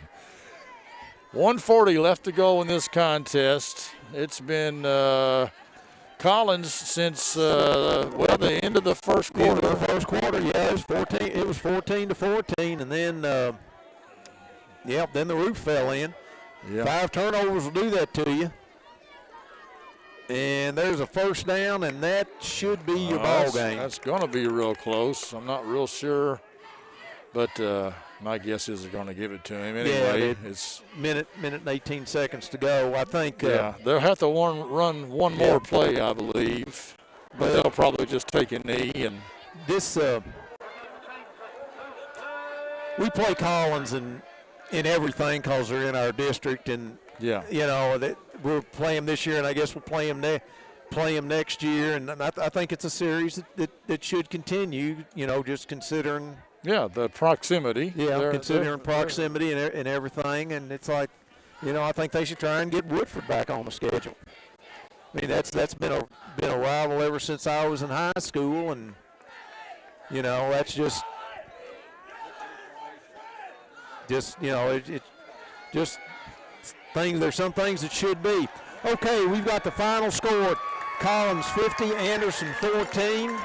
1:40 left to go in this contest. It's been Collins since the end of the first quarter. Yeah, it was 14-14, and then then the roof fell in. Yeah. 5 turnovers will do that to you. And there's a first down, and that should be your ball game. That's going to be real close. I'm not real sure, but my guess is they're going to give it to him anyway. Yeah, it's minute and 18 seconds to go. I think. Yeah, they'll have to run one more play, I believe, but they'll probably just take a knee and. This we play Collins in everything because they're in our district, and yeah, you know that we'll play them this year, and I guess we'll play them next year, and I think it's a series that should continue. You know, just considering. Yeah, the proximity. Yeah, considering proximity and everything, and it's like, you know, I think they should try and get Woodford back on the schedule. I mean, that's been a rival ever since I was in high school, and you know, that's just you know, it just things. There's some things that should be. Okay, we've got the final score: Collins 50, Anderson 14.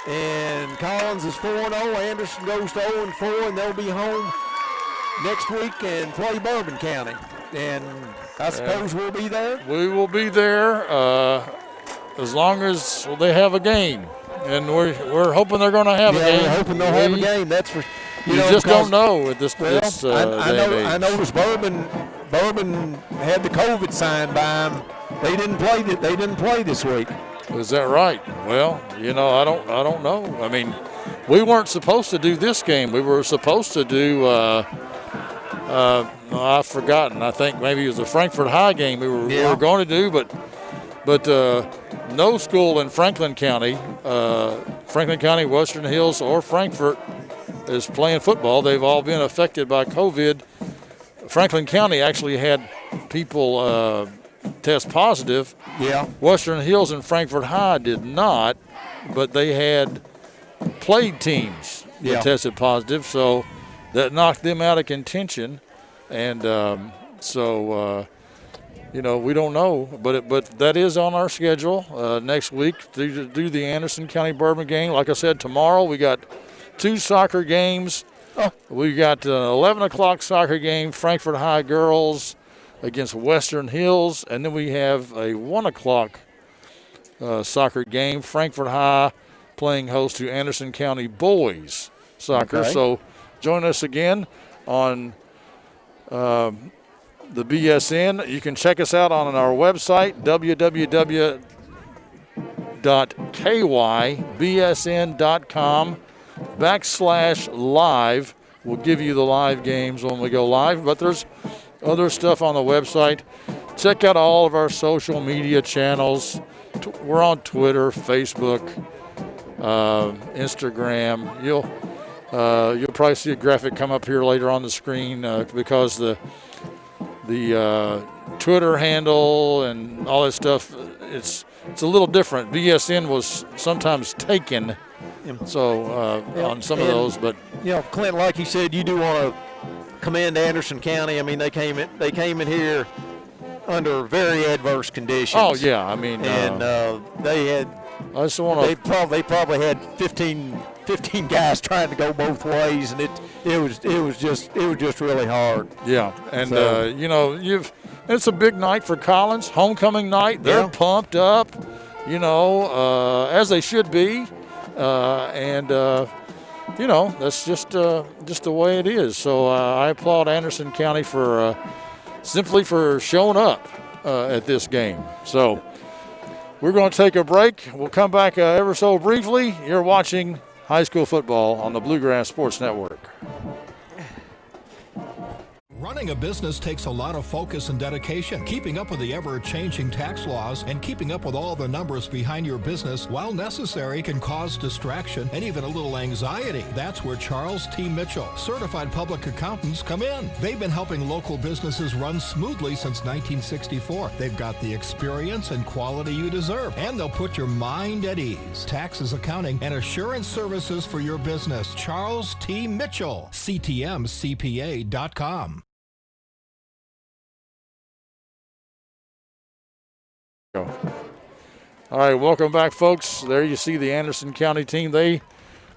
And Collins is 4-0. Anderson goes to 0-4, and they'll be home next week and play Bourbon County. And I suppose we'll be there? We will be there as long as they have a game. And we're hoping they're going to have a game. We're hoping they'll have a game. That's for you know, just don't know at this day and age. I noticed Bourbon had the COVID sign by them. They didn't play this week. Is that right? Well, you know, I don't know. I mean, we weren't supposed to do this game. We were supposed to do. I've forgotten. I think maybe it was the Frankfort High game we were going to do, but no school in Franklin County, Western Hills, or Frankfort is playing football. They've all been affected by COVID. Franklin County actually had people test positive. Yeah. Western Hills and Frankfort High did not, but they had played teams that tested positive, so that knocked them out of contention. And you know, we don't know, but that is on our schedule next week to do the Anderson County Bourbon game. Like I said, tomorrow we got 2 soccer games. We got an 11 o'clock soccer game, Frankfort High girls against Western Hills, and then we have a 1 o'clock soccer game, Frankfort High playing host to Anderson County boys soccer. Okay. So join us again on the BSN. You can check us out on our website, www.kybsn.com/live. We'll give you the live games when we go live, but there's other stuff on the website. Check out all of our social media channels. We're on Twitter, Facebook, Instagram. You'll probably see a graphic come up here later on the screen because the Twitter handle and all that stuff, it's a little different. BSN was sometimes taken, so on some of those, but you know, Clint, like you said, you do want to commend Anderson County. I mean, they came in here under very adverse conditions. Oh yeah, I mean, and they had. I just want to. They probably had 15 guys trying to go both ways, and it was just really hard. Yeah, and you know, it's a big night for Collins, homecoming night. They're pumped up, you know, as they should be, and you know, that's just the way it is. So I applaud Anderson County for simply for showing up at this game. So we're going to take a break. We'll come back ever so briefly. You're watching high school football on the Bluegrass Sports Network. Running a business takes a lot of focus and dedication. Keeping up with the ever-changing tax laws and keeping up with all the numbers behind your business, while necessary, can cause distraction and even a little anxiety. That's where Charles T. Mitchell, certified public accountants, come in. They've been helping local businesses run smoothly since 1964. They've got the experience and quality you deserve, and they'll put your mind at ease. Taxes, accounting, and assurance services for your business. Charles T. Mitchell, CTMCPA.com. All right, welcome back, folks. There you see the Anderson County team. They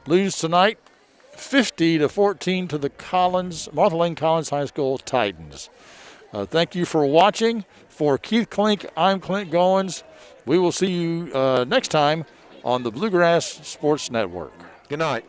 lose tonight 50-14 to the Martha Lane Collins High School Titans. Thank you for watching. For Keith Klink, I'm Clint Goins. We will see you next time on the Bluegrass Sports Network. Good night.